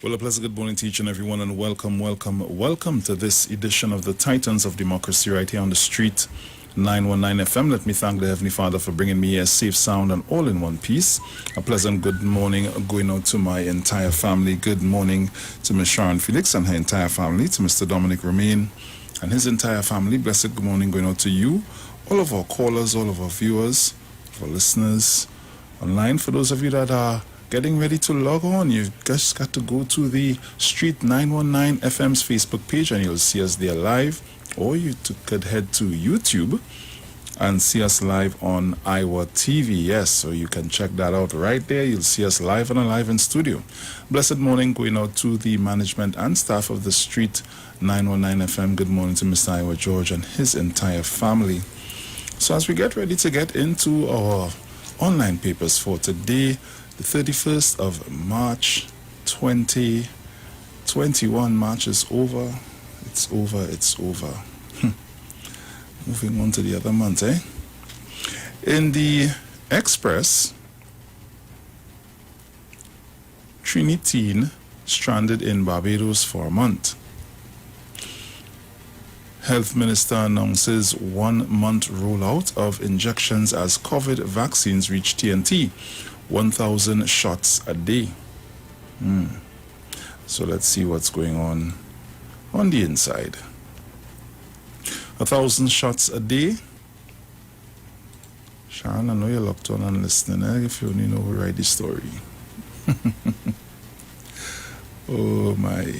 Well, a pleasant good morning to each and everyone, and welcome to this edition of the Titans of Democracy right here on the street, 919 FM. Let me thank the Heavenly Father for bringing me a safe sound and all in one piece. A pleasant good morning going out to my entire family. Good morning to Ms. Sharon, Felix and her entire family, to Mr. Dominic, Romain and his entire family. Blessed good morning going out to you, all of our callers, all of our viewers, our listeners online. For those of you that are getting ready to log on, you've just got to go to the Street 919 FM's Facebook page and you'll see us there live, or you could head to YouTube and see us live on IWER TV. Yes, so you can check that out right there. You'll see us live and alive in studio. Blessed morning going out to the management and staff of the Street 919 FM. Good morning to Mr. IWER George and his entire family. So as we get ready to get into our online papers for today, the 31st of March, 2021. March is over. It's over. Moving on to the other month, eh? In the Express, Trinity stranded in Barbados for a month. Health Minister announces 1 month rollout of injections as COVID vaccines reach TNT. 1,000 shots a day. So let's see what's going on the inside. 1,000 shots a day. Sharon, I know you're locked on and listening, if you only know who write the story. Oh my.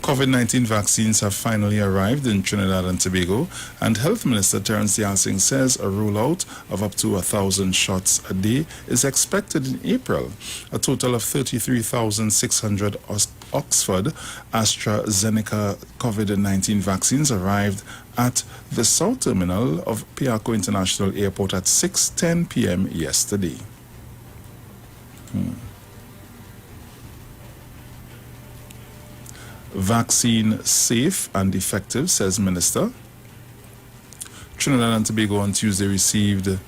COVID-19 vaccines have finally arrived in Trinidad and Tobago, and Health Minister Terence Yalsing says a rollout of up to 1,000 shots a day is expected in April. A total of 33,600 Oxford AstraZeneca COVID-19 vaccines arrived at the South Terminal of Piarco International Airport at 6:10 p.m. yesterday. Vaccine safe and effective, says Minister. Trinidad and Tobago on Tuesday received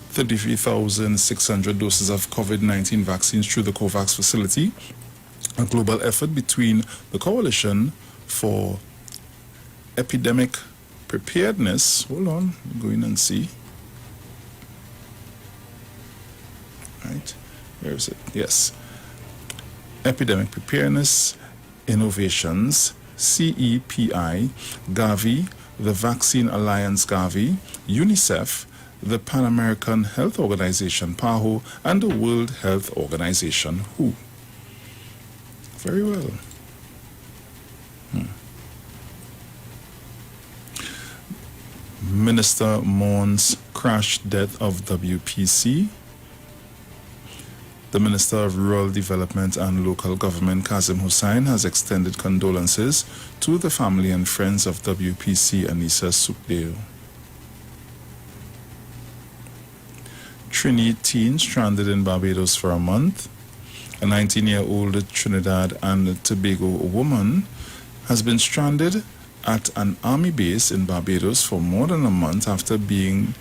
33,600 doses of COVID-19 vaccines through the COVAX facility, a global effort between the Coalition for Epidemic Preparedness. Hold on, go in and see. Right, where is it? Yes. Epidemic Preparedness Innovations, CEPI, Gavi, the Vaccine Alliance Gavi, UNICEF, the Pan American Health Organization PAHO, and the World Health Organization WHO. Very well. Minister mourns crash death of WPC. The Minister of Rural Development and Local Government, Kazim Hussain, has extended condolences to the family and friends of WPC Anissa Sukdeo. Trini teen stranded in Barbados for a month. A 19-year-old Trinidad and Tobago woman has been stranded at an army base in Barbados for more than a month after being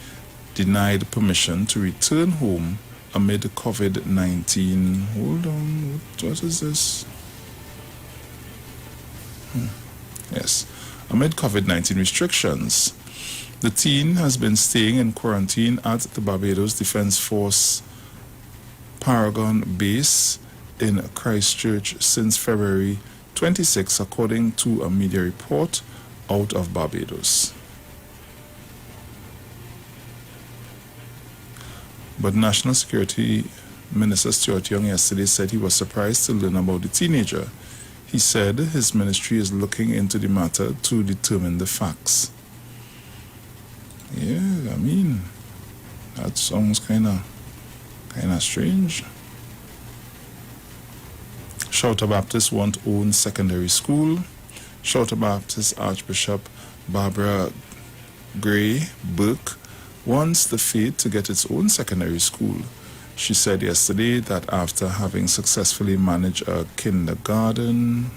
denied permission to return home amid COVID-19. Hold on, what is this? Yes, amid COVID-19 restrictions. The teen has been staying in quarantine at the Barbados Defense Force Paragon base in Christchurch since February 26, according to a media report out of Barbados. But National Security Minister Stuart Young yesterday said he was surprised to learn about the teenager. He said his ministry is looking into the matter to determine the facts. Yeah, I mean, that sounds kind of strange. Shouter Baptist won't own secondary school. Shouter Baptist Archbishop Barbara Gray Burke wants the faith to get its own secondary school. She said yesterday that after having successfully managed a kindergarten...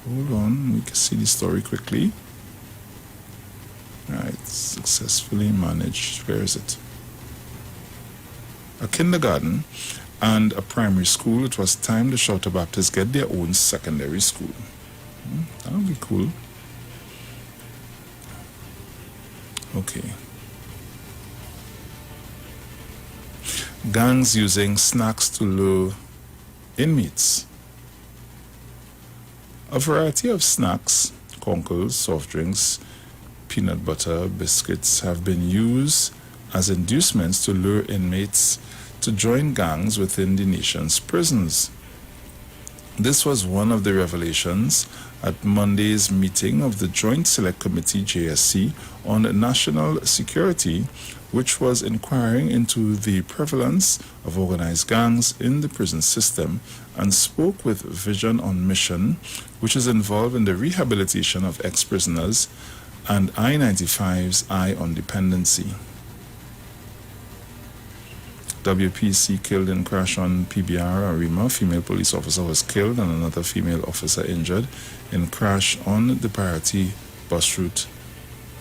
Hold on, we can see the story quickly. Right, successfully managed... Where is it? A kindergarten and a primary school, it was time the Shouter Baptists get their own secondary school. That would be cool. Okay. Gangs using snacks to lure inmates. A variety of snacks, conkles, soft drinks, peanut butter, biscuits have been used as inducements to lure inmates to join gangs within the nation's prisons. This was one of the revelations at Monday's meeting of the Joint Select Committee JSC on National Security, which was inquiring into the prevalence of organized gangs in the prison system and spoke with Vision on Mission, which is involved in the rehabilitation of ex-prisoners, and I-95's Eye on Dependency. WPC killed in crash on PBR Arima. Female police officer was killed and another female officer injured in crash on the Priority bus route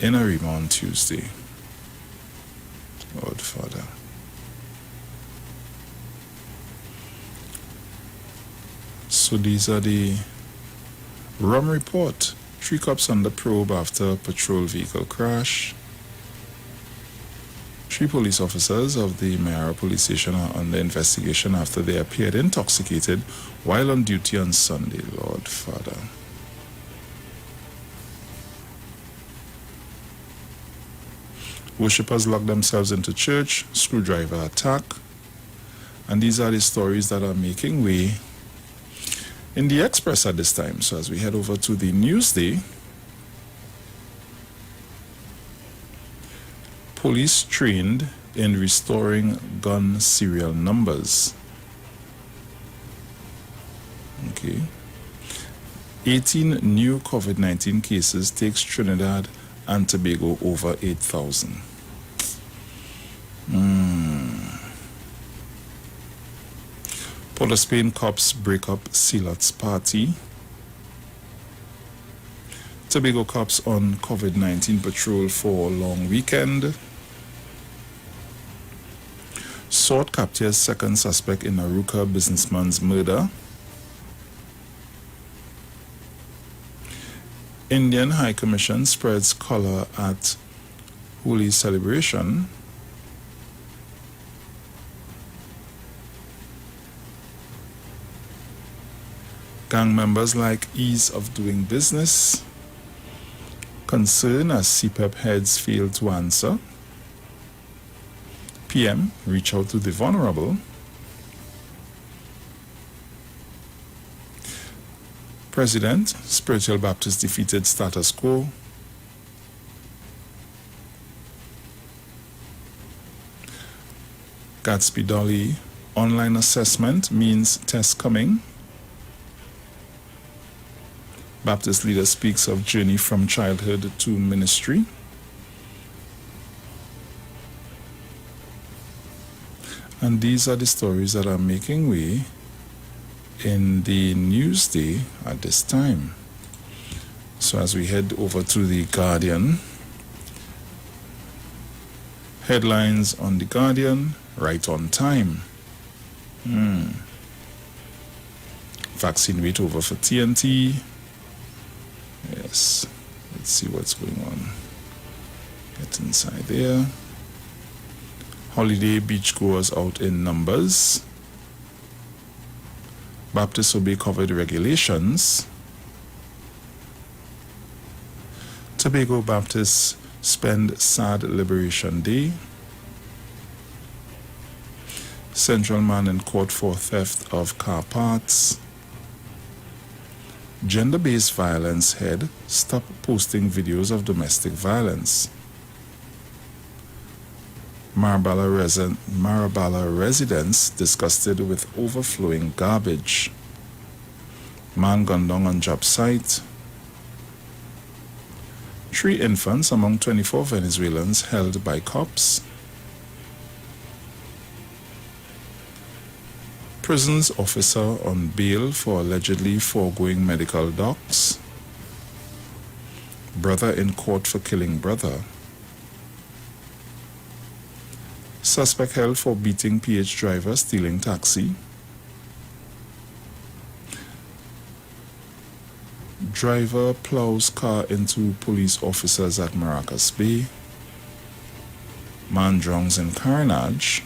in Arima on Tuesday. Lord Father. So these are the RUM report. 3 cops under probe after patrol vehicle crash. 3 police officers of the Mayara police station are under investigation after they appeared intoxicated while on duty on Sunday. Lord Father. Worshippers locked themselves into church, screwdriver attack. And these are the stories that are making way in the Express at this time. So as we head over to the Newsday, police trained in restoring gun serial numbers. Okay. 18 new COVID-19 cases takes Trinidad and Tobago over 8,000. Port of Spain cops break up Silat's party. Tobago cops on COVID-19 patrol for long weekend. Sword captures second suspect in Aruka businessman's murder. Indian High Commission spreads color at Holi celebration. Gang members like ease of doing business. Concern as CPEP heads fail to answer. PM reach out to the vulnerable. President, Spiritual Baptist defeated status quo. Gatsby Dolly, online assessment means test coming. Baptist leader speaks of journey from childhood to ministry. And these are the stories that are making way in the Newsday at this time. So as we head over to the Guardian, headlines on the Guardian, right on time. Vaccine rate over for TNT. Yes, let's see what's going on. Get inside there. Holiday beachgoers out in numbers. Baptists obey COVID regulations. Tobago Baptists spend sad Liberation Day. Central man in court for theft of car parts. Gender-based violence head stop posting videos of domestic violence. Marabala residents disgusted with overflowing garbage. Man gunned down on job site. 3 infants among 24 Venezuelans held by cops. Prisons officer on bail for allegedly foregoing medical docs. Brother in court for killing brother. Suspect held for beating PH driver, stealing taxi. Driver plows car into police officers at Maracas Bay. Man drowns in carnage.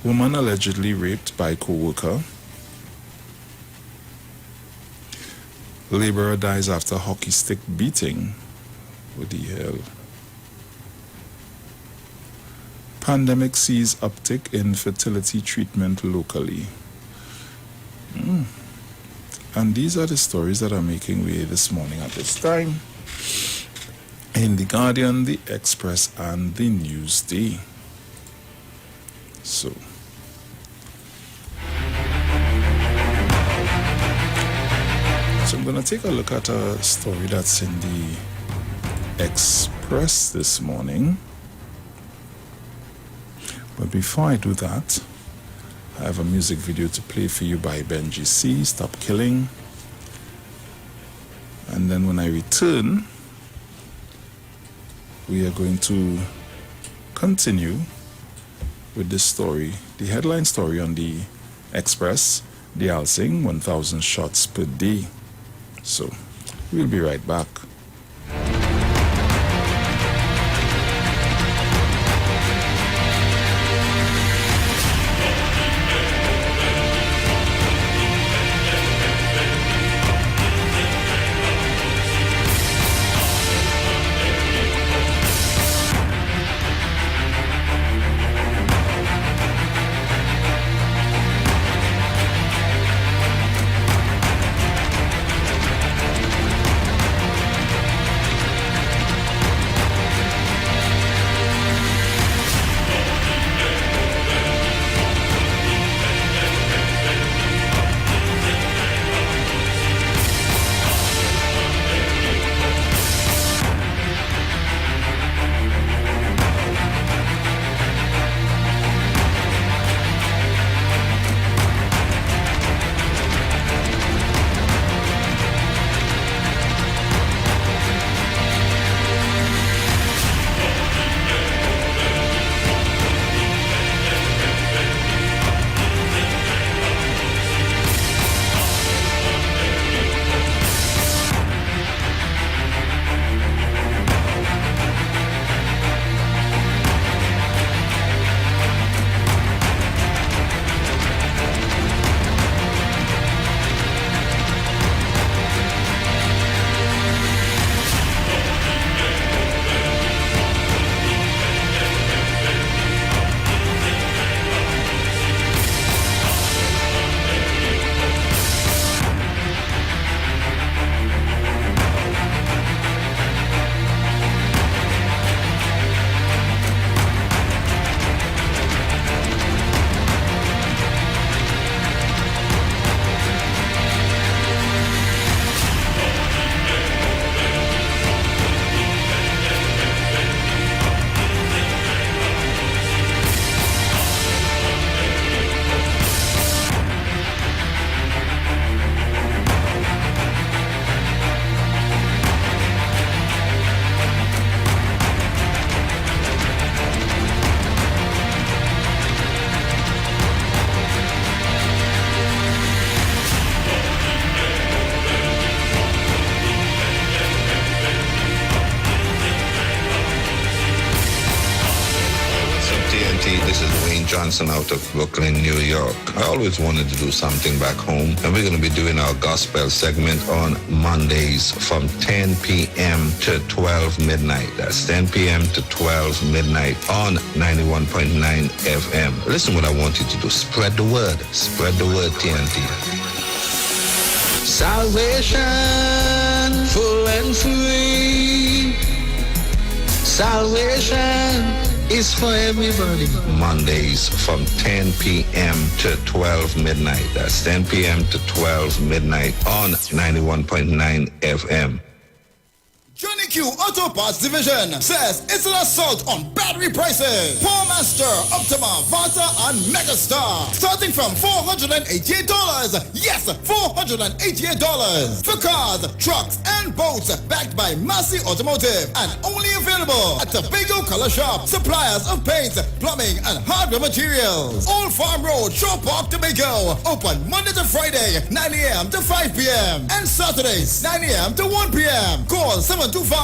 Woman allegedly raped by co-worker. Laborer dies after hockey stick beating. What the hell? Pandemic sees uptick in fertility treatment locally. And these are the stories that are making way this morning at this time in The Guardian, The Express, and The Newsday. So I'm going to take a look at a story that's in The Express this morning. But before I do that, I have a music video to play for you by Benji C, Stop Killing. And then when I return, we are going to continue with this story, the headline story on The Express, the Alsing 1,000 shots per day. So, we'll be right back. Johnson out of Brooklyn, New York. I always wanted to do something back home, and we're going to be doing our gospel segment on Mondays from 10 p.m. to 12 midnight. That's 10 p.m. to 12 midnight on 91.9 FM. Listen what I want you to do. Spread the word. Spread the word, TNT. Salvation, full and free. Salvation is for everybody. Mondays from 10 p.m. to 12 midnight. That's 10 p.m. to 12 midnight on 91.9 FM. Johnny EQ Auto Parts Division says it's an assault on battery prices. Power Master, Optima, Vata, and Megastar. Starting from $488. Yes, $488. For cars, trucks, and boats. Backed by Massey Automotive. And only available at the Tobago Color Shop. Suppliers of paints, plumbing, and hardware materials. Old Farm Road, Shore Park, Tobago. Open Monday to Friday, 9 a.m. to 5 p.m. And Saturdays, 9 a.m. to 1 p.m. Call 725-5873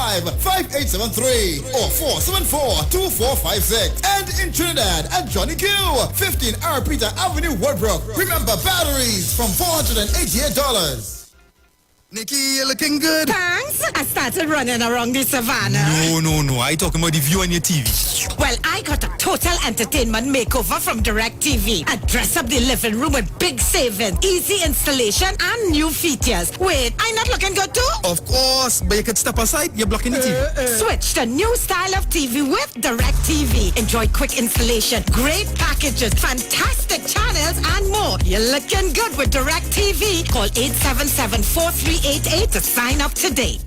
or 474-2456. And in Trinidad at Johnny Q, 15 R. Peter Avenue, Woodbrook. Remember, batteries from $488. Nikki, you're looking good. Thanks. I started running around the savannah. No. I talking about the view on your TV. Well, I got a total entertainment makeover from DirecTV. I dress up the living room with big savings, easy installation, and new features. Wait, I'm not looking good too? Of course, but you could step aside. You're blocking the TV. Switch to new style of TV with DirecTV. Enjoy quick installation, great packages, fantastic channels, and more. You're looking good with DirecTV. Call 877-4388 to sign up today.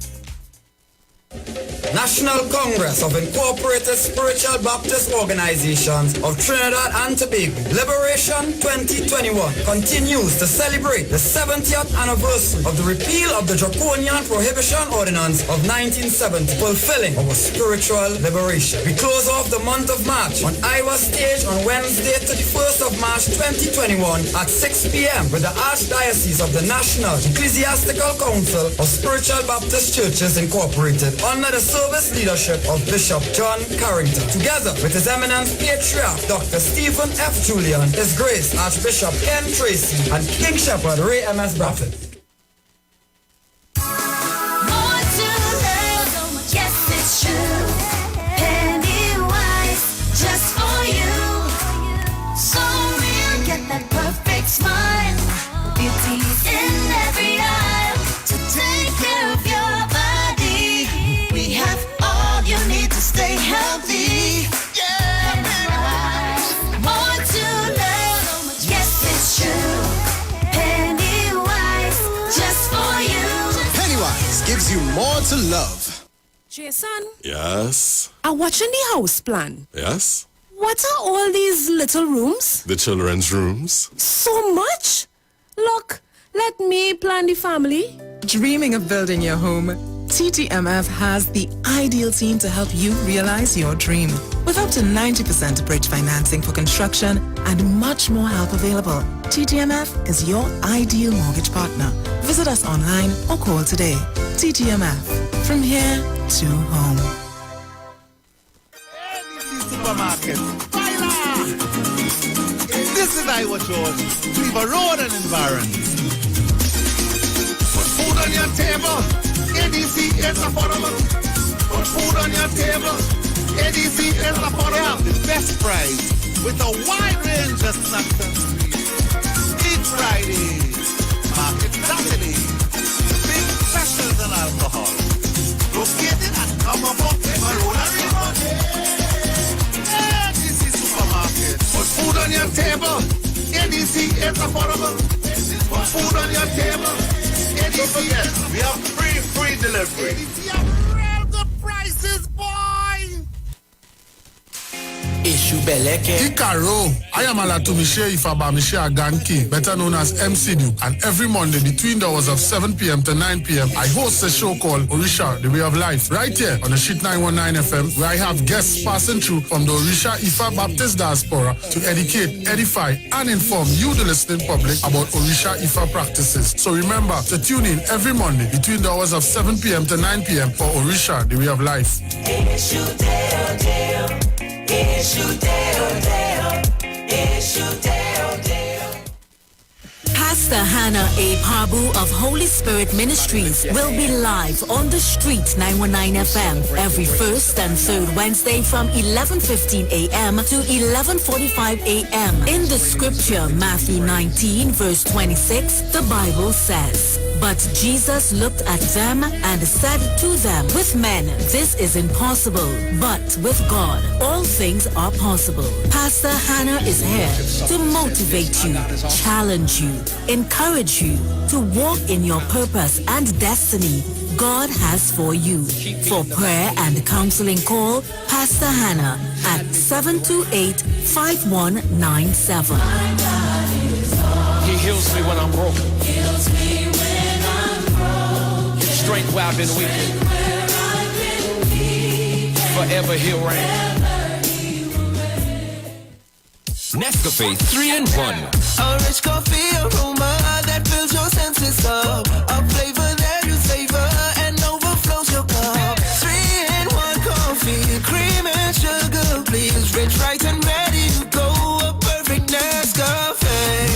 National Congress of Incorporated Spiritual Baptist Organizations of Trinidad and Tobago, Liberation 2021, continues to celebrate the 70th anniversary of the repeal of the Draconian Prohibition Ordinance of 1970, fulfilling our spiritual liberation. We close off the month of March on IWER stage on Wednesday, 31st of March 2021 at 6 p.m. with the Archdiocese of the National Ecclesiastical Council of Spiritual Baptist Churches Incorporated under the service leadership of Bishop John Carrington, together with His Eminence Patriarch Dr. Stephen F. Julian, His Grace Archbishop Ken Tracy, and King Shepherd Ray M.S. Bradford. Smile, beauty in every eye to take care of your body. We have all you need to stay healthy. Yeah, more to love. Yes, it's true. Pennywise, just for you. Pennywise gives you more to love. Jason, Yes. I'm watching the house plan. Yes. What are all these little rooms? The children's rooms. So much? Look, let me plan the family. Dreaming of building your home? TTMF has the ideal team to help you realize your dream. With up to 90% bridge financing for construction and much more help available, TTMF is your ideal mortgage partner. Visit us online or call today. TTMF, from here to home. Supermarket. This is IWER George. Leave a road and environment. Put food on your table. ADC is affordable. Put food on your table. ADC is affordable. The best price with a wide range of snacks and sweets. Each Friday. Market Saturday. Big specials and alcohol. Located at Commonwealth Road and River. Put food on your table. ADC is affordable. Put food on your table. ADC is. We have free delivery. ADC have real good prices, boy. Ikaro, I am Alatumishe Ifabamishe Aganki, better known as MC Duke, and every Monday between the hours of 7 p.m. to 9 p.m. I host a show called Orisha, The Way of Life, right here on the Sheet 919 FM, where I have guests passing through from the Orisha Ifa Baptist Diaspora to educate, edify, and inform you, the listening public, about Orisha Ifa practices. So remember to tune in every Monday between the hours of 7 p.m. to 9 p.m. for Orisha, The Way of Life. Pastor Hannah A. Parbu of Holy Spirit Ministries will be live on the street 919 FM every first and third Wednesday from 11:15 a.m. to 11:45 a.m. In the scripture, Matthew 19 verse 26, the Bible says, But Jesus looked at them and said to them, with men, this is impossible, but with God, all things are possible. Pastor Hannah is here to motivate you, challenge you, encourage you to walk in your purpose and destiny God has for you. For prayer and counseling, call Pastor Hannah at 728-5197. He heals me when I'm broken. Strength where I've been weak. Forever he'll reign. Nescafe 3-in-1. A rich coffee aroma that fills your senses up. A flavor that you savor and overflows your cup. 3-in-1 coffee, cream and sugar, please. Rich, right, and ready to go. A perfect Nescafe.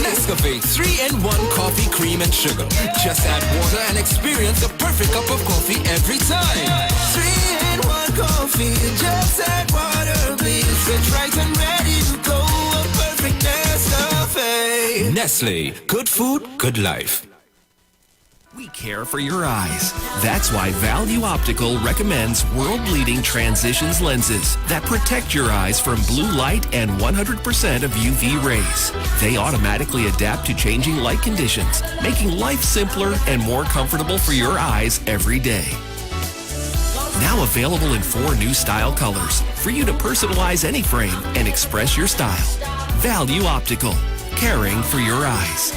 Nescafe 3-in-1 coffee, cream, and sugar. Just add water and experience a perfect cup of coffee every time. 3-in-1 coffee, just add water, please. Rich, right, and ready to go. A perfect Nescafe. Nestle, good food, good life. We care for your eyes. That's why Value Optical recommends world-leading transitions lenses that protect your eyes from blue light and 100% of UV rays. They automatically adapt to changing light conditions, making life simpler and more comfortable for your eyes every day. Now available in 4 new style colors for you to personalize any frame and express your style. Value Optical, caring for your eyes.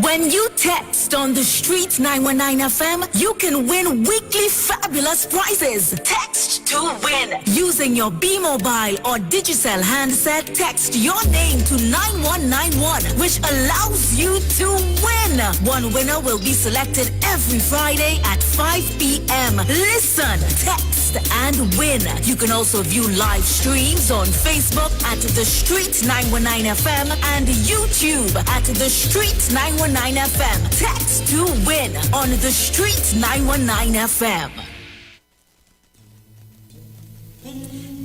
When you text on the Street 919 FM, you can win weekly fabulous prizes. Text to win. Using your B-Mobile or Digicel handset, text your name to 9191, which allows you to win. One winner will be selected every Friday at 5 p.m. Listen, text, and win. You can also view live streams on Facebook at The Street 919 FM and YouTube at The Street 919 FM. Text to win on The Street 919 FM.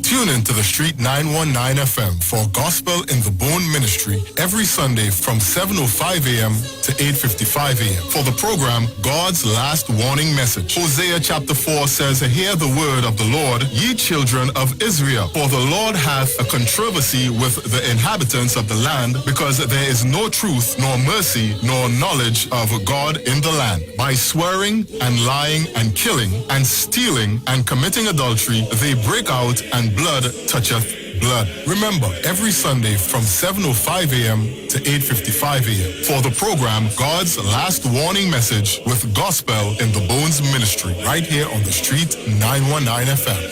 Tune in to the Street 919 FM for Gospel in the Bone Ministry every Sunday from 7:05 a.m. to 8:55 a.m. For the program, God's Last Warning Message. Hosea chapter 4 says, "Hear the word of the Lord, ye children of Israel. For the Lord hath a controversy with the inhabitants of the land, because there is no truth, nor mercy, nor knowledge of God in the land. By swearing and lying and killing and stealing and committing adultery, they break out, and blood toucheth blood." Remember, every Sunday from 7:05 a.m. to 8:55 a.m. for the program God's Last Warning Message with Gospel in the Bones Ministry, right here on the Street 919 FM.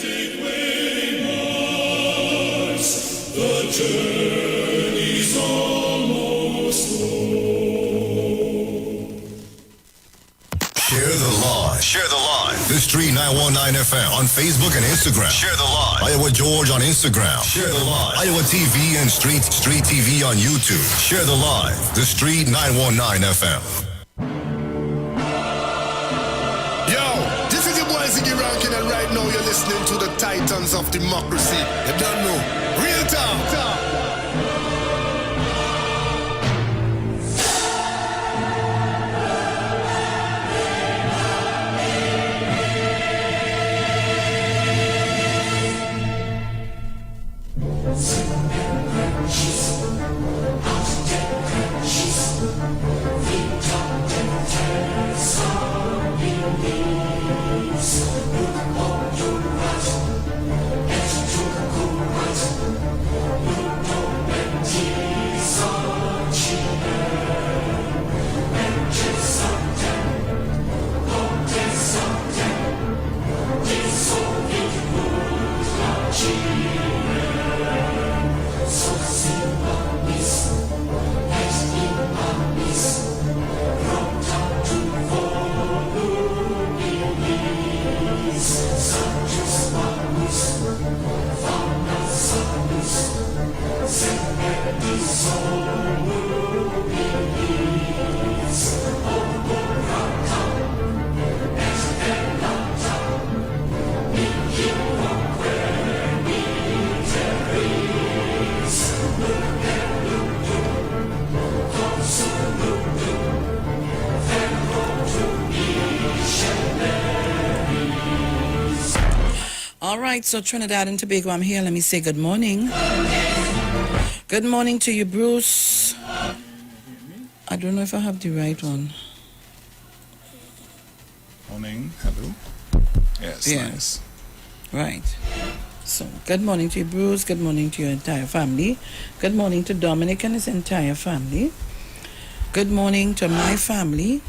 The journey's almost Share the live. Share the live. The Street 919 FM on Facebook and Instagram. Share the live. Iowa George on Instagram. Share the live. Iowa TV and Street TV on YouTube. Share the live. The Street 919 FM. Yo, this is your boy Ziggy Rankin, and right now you're listening to the Titans of Democracy. You don't know. Real talk. right, so Trinidad and Tobago, I'm here. Let me say good morning. Good morning to you, Bruce. I don't know if I have the right one. Morning. Hello. Yes, Yeah. nice. Right. So, good morning to you, Bruce. Good morning to your entire family. Good morning to Dominic and his entire family. Good morning to my family.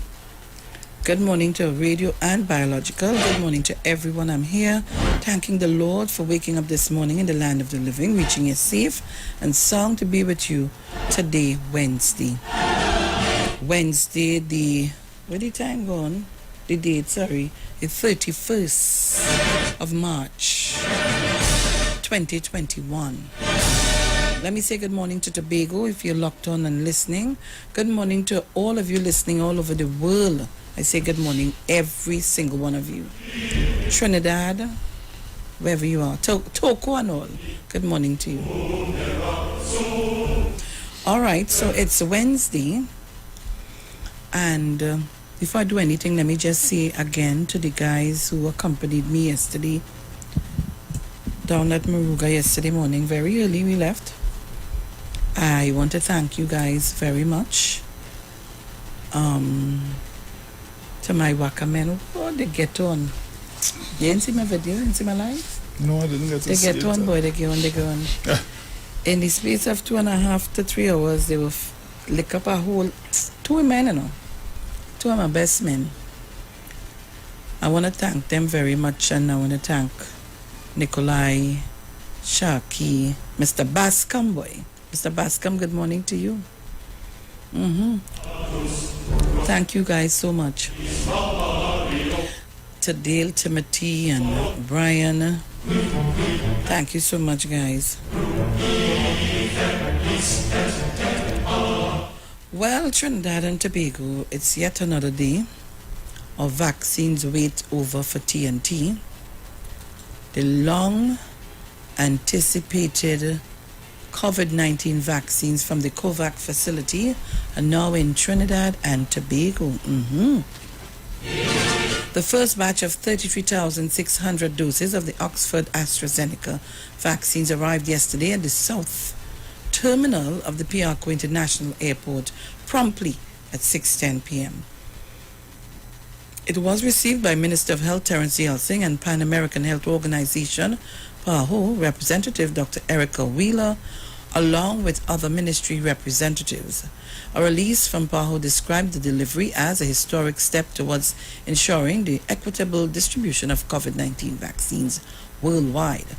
Good morning to Radio and Biological. Good morning to everyone. I'm here thanking the Lord for waking up this morning in the land of the living, reaching you safe and sound to be with you today, Wednesday. Wednesday, where the time gone? The date, sorry, the 31st of March, 2021. Let me say good morning to Tobago if you're locked on and listening. Good morning to all of you listening all over the world. I say good morning, every single one of you. Trinidad, wherever you are, Togo and all, good morning to you. All right, so it's Wednesday, and before I do anything, let me just say again to the guys who accompanied me yesterday down at Moruga yesterday morning, very early we left. I want to thank you guys very much. To my waka men, oh, they get on. You didn't see my video? You didn't see my live? No, I didn't get to see it. They get on, boy, they go on. In the space of 2.5 to 3 hours, they will lick up a whole... 2 men, you know. 2 of my best men. I want to thank them very much, and I want to thank Nikolai, Sharky, Mr. Bascom, boy. Mr. Bascom, good morning to you. Thank you guys so much. To Dale, Timothy, and Brian. Thank you so much, guys. Well, Trinidad and Tobago, it's yet another day of vaccines wait over for TNT. The long anticipated COVID-19 vaccines from the COVAX facility are now in Trinidad and Tobago. The first batch of 33,600 doses of the Oxford AstraZeneca vaccines arrived yesterday at the south terminal of the Piarco International Airport promptly at 6:10 p.m. It was received by Minister of Health Terence Yelsing and Pan American Health Organization PAHO Representative Dr. Erica Wheeler, along with other ministry representatives. A release from PAHO described the delivery as a historic step towards ensuring the equitable distribution of COVID-19 vaccines worldwide.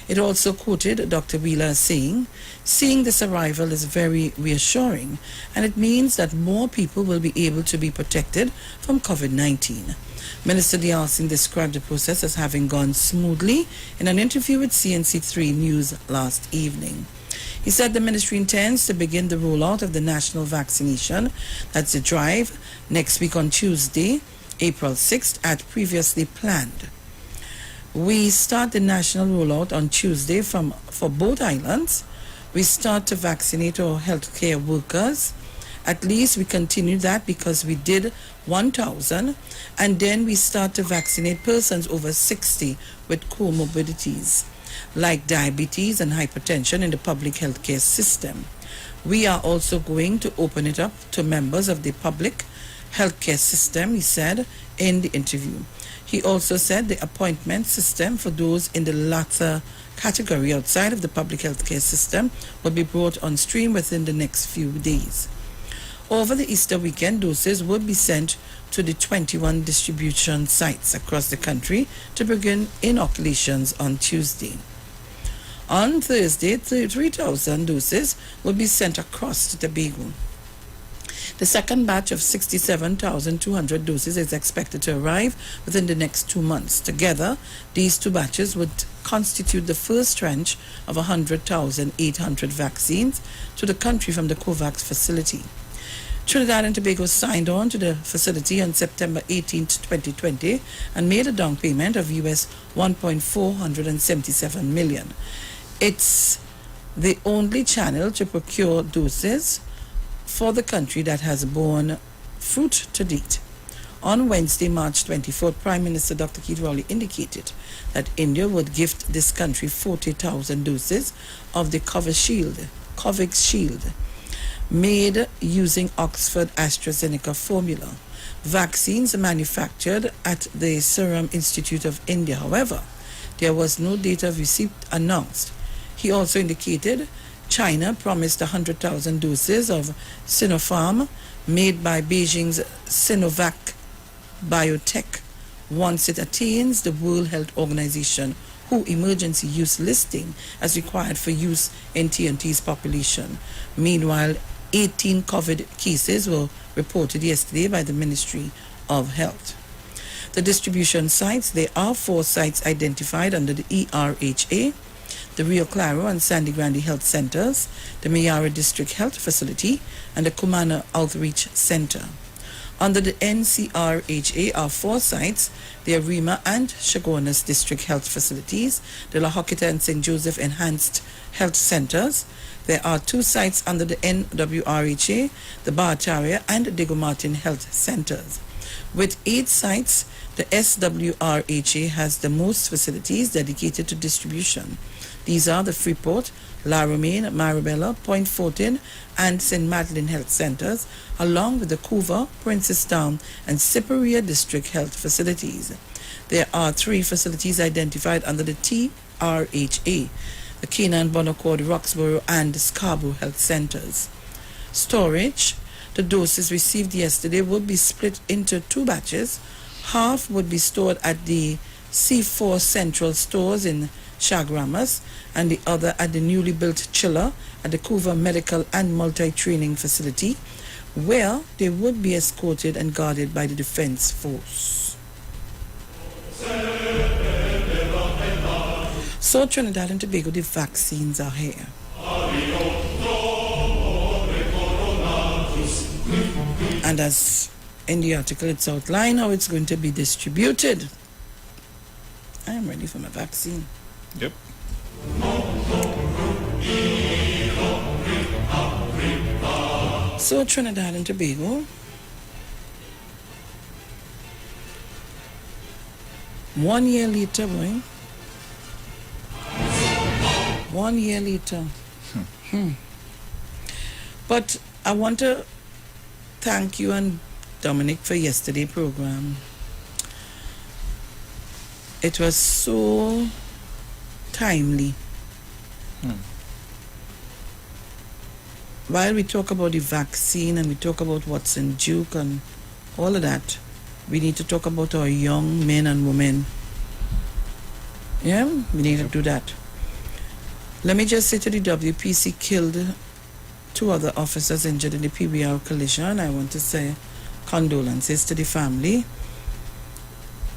It also quoted Dr. Wheeler as saying, "Seeing this arrival is very reassuring, and it means that more people will be able to be protected from COVID-19. Minister Yelsing described the process as having gone smoothly in an interview with CNC3 News last evening. He said the ministry intends to begin the rollout of the national vaccination, that's the drive, next week on Tuesday, April 6th, as previously planned. We start the national rollout on Tuesday for both islands. We start to vaccinate our healthcare workers. At least we continue that because we did 1,000, and then we start to vaccinate persons over 60 with comorbidities like diabetes and hypertension in the public healthcare system. We are also going to open it up to members of the public healthcare system," he said in the interview. He also said the appointment system for those in the latter category outside of the public healthcare system will be brought on stream within the next few days. Over the Easter weekend, doses would be sent to the 21 distribution sites across the country to begin inoculations on Tuesday. On Thursday, 3,000 doses will be sent across to Tobago. The second batch of 67,200 doses is expected to arrive within the next 2 months. Together, these 2 batches would constitute the first tranche of 100,800 vaccines to the country from the COVAX facility. Trinidad and Tobago signed on to the facility on September 18, 2020, and made a down payment of US $1.477 million. It's the only channel to procure doses for the country that has borne fruit to date. On Wednesday, March 24th, Prime Minister Dr. Keith Rowley indicated that India would gift this country 40,000 doses of the COVAX Shield, made using Oxford AstraZeneca formula. Vaccines manufactured at the Serum Institute of India. However, there was no date of receipt announced. He also indicated China promised 100,000 doses of Sinopharm, made by Beijing's Sinovac Biotech, once it attains the World Health Organization WHO emergency use listing as required for use in TNT's population. Meanwhile, 18 COVID cases were reported yesterday by the Ministry of Health. The distribution sites, there are 4 sites identified under the ERHA, the Rio Claro and Sandy Grande Health Centers, the Mayara District Health Facility, and the Kumana Outreach Center. Under the NCRHA are 4 sites, the Arima and Chaguanas District Health Facilities, the La Joquita and St. Joseph Enhanced Health Centers. There are 2 sites under the NWRHA, the Barataria and Diego Martin Health Centers. With 8 sites, the SWRHA has the most facilities dedicated to distribution. These are the Freeport, La Romain, Marabella, Point Fortin, and St. Madeleine Health Centers, along with the Couva, Princestown, and Siparia District Health Facilities. There are 3 facilities identified under the TRHA, the Canaan, Bonaccord, Roxborough, and Scarborough Health Centers. Storage. The doses received yesterday would be split into 2 batches. Half would be stored at the C4 Central stores in Chaguanas, and the other at the newly built chiller at the Couva Medical and Multi-Training Facility, where they would be escorted and guarded by the Defense Force. So Trinidad and Tobago, the vaccines are here. And as in the article, it's outlined how it's going to be distributed. I am ready for my vaccine. Yep. So Trinidad and Tobago, 1 year later, boy. 1 year later. But I want to thank you and Dominic for yesterday's program. It was so timely. While we talk about the vaccine and we talk about what's in Duke and all of that, we need to talk about our young men and women. Yeah, we need to do that. Let me just say to the WPC killed 2 other officers injured in the PBR collision. I want to say condolences to the family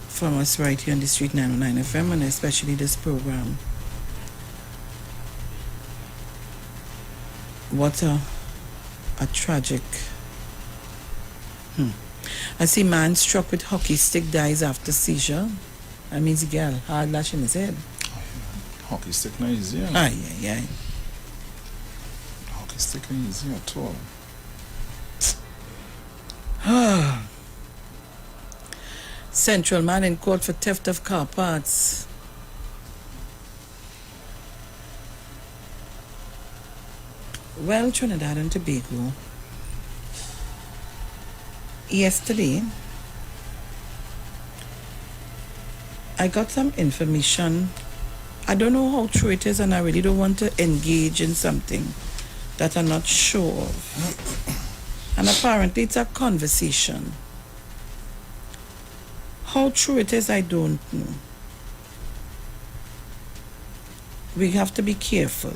from us right here on the Street 909 FM, and especially this program. What a tragic. I see man struck with hockey stick dies after seizure. That means the girl hard lash in his head. Hockey stick not easy. Aye. Hockey stick not easy at all. Central man in court for theft of car parts. Well, Trinidad and Tobago, yesterday I got some information. I don't know how true it is, and I really don't want to engage in something that I'm not sure of. And apparently it's a conversation. How true it is, I don't know. We have to be careful.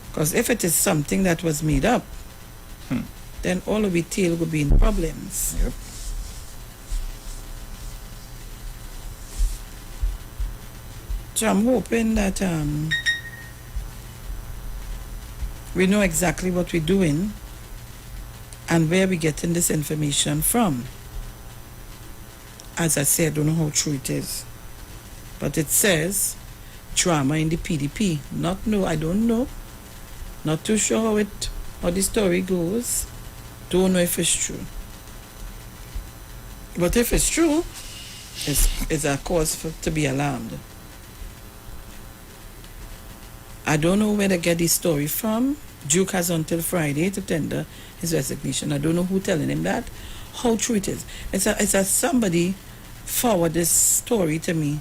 Because if it is something that was made up, then all of it tail will be in problems. Yep. So I'm hoping that we know exactly what we're doing and where we're getting this information from. As I said, I don't know how true it is. But it says drama in the PDP. I don't know. Not too sure how the story goes. Don't know if it's true. But if it's true, it's a cause to be alarmed. I don't know where to get this story from. Duke has until Friday to tender his resignation. I don't know who telling him that, how true it is. It's a somebody forward this story to me.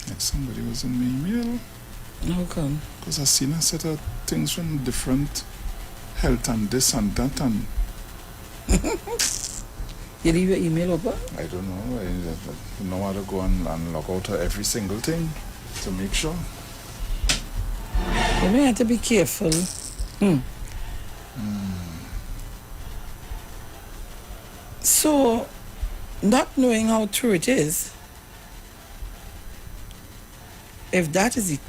Like somebody was in my email. How come? Because I seen a set of things from different health and this and that and... You leave your email open? I don't know. I know how to go and log out of every single thing to make sure. You may have to be careful. So, not knowing how true it is, if that is the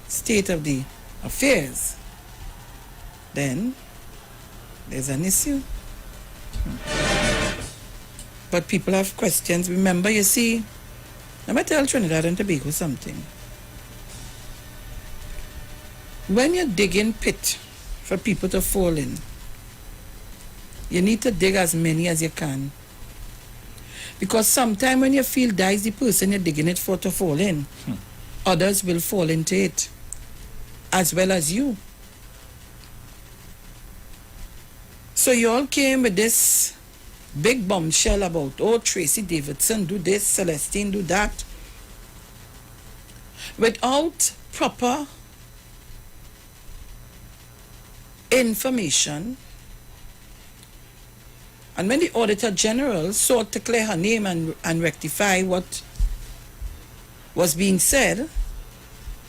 state of the affairs, then there's an issue. But people have questions. Remember, you see, let me tell Trinidad and Tobago something. When you're digging pit for people to fall in, you need to dig as many as you can. Because sometimes when you feel that is the person you're digging it for to fall in, others will fall into it, as well as you. So you all came with this big bombshell about, oh, Tracy Davidson, do this, Celestine, do that, without proper information. And when the Auditor General sought to clear her name and rectify what was being said,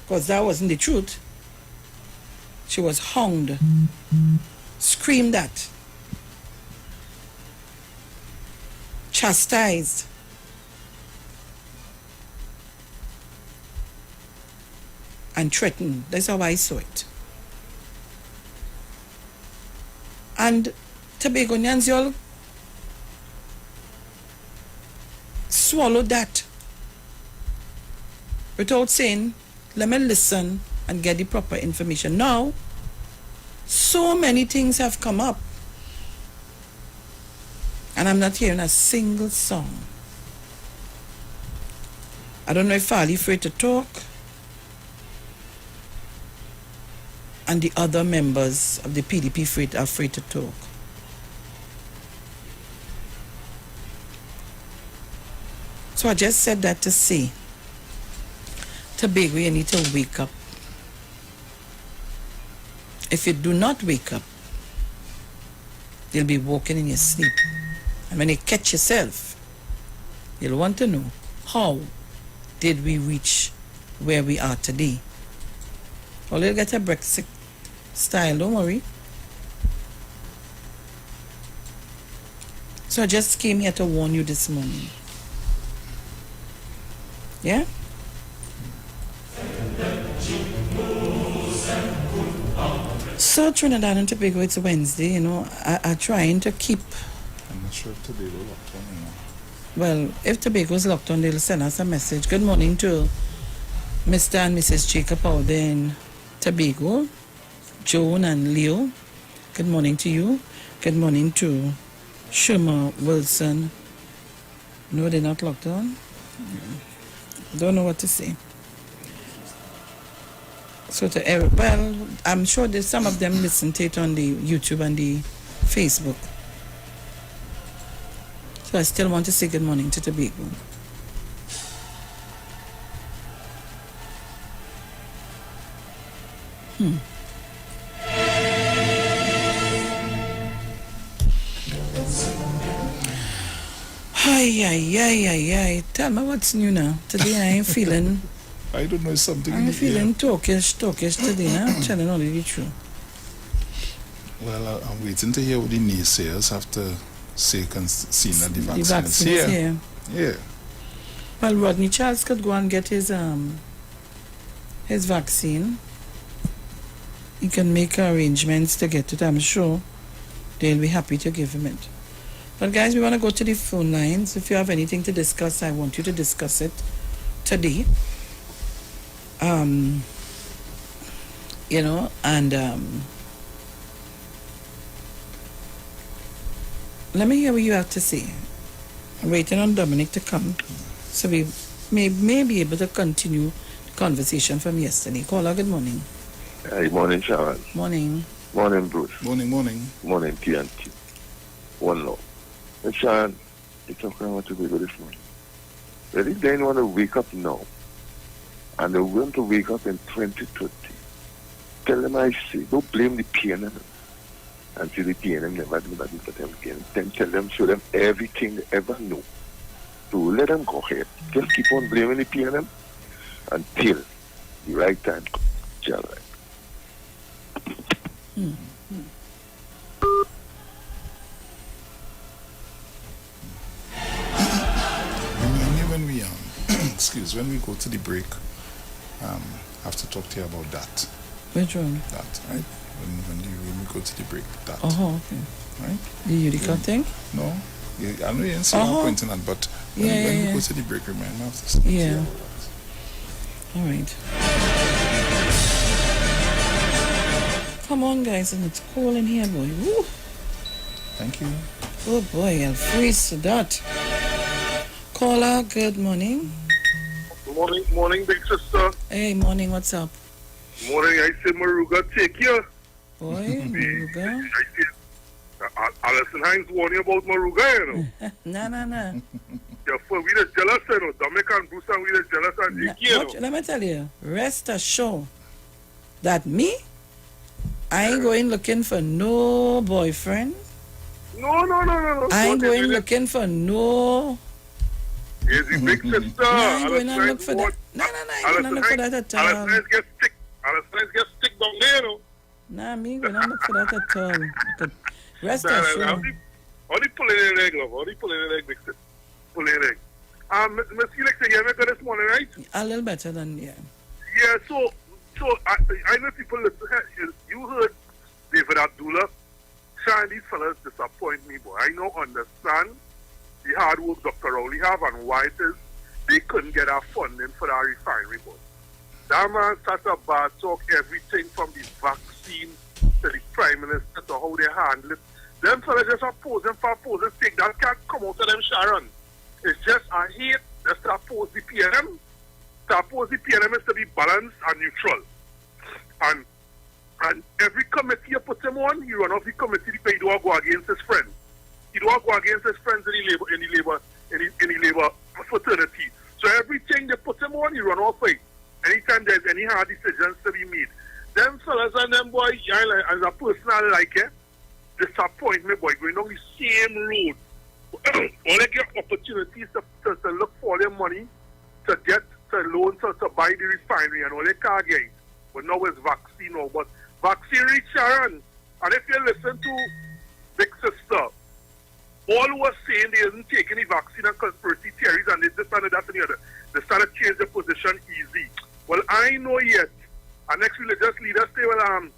because that wasn't the truth, she was hunged, screamed at, chastised, and threatened. That's how I saw it. And Tobagonians, you all swallowed that without saying, let me listen and get the proper information. Now, so many things have come up, and I'm not hearing a single song. I don't know if Fali afraid to talk, and the other members of the PDP are afraid to talk. So I just said that to say, Tobago, you need to wake up. If you do not wake up, you'll be walking in your sleep. And when you catch yourself, you'll want to know, how did we reach where we are today? Or you'll get a Brexit style, don't worry. So I just came here to warn you this morning. Yeah? So Trinidad and Tobago, it's Wednesday, you know, I'm trying to keep... I'm not sure if Tobago locked on, you know. Well, if Tobago's locked on, they'll send us a message. Good morning to Mr. and Mrs. Jacob out there in Tobago, Joan and Leo. Good morning to you. Good morning to Sherma Wilson. No, they're not locked on. Don't know what to say. So to well, I'm sure there's some of them listen to it on the YouTube and the Facebook. So I still want to say good morning to Tobago. Ay. Tell me what's new now. Today I ain't feeling... I don't know, something I'm feeling talkish today now. I'm telling all the truth. Well, I'm waiting to hear what the naysayers have to say concerning the vaccine. The vaccine is here. Yeah. Well, Rodney Charles could go and get his vaccine. He can make arrangements to get it. I'm sure they'll be happy to give him it. But guys, we want to go to the phone lines. If you have anything to discuss, I want you to discuss it today. You know, and let me hear what you have to say. waiting on Dominic to come. So we may be able to continue the conversation from yesterday. Caller, good morning. Good morning, Sharon. Morning. Morning, Bruce. Morning. Morning, TNT. One love. And Sharon, you're talking about to be good this morning. Really, they want to wake up now. And they're going to wake up in 2030. Tell them I say, don't blame the PNM. Until the PNM never do that for them again. Then tell them, show them everything they ever know. So let them go ahead. Just keep on blaming the PNM until the right time comes. Right. When we when we go to the break, I have to talk to you about that. Which one? That, right? When we go to the break, that. Oh, okay. Right? The Utica thing? No. I know you didn't see I'm pointing at, but when we go to the break, remind me of this. Yeah. All right. Come on, guys, and it's cold in here, boy. Woo. Thank you. Oh, boy, I'll freeze to that. Caller, good morning. Morning, big sister. Hey, morning, what's up? Morning, I say Maruga, take you. Boy, Maruga. I say, Alison Hines warned you about Maruga, you know. Nah. Yeah, we just jealous, you know. Dominic and Bruce and we just jealous and Jake, you know. Let me tell you, rest assured that me, I ain't going looking for no boyfriend. No. I ain't going looking for no... Here's the big sister. No, I ain't going to look for that. No, I ain't going to look for that at all. Alison get stick down there, you know. Nah, me going to look for that at all. Rest assured. Only pulling the leg, love. Only pulling the leg, big sister. Pulling the leg. Miss Felix, you hear me this morning, right? A little better than, yeah. Yeah, so I know people listen. You heard David Abdullah. Sharon, these fellas disappoint me, boy. I know understand the hard work Dr. Rowley have and why it is they couldn't get our funding for our refinery, boy. That man started a bad talk, everything from the vaccine to the Prime Minister to how they handle it. Them fellas just opposing for opposing sake. That can't come out of them, Sharon. It's just I hate just to oppose the PNM. To oppose the PNM is to be balanced and neutral. And every committee you put him on, he run off the committee because he don't go against his friends. He don't go against his friends in the labor fraternity. So everything they put him on, he run off it. Anytime there's any hard decisions to be made. Them fellas and them boy, as a person I like it, disappoint me, boy, going on the same road. All they get opportunities to look for their money, to get to loan to buy the refinery, and all they can't get. But now it's vaccine now. But vaccine reach Sharon. And if you listen to Big Sister, all who are saying they isn't taking the vaccine and conspiracy theories and this and that and the other, they started to change their position easy. Well, I know yet. And next religious leaders say, well,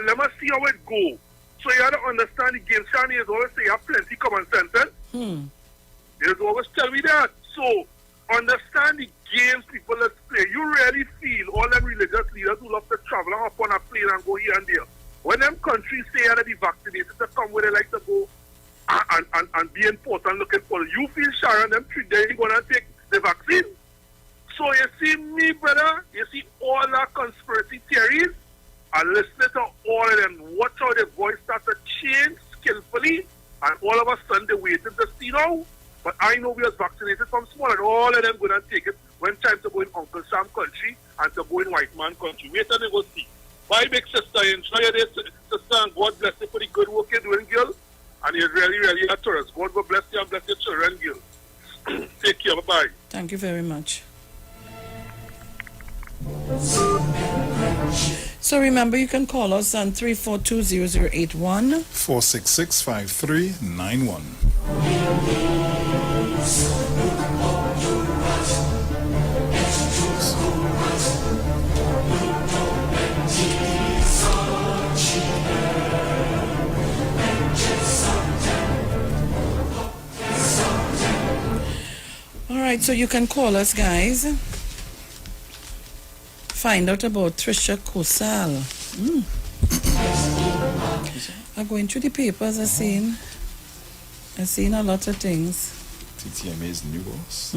let me see how it go. So you have to understand the game. Shani is always say you have plenty common sense. They always tell me that. So understand the games people let's play. You really feel all them religious leaders who love to travel and hop on a plane and go here and there. When them countries say that the vaccinated to come where they like to go and be important looking for you feel Sharon them 3 days gonna take the vaccine. So you see me, brother, you see all that conspiracy theories, and listening to all of them, watch how their voice starts to change skillfully, and all of a sudden they're waiting to see now. But I know we are vaccinated from small, and all of them going to take it when time to go in Uncle Sam country and to go in white man country. Wait till they go see. Bye, big sister. Enjoy your day, sister, and God bless you for the good work you're doing, girl. And you're really, really a tourist. God will bless you and bless your children, girl. Take care. Bye-bye. Thank you very much. So remember, you can call us on 342-0081. 466-5391. All right, so you can call us, guys. Find out about Trisha Kosal. I'm going through the papers. I've seen a lot of things. TTMA's new boss.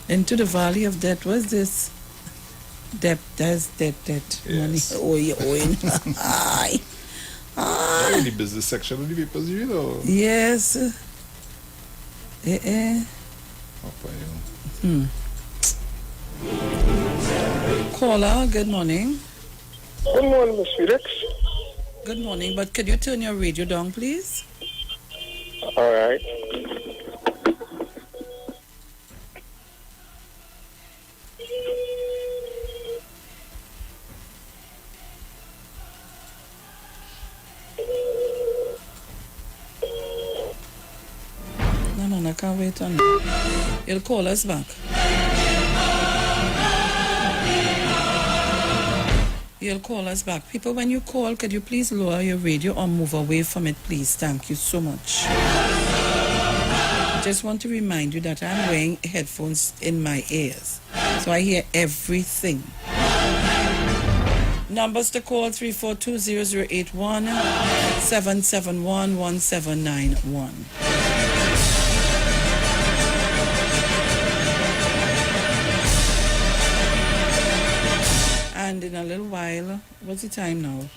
Into the valley of debt. What's this? Debt. That's debt. Yes. Money. Owing. Aye. In the business section of the papers, you know. Yes. Caller, good morning. Good morning, Miss Felix. Good morning, but could you turn your radio down, please? All right. No, I can't wait on that. You'll call us back. You'll call us back. People, when you call, could you please lower your radio or move away from it, please? Thank you so much. I just want to remind you that I'm wearing headphones in my ears, so I hear everything. Numbers to call 342-0081, 771-1791. And in a little while, what's the time now?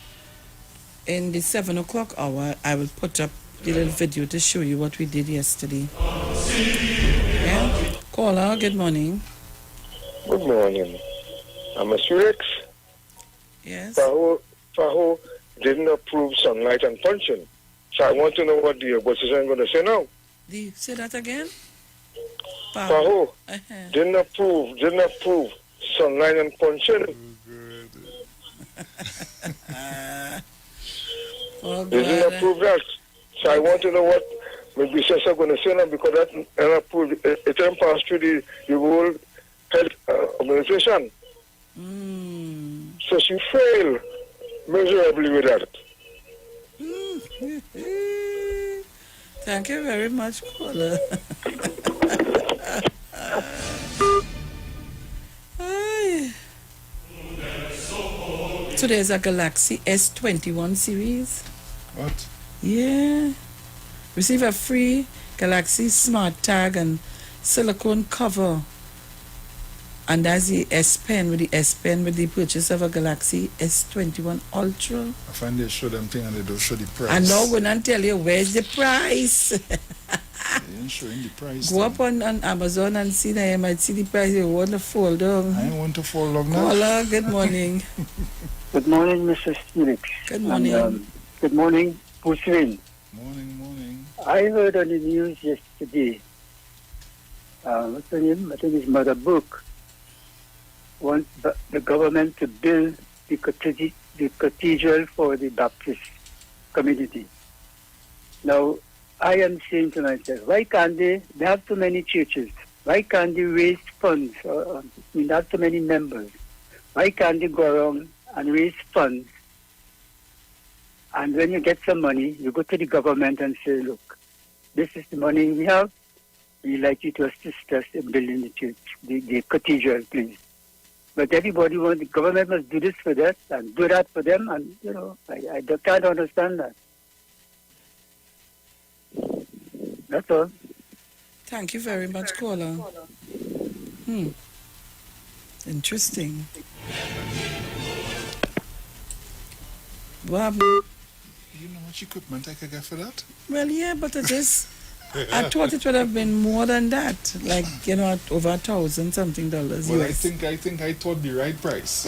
In the 7 o'clock hour, I will put up the little video to show you what we did yesterday. Yeah? Caller, good morning. Good morning. I'm a Felix. Yes. Faho didn't approve sunlight and punching. So I want to know what the opposition going to say now. Say that again? Faho didn't approve sunlight and punching. They didn't approve that. So I want to know what maybe Sessa going to say now, because that approved it didn't pass through the whole health administration. So she failed miserably with that. Thank you very much, caller. So there's a Galaxy S21 series. What? Yeah. Receive a free Galaxy Smart Tag and silicone cover. And that's the S Pen with the purchase of a Galaxy S21 Ultra. I find they show them thing and they don't show the price. And now when I tell you where's the price. They ain't showing the price. Go up on Amazon and see that you might see the price. You want to fall down. I want to fall down now. Caller, good morning. Good morning, Mrs. Felix. Good morning. And, good morning, Pusrin. Morning. I heard on the news yesterday, what's her name? I think it's Mother Book, wants the government to build the cathedral for the Baptist community. Now, I am saying to myself, why can't they have too many churches? Why can't they raise funds? They have too many members. Why can't they go around and raise funds? And when you get some money, you go to the government and say, look, this is the money we have. We'd like you to assist us in building the church, the cathedral, please. But everybody wants, the government must do this for us and do that for them. And, I can't understand that. That's all. Thank you very much, caller. Interesting. What happened? You know much equipment I could get for that? Well, yeah, but I thought it would have been more than that. Like, at over $1,000 something. Well, US. I think I thought the right price.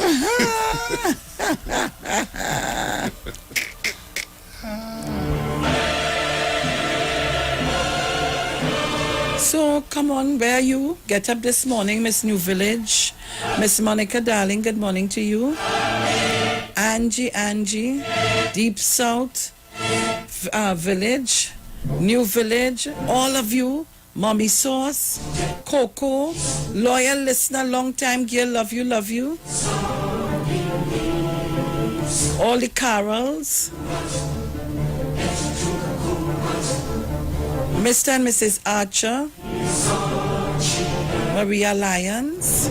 So, come on, where are you? Get up this morning, Miss New Village. Miss Monica, darling, good morning to you. Angie, Deep South Village, New Village, all of you, Mommy Sauce, Coco, loyal listener, long time girl, love you. All the Carols, Mr. and Mrs. Archer, Maria Lyons,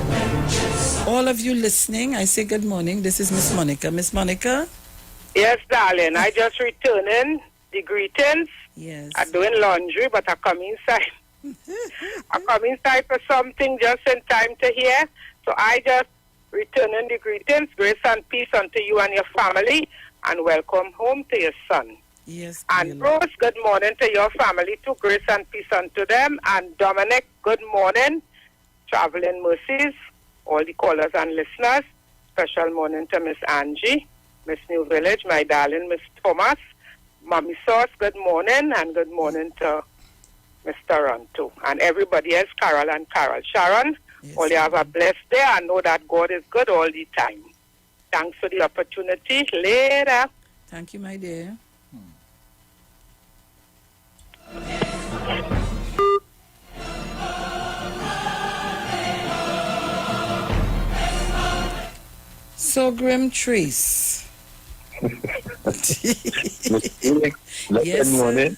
all of you listening, I say good morning. This is Miss Monica. Miss Monica? Yes, darling. I just returning the greetings. Yes. I'm doing laundry, but I come inside. I come inside for something just in time to hear. So I just returning the greetings, grace and peace unto you and your family, and welcome home to your son. Yes. And Rose, good morning to your family too. Grace and peace unto them. And Dominic, good morning. Traveling mercies, all the callers and listeners. Special morning to Miss Angie, Miss New Village, my darling Miss Thomas. Mommy Sauce, good morning. And good morning to Mr. Ron too. And everybody else, Carol and Carol. Sharon, all you have a blessed day and know that God is good all the time. Thanks for the opportunity. Later. Thank you, my dear. So grim trees. Good morning.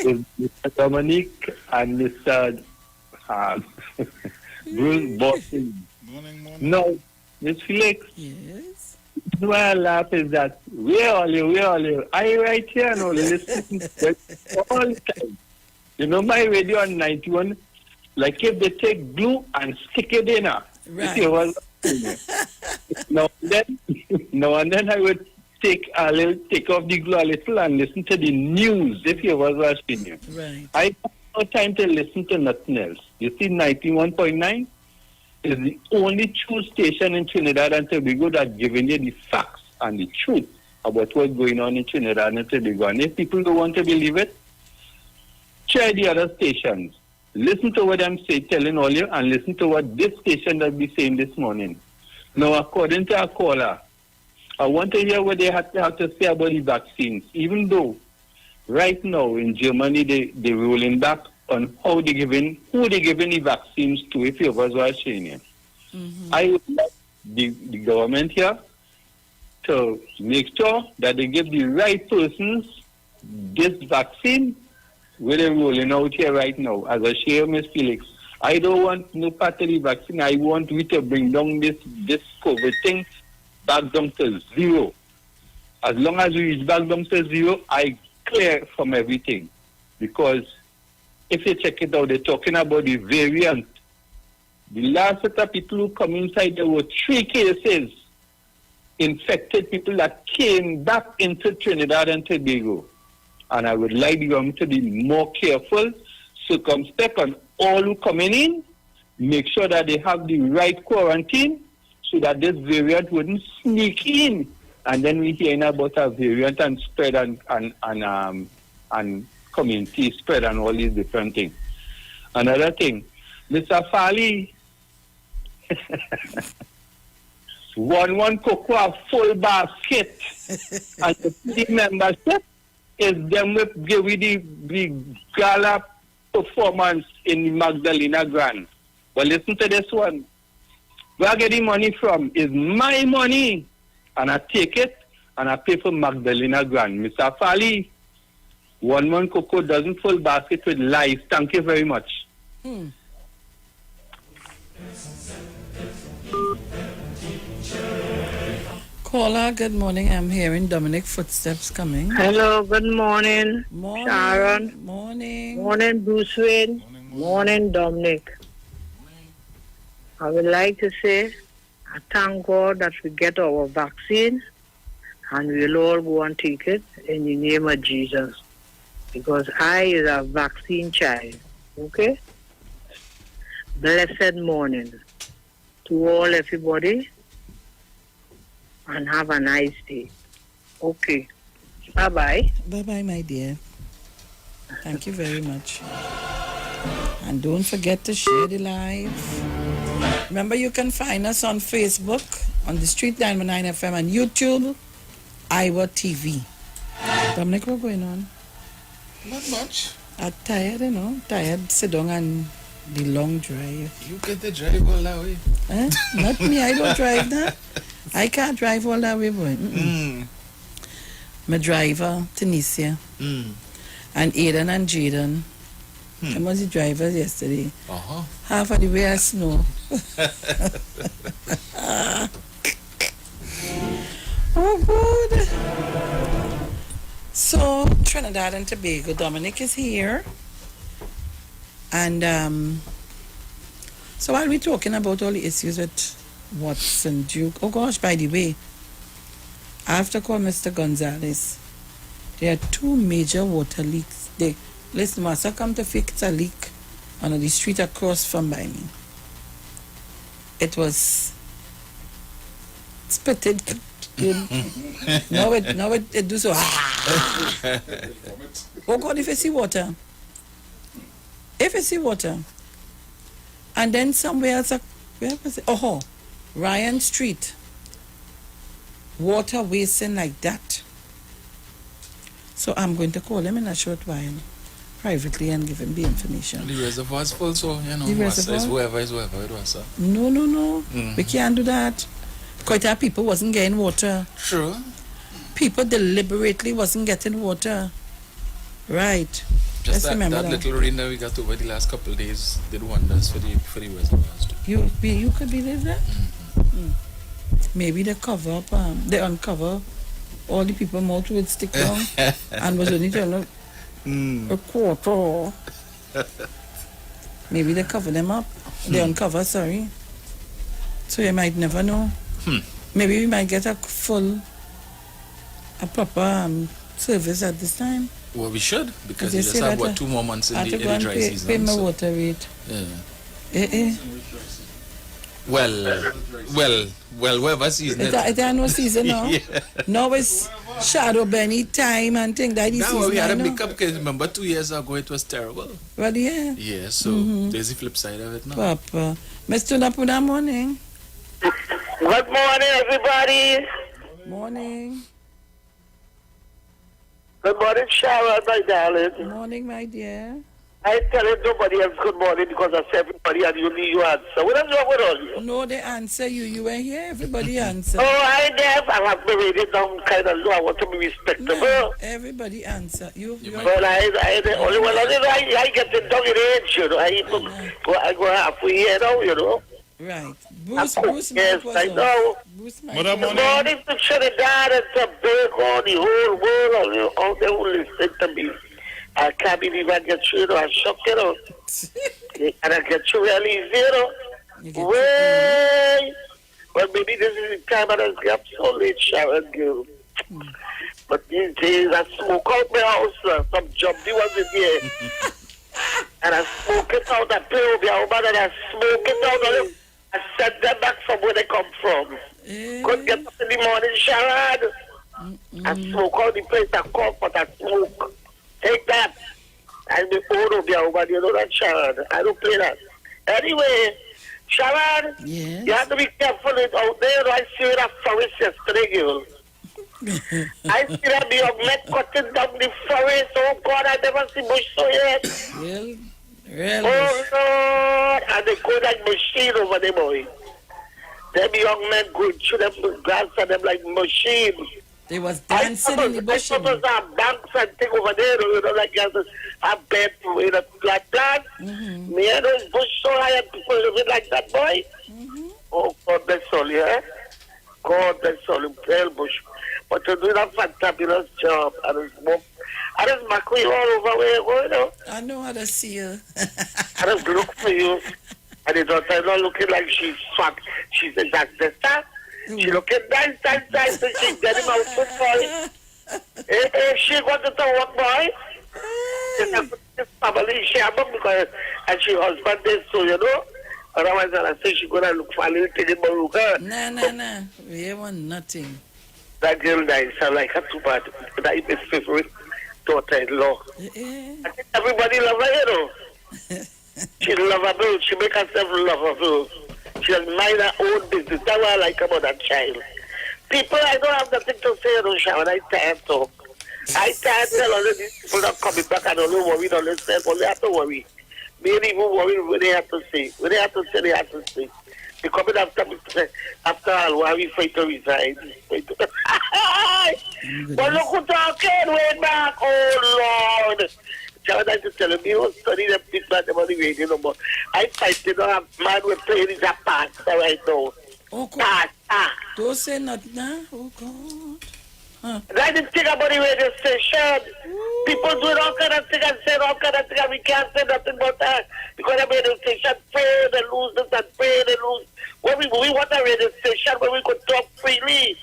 Mr. Dominic and Mr. Bruce Boston. No, Miss Felix. Yes. Why I laugh is that where are you? I right here now listening all the time. You know my radio on 91, like if they take glue and stick it in her. Right. Now and then I would take off the glue a little and listen to the news if you was watching you. Right. I have no time to listen to nothing else. You see, 91.9 is the only true station in Trinidad and Tobago that giving you the facts and the truth about what's going on in Trinidad and Tobago. And if people don't want to believe it, try the other stations. Listen to what I'm telling all you, and listen to what this station that be saying this morning. Now, according to our caller, I want to hear what they have to say about the vaccines, even though right now in Germany they're rolling back on who they giving the vaccines to, if you was watching it. I would like the government here to make sure that they give the right persons this vaccine where they're rolling out here right now. As I share, Miss Felix, I don't want no part of the vaccine. I want we to bring down this COVID thing back down to zero. As long as we reach back down to zero, I clear from everything. Because if you check it out, they're talking about the variant. The last set of people who come inside, there were 3 cases, infected people that came back into Trinidad and Tobago. And I would like the government to be more careful, circumspect on all who coming in, make sure that they have the right quarantine so that this variant wouldn't sneak in. And then we hearing about a variant and spread and community spread and all these different things. Another thing, Mr. Fali, one cocoa a full basket and the membership is them with give the gala performance in Magdalena Grand. But listen to this one. Where I get the money from is my money, and I take it and I pay for Magdalena Grand. Mr. Fali, one cocoa doesn't full basket with lies. Thank you very much. Caller, good morning. I'm hearing Dominic footsteps coming. Hello, good morning. Morning. Sharon. Morning. Morning, Bruce Wayne. Morning, Dominic. I would like to say, I thank God that we get our vaccine and we'll all go and take it in the name of Jesus. Because I is a vaccine child. Okay? Blessed morning to all everybody and have a nice day. Okay. Bye-bye. Bye-bye, my dear. Thank you very much. And don't forget to share the live. Remember, you can find us on Facebook, on the Street 919 FM, and YouTube, IWER TV. Dominic, what's going on? Not much. I'm tired, you know. Tired, sit down and the long drive. You get the drive all that way. Not me, I don't drive that. I can't drive all that way, boy. My driver, Tunisia, and Aiden and Jaden. I was the drivers yesterday. Half of the way I snow. Oh, good. So, Trinidad and Tobago, Dominic is here. And so while we're talking about all the issues with Watson, Duke, oh gosh, by the way, I have to call Mr. Gonzalez. There are 2 major water leaks. Listen, Master come to fix a leak on the street across from by me. It was spitted. now it do so. Oh God, if you see water. And then somewhere else, where was it? Oh, Ryan Street. Water wasting like that. So I'm going to call him in a short while, privately, and give him the information. The reservoir is full, so, The reservoir? it's whoever it was, sir. No. We can't do that. Quite a people wasn't getting water. True. People deliberately wasn't getting water. Right. Just Let's remember that little rain that we got over the last couple of days did wonders for the reservoirs too. You could believe that? Maybe they cover up, they uncover all the people mouth with stick down and was only telling a quarter. Maybe they cover them up. They uncover, sorry. So you might never know. Maybe we might get a proper service at this time. Well, we should, because we just have, 2 more months in the dry season. Pay my water rate. Yeah. Well, whatever season it ain't no season now. Yeah. Now it's shadow Benny time and things like this. Now we had a makeup, because remember 2 years ago it was terrible. Well, yeah. Yeah, so there's the flip side of it now. Papa. Mr. Napuna, morning. Good morning, everybody. Morning. Good morning, Sharon, my darling. Good morning, my dear. I tell nobody else good morning because I say everybody and you need your answer. What is wrong with all you? No, they answer you. You were here. Everybody answer. Oh, I guess I have to read it down kind of low. I want to be respectable. No, everybody answer. Well, I the only one I get it down in age, you know. I go halfway here now, you know. Right. Bruce yes, I know. Good morning to Trinidad and Tobago, the whole world, all they will listen to me. I can't believe I get you, I'm shocked, you know. And I get you really easy, you know. Way. Well, maybe this is the time I get so late, Sharon, girl. But these days, I smoke out my house, some job, they was in here. And I smoke it out, I play with your woman, and I smoke it out, and I send them back from where they come from. Couldn't get up in the morning, Sharon. I smoke out the place I come, but I smoke. Take that. I'm the owner of your woman, you know that, Sharon. I don't play that. Anyway, Sharon, you have to be careful out there. I see you in a forest yesterday, girl. I see that the young men cutting down the forest. Oh, God, I never see bush so yet. Really? Oh, Lord. And they go like machine over there, boy. Them young men go through them grass and them like machines. They was dancing in the bush. I suppose banks and thing over there, you know, like a bed in a flat plan. Me and those bush so high and people living like that, boy. Oh, God bless all, yeah? God bless all, you pale bush. But you're doing a fantabulous job. And I just mark you all over where you go, you know. I know how to see you. I just look for you. And the daughter not looking like she's fat. She's a doctor. She looking nice, and she's getting out football. She wanted to work, boy. This family, she have because and she husband is so, you know. Otherwise, I say she's gonna look for a little thing in Baruga. Nah. We want nothing. That girl nice. I like her too bad. That is my favorite daughter-in-law. I think everybody love her, you know. She's lovable. She make herself lovable. She has mind her own business. That's what I like about that child. People, I don't have nothing to say, you know, Sharon. I tired talk. I tired tell all of these people not coming back and don't worry, don't listen. But they have to worry. They ain't even worry what they have to say. When they have to say, they have to say. They coming after all, why we fight to resign. But look who's talking, way back. Oh, Lord. Sharon, I just tell him, you don't study them things about them on the radio no more. I fight, you know, a man with playing is a part right now. Oh, God. Don't say nothing, nah? Oh, God. I didn't think about the radio station. People doing all kind of things and saying all kind of things and we can't say nothing about that. want a radio station, pray they lose this and pray they lose. We want a radio station where we could talk freely.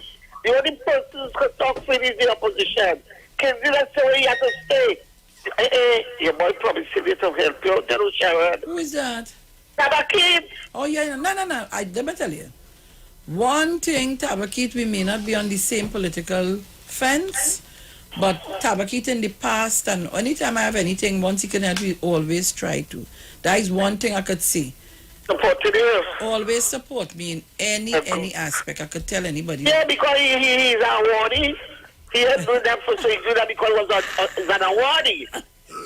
The only person who could talk freely is the opposition. Kenzilla said where he had to stay. Your boy promised to help you out, Sharon. Who is that? Tabakit. Oh, yeah. No. Let me tell you. One thing, Tabakit, we may not be on the same political fence, but Tabakit in the past, and anytime I have anything, once he can help, we always try to. That is one thing I could see. Support you. Always support me in any aspect. I could tell anybody. Yeah, because he's a awardee. He had to do that for so he did that because he was an awardee.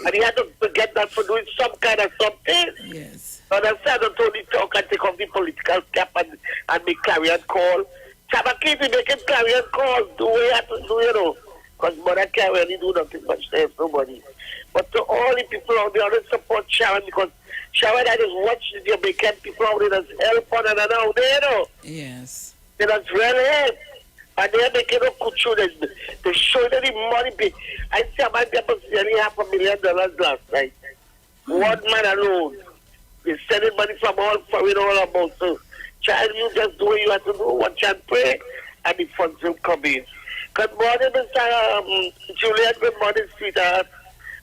And he had to get that for doing some kind of something. Yes. So that's why I don't only talk and take off the political cap and make clarion call. Tabakit, he making clarion calls. Do what he have to do, Because mother can't really do nothing much. There's nobody. But to all the people out there, I don't support Sharon because Sharon, I just watch the Jamaican people out there that's help on and out there, Yes. That's really help. And they're making a good show. They show them the money. I see a man get nearly $500,000 last night. One man alone. They're sending money from all foreign all about. So, child, you just do what you have to do. Watch and pray, and the funds will come in. Good morning, Mr. Julian. Good morning, sweetheart.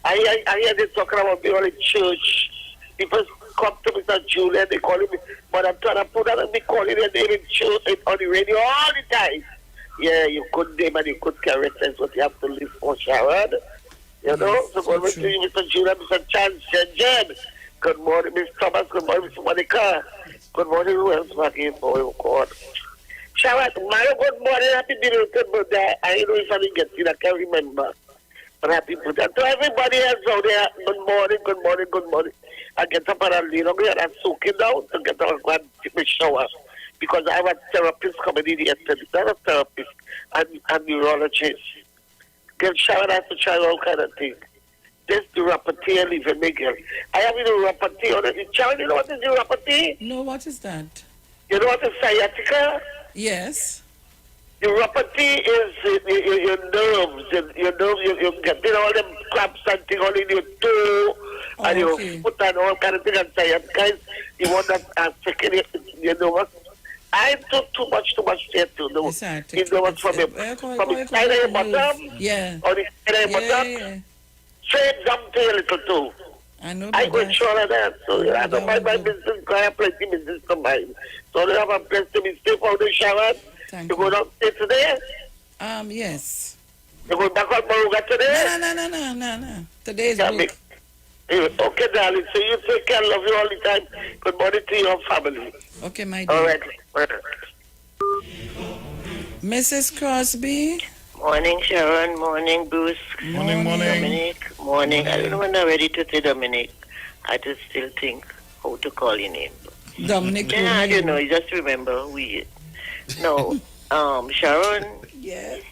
I hear they talking about me all in church. People come to Mr. Julian, they call him, but I'm trying to put out and they calling their name in church on the radio all the time. Yeah, you could name and you could character is what you have to live for, Sharon. You know? So good morning to you, Mr. Julian, Mr. Chance, Jen. Good morning, Miss Thomas. Good morning, Mr. Monica. Good morning, who else back in, boy, oh God. Sharon, Mario, good morning, happy birthday. I don't know if I didn't get it, I can't remember. But happy birthday. To everybody else out there, good morning, good morning, good morning. I get up and I lean over here and soak it down to get up and take a shower. Because I have a therapist coming in yesterday. Not a therapist, and neurologist. Get showered, I have to try all kind of things. This neuropathy and even Miguel. I have a neuropathy on it. Sharon, you know what is neuropathy? No, what is that? You know what is sciatica? Yes. Neuropathy is your nerves. Your nerves, you get all them cramps and things all in your toe and your foot and all kind of things. And sciatica is the one that affecting you know what? I took too much there too. No. You know what, from the side of your bottom? Yeah. Or the side of your bottom? Yeah. Straight jump to a little too. I know I go sure of that. So I don't mind my business because I have plenty business to mind. So they have a place to be safe out the shower. You go downstairs today? Yes. You go back on Moruga today? No. Today is booked. Okay, darling. So you take care. Love you all the time. Good morning to your family. Okay, my dear. All right. Mrs. Crosby. Morning, Sharon. Morning, Bruce. Morning. Dominic. Morning. I don't know when I'm ready to say Dominic. I just still think how to call your name. Dominic. Yeah, I don't know. You just remember who he is. No, Sharon. Yes.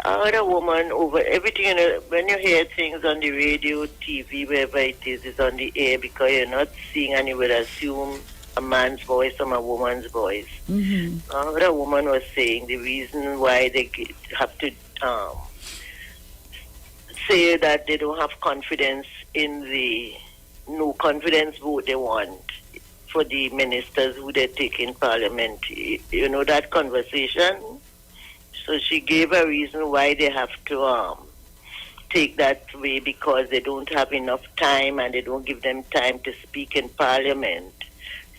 I heard a woman over everything, when you hear things on the radio, TV, wherever it is, it's on the air because you're not seeing and you would assume a man's voice or a woman's voice. Mm-hmm. I heard a woman was saying the reason why they have to say that they don't have confidence in the no confidence vote they want for the ministers who they take in parliament. You know that conversation? So she gave a reason why they have to take that way because they don't have enough time and they don't give them time to speak in parliament.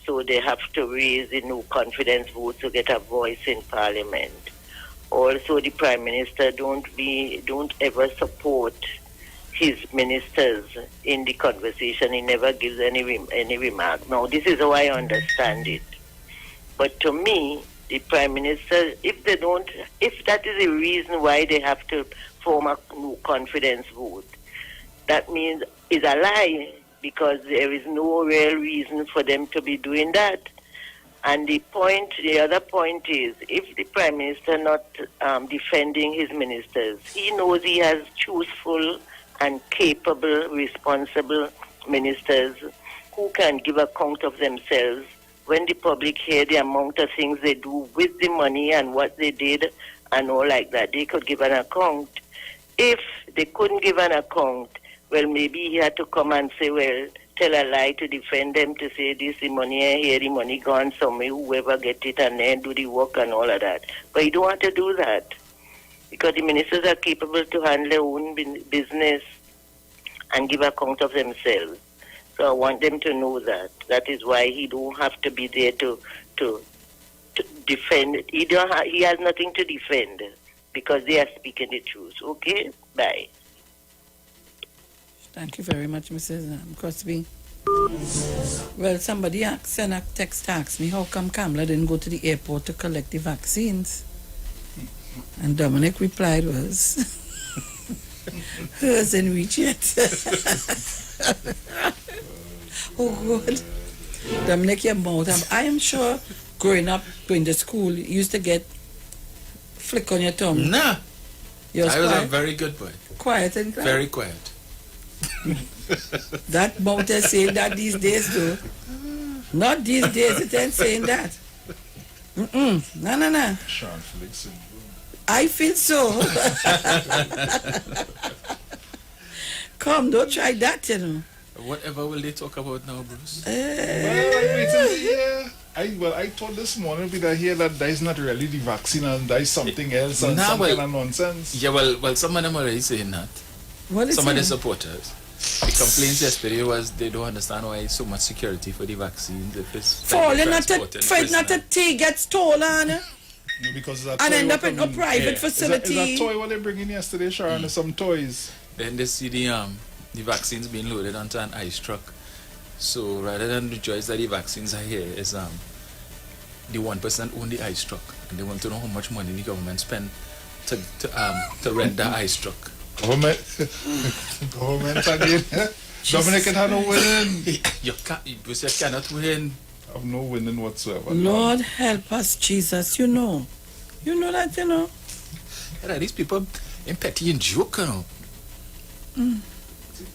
So they have to raise the no confidence vote to get a voice in parliament. Also, the prime minister don't ever support his ministers in the conversation. He never gives any remark. Now, this is how I understand it. But to me, the prime minister, if that is a reason why they have to form a no confidence vote, that means it's a lie because there is no real reason for them to be doing that. And the other point is, if the prime minister not defending his ministers, he knows he has truthful and capable, responsible ministers who can give account of themselves when the public hear the amount of things they do with the money and what they did and all like that. They could give an account. If they couldn't give an account, well, maybe he had to come and say, well, tell a lie to defend them, to say this, the money here, the money gone somewhere, whoever get it, and then do the work and all of that. But you don't want to do that because the ministers are capable to handle their own business and give account of themselves. So I want them to know that. That is why he don't have to be there to defend. He has nothing to defend because they are speaking the truth. Okay? Bye. Thank you very much, Mrs. Crosby. Well, somebody sent a text to ask me how come Kamala didn't go to the airport to collect the vaccines. And Dominic replied was, hers didn't reach yet. Oh, God. Dominic, your mouth. I am sure growing up, going to school, you used to get flick on your tongue. Nah. I was a very good boy. Quiet and quiet. Very quiet. That mouth is saying that these days, though. Not these days, it ain't saying that. No. Sharon, Felix. I feel so. Come, don't try that, you know. Whatever will they talk about now, Bruce? I thought this morning we hear that that is not really the vaccine and that is something else and some kind of nonsense. Yeah, well, some of them are already saying that. Some of the supporters. The complaints yesterday was they don't understand why so much security for the vaccines. If it's falling not a tea gets stolen. No, because and end up in a private facility. Is that toy what they bring in yesterday, Sharon? Some toys. Then they see the vaccines being loaded onto an ice truck. So rather than rejoice that the vaccines are here, is the 1% own the ice truck, and they want to know how much money the government spend to rent the ice truck. Government again. Dominic can have no winning. You cannot win. I have no winning whatsoever. Lord help us, Jesus. You know that, you know. Yeah, these people in petty and joke, you know.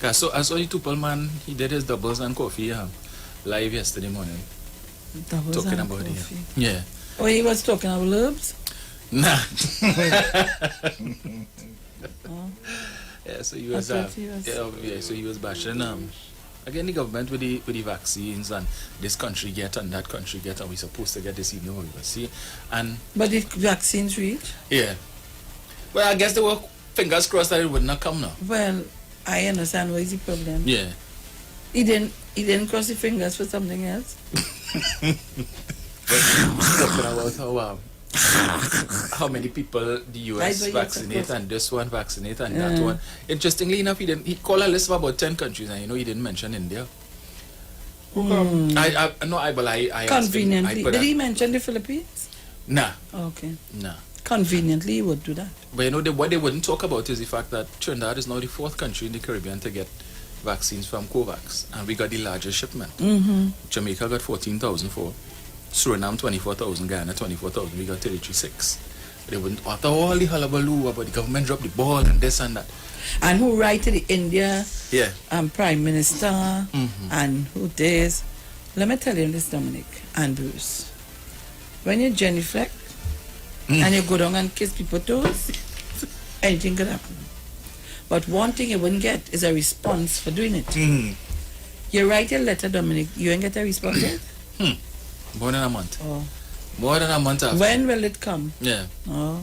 I saw the Tupel man, he did his doubles and coffee live yesterday morning. Doubles talking and about coffee. it. Yeah. Oh, he was talking about herbs? Nah. Oh. Yeah, so he was so he was bashing again the government with the vaccines and this country get and that country get and we supposed to get this evening we see and but the vaccines reach? Yeah. Well, I guess they were fingers crossed that it would not come now. Well, I understand what is the problem. Yeah. He didn't cross the fingers for something else. Talking about how many people the US vaccinate and this one vaccinate and that one. Interestingly enough, he called a list of about 10 countries and he didn't mention India. I conveniently. Did he mention the Philippines? Nah. Okay. Nah. Conveniently he would do that. But what they wouldn't talk about is the fact that Trinidad is now the 4th country in the Caribbean to get vaccines from COVAX, and we got the largest shipment. Jamaica got 14,004, Suriname 24,000, Ghana 24,000. We got 33.6. They wouldn't after all the hullabaloo about the government dropped the ball and this and that. And who write to the India? Yeah. Prime Minister and who dares? Let me tell you this, Dominic and Bruce. When you genuflect and you go down and kiss people's toes, anything could happen. But one thing you wouldn't get is a response for doing it. You write a letter, Dominic, you ain't get a response yet? More than a month. Oh. More than a month after. When will it come? Yeah. Oh.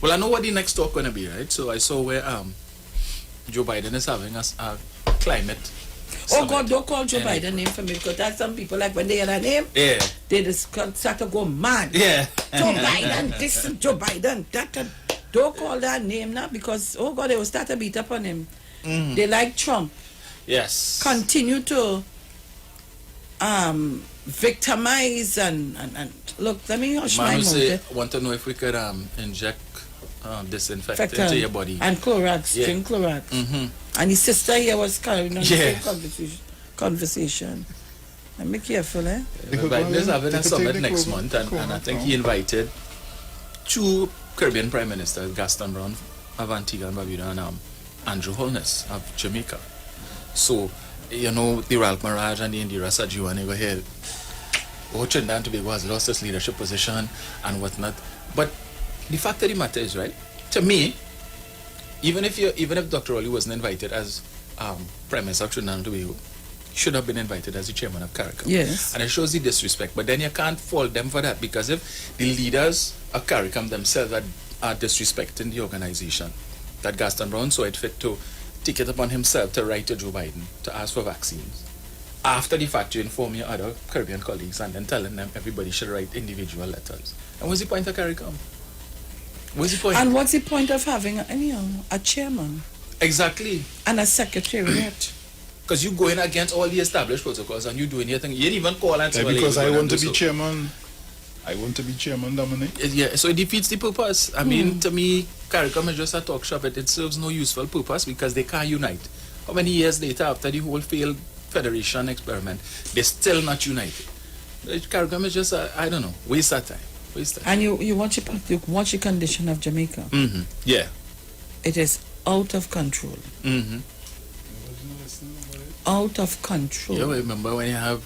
Well, I know what the next talk gonna be, right? So I saw where Joe Biden is having a climate Oh God, don't call Joe Biden name for me because that's some people like when they hear that name, they just start to go mad. Yeah. Joe Biden, this is Joe Biden. Don't call that name now because oh God, they will start to beat up on him. They like Trump. Yes. Continue to victimize and look, let me hush my mouth. Want to know if we could inject disinfectant into your body. And Clorox, drink Clorox. And his sister here was carrying on the same conversation. And be careful, eh? Biden is having a summit next month, and I think he invited 2 Caribbean Prime Ministers, Gaston Brown of Antigua and Barbuda and Andrew Holness of Jamaica. So, you know, the Ralph Maraj and the Indira Sajiwani go ahead. Trinidad and Tobago has lost its leadership position and whatnot. But the fact of the matter is, right, to me, even if Dr. Rowley wasn't invited as Prime Minister of Trinidad and Tobago, should have been invited as the chairman of CARICOM. Yes. And it shows the disrespect. But then you can't fault them for that, because if the leaders of CARICOM themselves are disrespecting the organization, that Gaston Brown saw it fit to take it upon himself to write to Joe Biden to ask for vaccines. After the fact, you inform your other Caribbean colleagues and then telling them everybody should write individual letters. And what's the point of CARICOM? What's the point? And what's the point of having a chairman? Exactly. And a secretariat. Because you're going against all the established protocols and you're doing your thing. You didn't even call and say, because I want to be chairman. I want to be chairman, Dominic. Yeah, so it defeats the purpose. I mean, to me, CARICOM is just a talk shop. It serves no useful purpose because they can't unite. How many years later, after the whole failed federation experiment, they're still not united? CARICOM is just, I don't know, waste of time. And you watch the condition of Jamaica. Mm-hmm. Yeah. It is out of control. Mm-hmm. Out of control. Yeah, remember when you have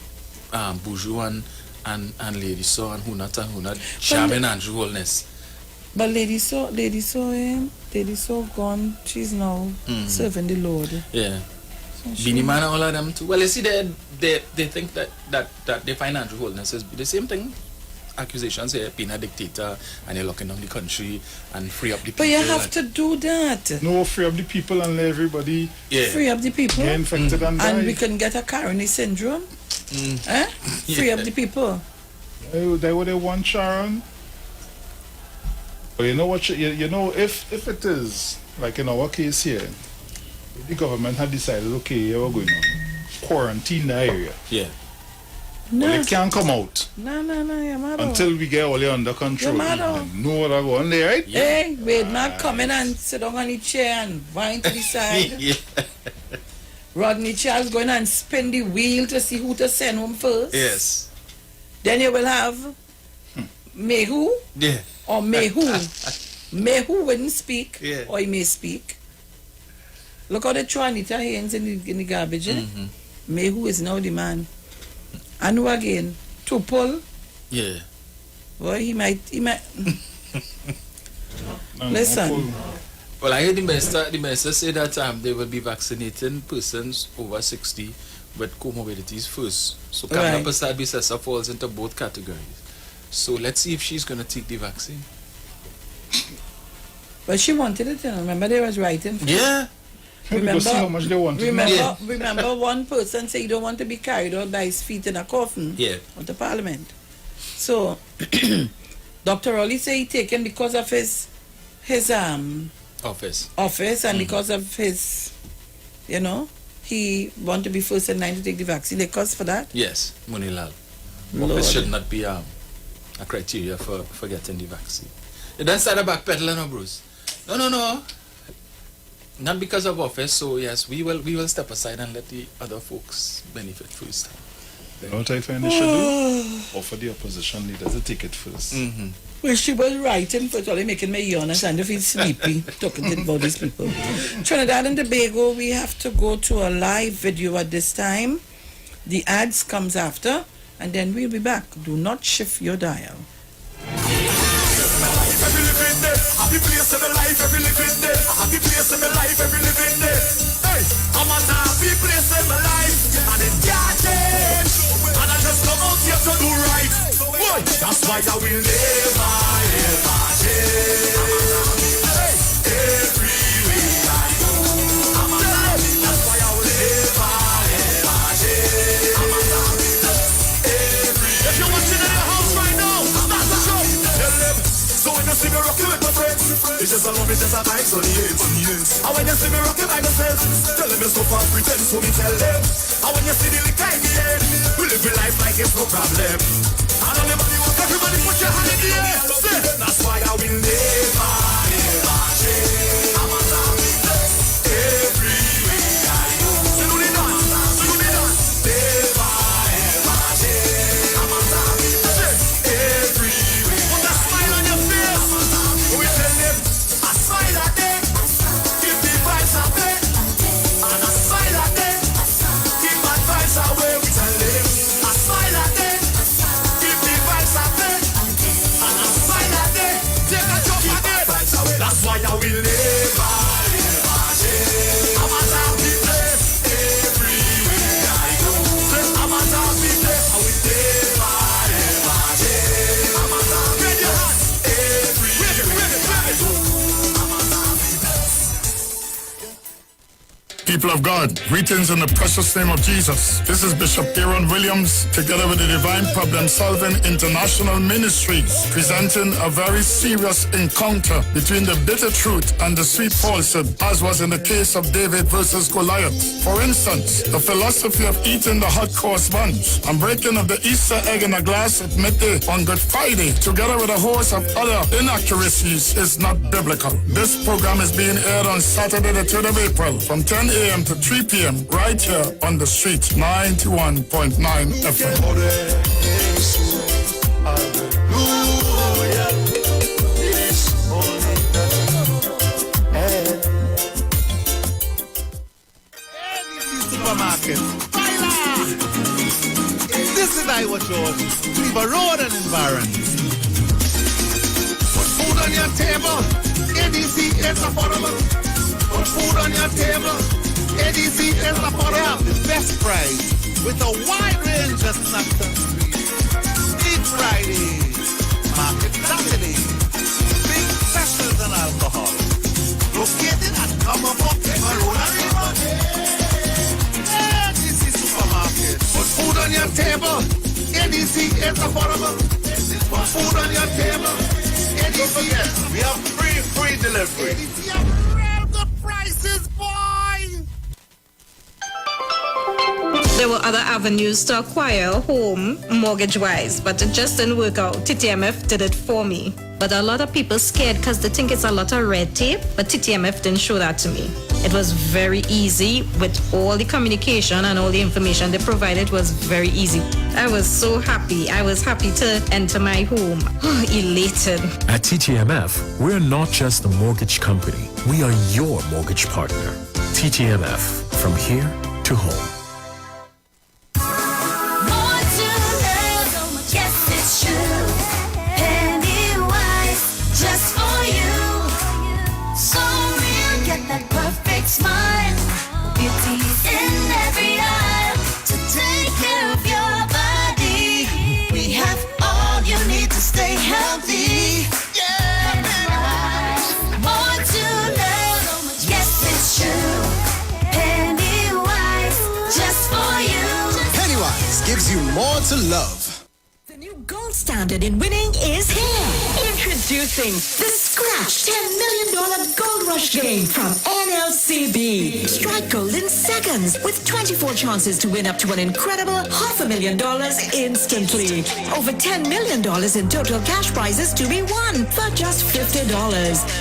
Bourgeois and Lady So and Hunat Shaman and Holness. But Lady So gone. She's now serving the Lord. Yeah. So Beanie Man and all of them too. Well, you see, they think that they find Andrew Holness is the same thing. Accusations here, being a dictator and you're locking down the country and free up the people. But you have to do that. No, free up the people and let everybody free up the people. Get infected and die. And we can get a Caroni syndrome. Free up the people. They would want, Sharon. But you know what? You know, if it is like in our case here, the government had decided, okay, we're going on quarantine the area. Yeah. No. Well, they can't come out. No, you're mad. Until we get all the under control. You're mad. No what I go on there, right? Hey, we're not coming and sit down on the chair and wind to the side. Yeah. Rodney Charles going and spin the wheel to see who to send home first. Yes. Then you will have Mehu or Mehu. Mehu wouldn't speak, or he may speak. Look how they throw Anita Haynes in the garbage. Mehu is now the man. And who again? Tupul. Yeah. Well, he might. Listen. Well, I heard the minister say that they will be vaccinating persons over 60 with comorbidities first. So Kamala Persad falls into both categories. So let's see if she's going to take the vaccine. But she wanted it, remember they was writing. Yeah. Remember how much they wanted. Remember one person said he don't want to be carried out by his feet in a coffin. Yeah. At the parliament. So Dr. Rowley said he taken because of his office and because of his, he want to be first in line to take the vaccine. They cost for that? Yes, Munilal. Office should not be a criteria for getting the vaccine. You don't start a backpedaling, no, Bruce. No. Not because of office, so yes, we will step aside and let the other folks benefit first. You know what I find they should do? Or for the opposition leaders to take it first. Mm-hmm. Well, she was writing, but only making me yawn and I feel sleepy talking about these people. Trinidad and Tobago, we have to go to a live video at this time. The ads comes after, and then we'll be back. Do not shift your dial. Every living day, happy place in my life, every living day, happy place in my life, every living day. Hey, I'm a happy place in my life, and it can't change. And I just come out here to do right. Boy, that's why I will never, ever change. Hey, everywhere I go, I'm a happy. That's why I will never, ever change. I'm a happy. If you're watching in your house right now, that's the show. Tell them. So when you see me rocking with my friends, it's just a love, it's just a vibe, so yes. And when you see me rocking by myself, tell them it's so far pretend, so me tell them. And when you see the liquor in the end, we live your life like it's no problem. And everybody walk, everybody put your hand in the air. Say, that's why I will never, ever change. I'm a zombie, everywhere I go. So do the dance, so do the dance. Never, ever change. I'm a zombie, everywhere. Put a smile on your face. We tell them, a smile a day. Keep the vibes away. And a smile a day. Keep bad vibes away. We tell them, a smile a day. Keep the vibes away. And a smile a day. Take a jump again. That's why I will never, ever change. I'm a happy place everywhere I go. People of God, greetings in the precious name of Jesus. This is Bishop Aaron Williams, together with the Divine Problem Solving International Ministries, presenting a very serious encounter between the bitter truth and the sweet falsehood, as was in the case of David versus Goliath. For instance, the philosophy of eating the hot course buns and breaking of the Easter egg in a glass at midday on Good Friday, together with a host of other inaccuracies, is not biblical. This program is being aired on Saturday the 3rd of April from 10 a.m. to 3 p.m. right here on the street, 91.9 FM. Supermarket. This is IWER Cleaver Road and environs. Put food on your table. ADC is affordable. Put food on your table. ADC is affordable. The best price with a wide range of snacks and sweets. Big Friday, Market Saturday, big specials and alcohol. Located at Comerford, Marona River. ADC Supermarket. Put food on your table. ADC is affordable. Put food on your table. ADC is. We have free delivery. ADC have real good prices, boy. There were other avenues to acquire a home mortgage-wise, but it just didn't work out. TTMF did it for me. But a lot of people scared because they think it's a lot of red tape, but TTMF didn't show that to me. It was very easy with all the communication and all the information they provided was very easy. I was so happy. I was happy to enter my home. Elated. At TTMF, we're not just a mortgage company. We are your mortgage partner. TTMF, from here to home. Smile, beauty's in every aisle to take care of your body. We have all you need to stay healthy. Yeah, more to love. Yes, it's true. Pennywise, just for you. Pennywise gives you more to love. The new gold standard in winning is here. Introducing the Scratch $10 million Gold Rush game from NLCB. Strike gold in seconds with 24 chances to win up to an incredible $500,000 instantly. Over $10 million in total cash prizes to be won for just $50.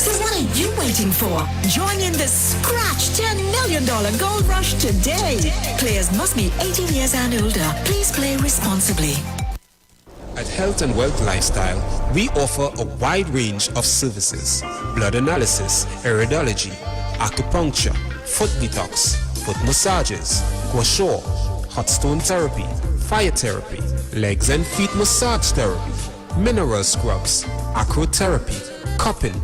So what are you waiting for? Join in the Scratch $10 million Gold Rush today. Players must be 18 years and older. Please play responsibly. At Health and Wealth Lifestyle, we offer a wide range of services: blood analysis, iridology, acupuncture, foot detox, foot massages, gua sha, hot stone therapy, fire therapy, legs and feet massage therapy, mineral scrubs, acrotherapy, cupping.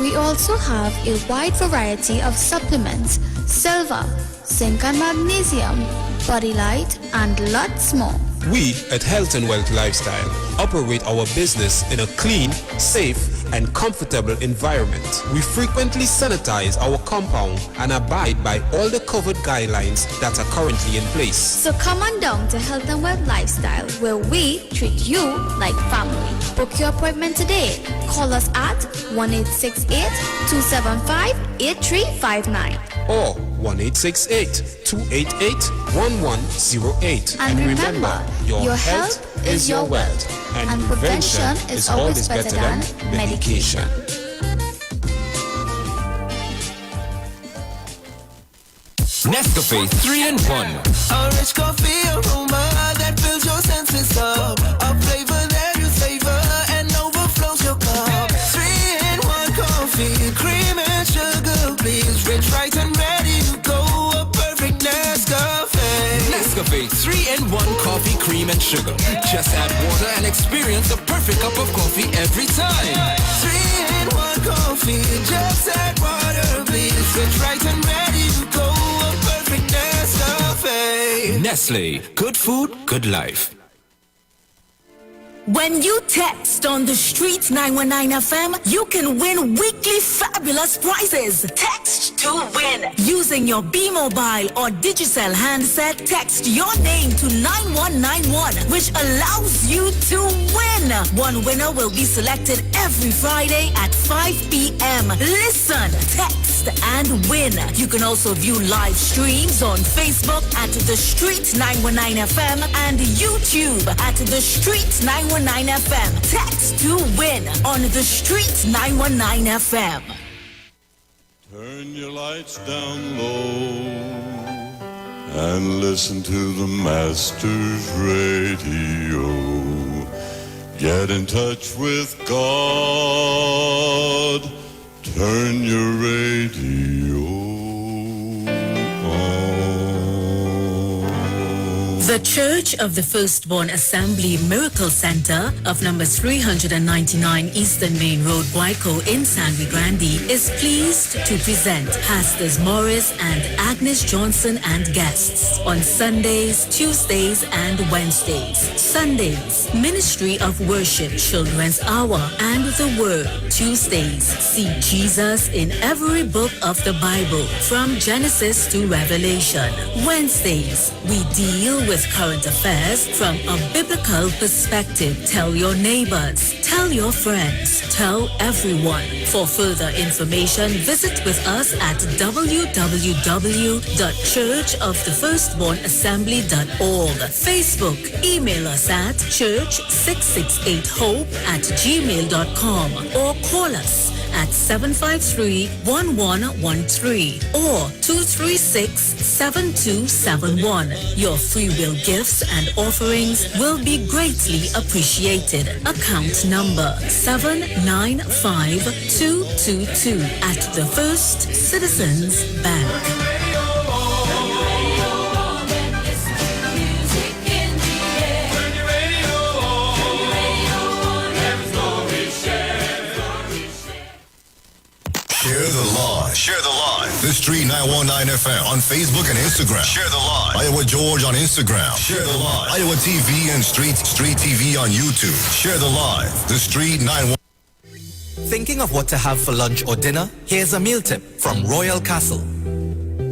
We also have a wide variety of supplements: silver, zinc and magnesium, body light, and lots more. We at Health and Wealth Lifestyle operate our business in a clean, safe, and comfortable environment. We frequently sanitize our compound and abide by all the COVID guidelines that are currently in place. So come on down to Health and Wealth Lifestyle, where we treat you like family. Book your appointment today. Call us at 1-868-275-8359 or 1-868-288-1108. And remember, your health is your wealth, and prevention is always better than medication. Nescafe 3-in-1. A rich coffee aroma that fills your senses up. A flavor that you savor and overflows your cup. 3-in-1 coffee, cream and sugar, please. Rich, right, and ready to go. A perfect Nescafe. Nescafe 3-in-1 coffee, cream, and sugar. Just add water and experience a perfect cup of coffee every time. 3-in-1 coffee, just add water, please. Rich, right, and ready to go. A perfect Nescafe. Nestle, good food, good life. When you text on the street 919 FM, you can win weekly fabulous prizes. Text to win. Using your B-Mobile or Digicel handset, text your name to 9191, which allows you to win. One winner will be selected every Friday at 5 p.m. Listen, text and win. You can also view live streams on Facebook at The Street 919 FM and YouTube at The Street 919 FM. Text to win on The Street 919 FM. Turn your lights down low and listen to the Master's radio. Get in touch with God. Turn your radio on. The Church of the Firstborn Assembly Miracle Center of number 399 Eastern Main Road, Guayco in San Luis Grande is pleased to present Pastors Morris and Agnes Johnson and guests on Sundays, Tuesdays, and Wednesdays. Sundays, Ministry of Worship, Children's Hour, and the Word. Tuesdays, see Jesus in every book of the Bible, from Genesis to Revelation. Wednesdays, we deal with current affairs from a biblical perspective. Tell your neighbors, tell your friends, tell everyone. For further information, visit with us at www.churchofthefirstbornassembly.org. Facebook, email us at church668hope@gmail.com or call us at 753-1113 or 236-7271. Your free will gifts and offerings will be greatly appreciated. Account number 795222 at the First Citizens Bank. Share the live. The Street 919 FM on Facebook and Instagram. Share the live. Iowa George on Instagram. Share the live. Iowa TV and Street TV on YouTube. Share the live. The Street 919. Thinking of what to have for lunch or dinner? Here's a meal tip from Royal Castle.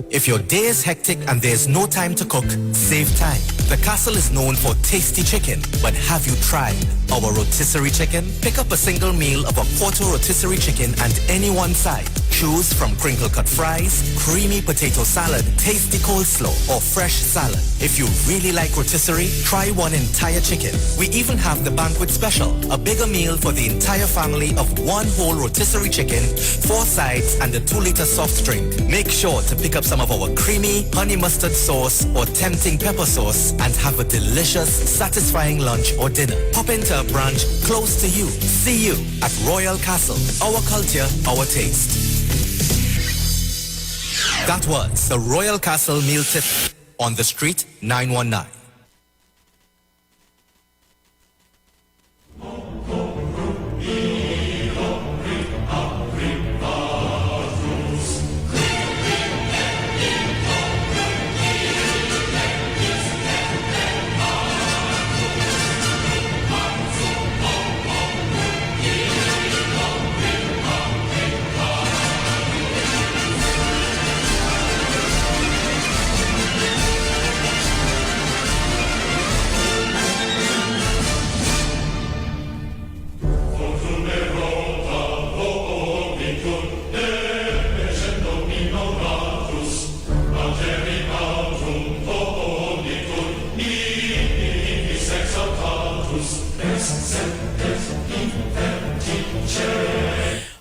If your day is hectic and there's no time to cook, save time. The Castle is known for tasty chicken, but have you tried our rotisserie chicken? Pick up a single meal of a quarter rotisserie chicken and any one side. Choose from crinkle cut fries, creamy potato salad, tasty coleslaw, or fresh salad. If you really like rotisserie, try one entire chicken. We even have the banquet special, a bigger meal for the entire family of one whole rotisserie chicken, 4 sides, and a 2-liter soft drink. Make sure to pick up some of our creamy honey mustard sauce or tempting pepper sauce and have a delicious, satisfying lunch or dinner. Pop into a branch close to you. See you at Royal Castle. Our culture, our taste. That was the Royal Castle meal tip on the Street 919.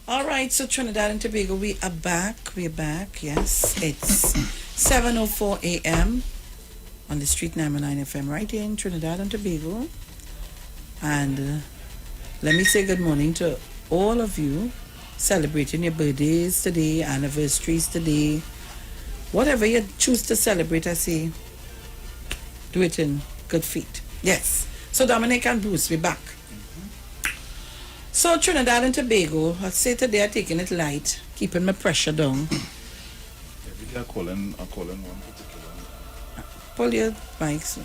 All right, so Trinidad and Tobago, we are back. Yes, it's 7:04 a.m. on the Street 919 FM right here in Trinidad and Tobago. And let me say good morning to all of you celebrating your birthdays today, anniversaries today. Whatever you choose to celebrate, I say, do it in good faith. Yes. So Dominic and Bruce, we're back. So Trinidad and Tobago, I'd say today I'm taking it light, keeping my pressure down. Every day I'm calling one particular. Pull your mics.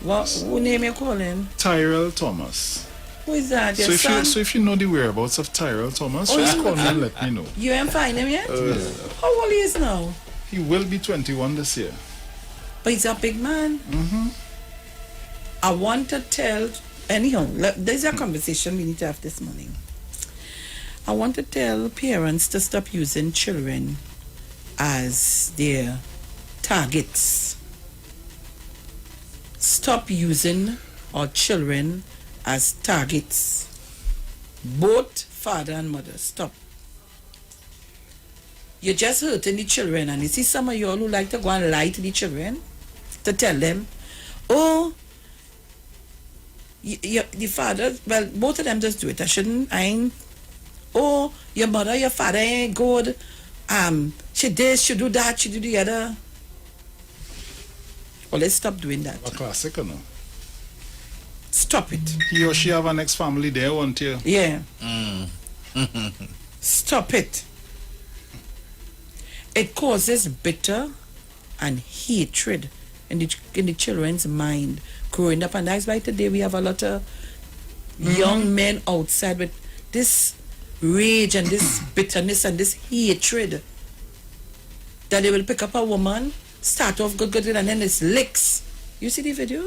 What? Who name you calling? Tyrell Thomas. Who is that? So Your son? if you know the whereabouts of Tyrell Thomas, just call me and let me know. You ain't find him yet? How old he is now? He will be 21 this year. But he's a big man. I want to tell, anyhow, there's a conversation we need to have this morning. I want to tell parents to stop using children as their targets. Stop using our children as targets. Both father and mother, stop. You're just hurting the children, and you see some of you all who like to go and lie to the children, to tell them, oh, the father, well, both of them just do it. I ain't, oh, your mother, your father ain't good. She this, she do that, she do the other. Well, let's stop doing that. A classic, or no? Stop it. He or she have an ex-family there, won't you? Yeah. Stop it. It causes bitter and hatred in the children's mind growing up. And that's why today we have a lot of young men outside with this rage and this bitterness and this hatred that they will pick up a woman, start off good, and then it's licks. You see the video?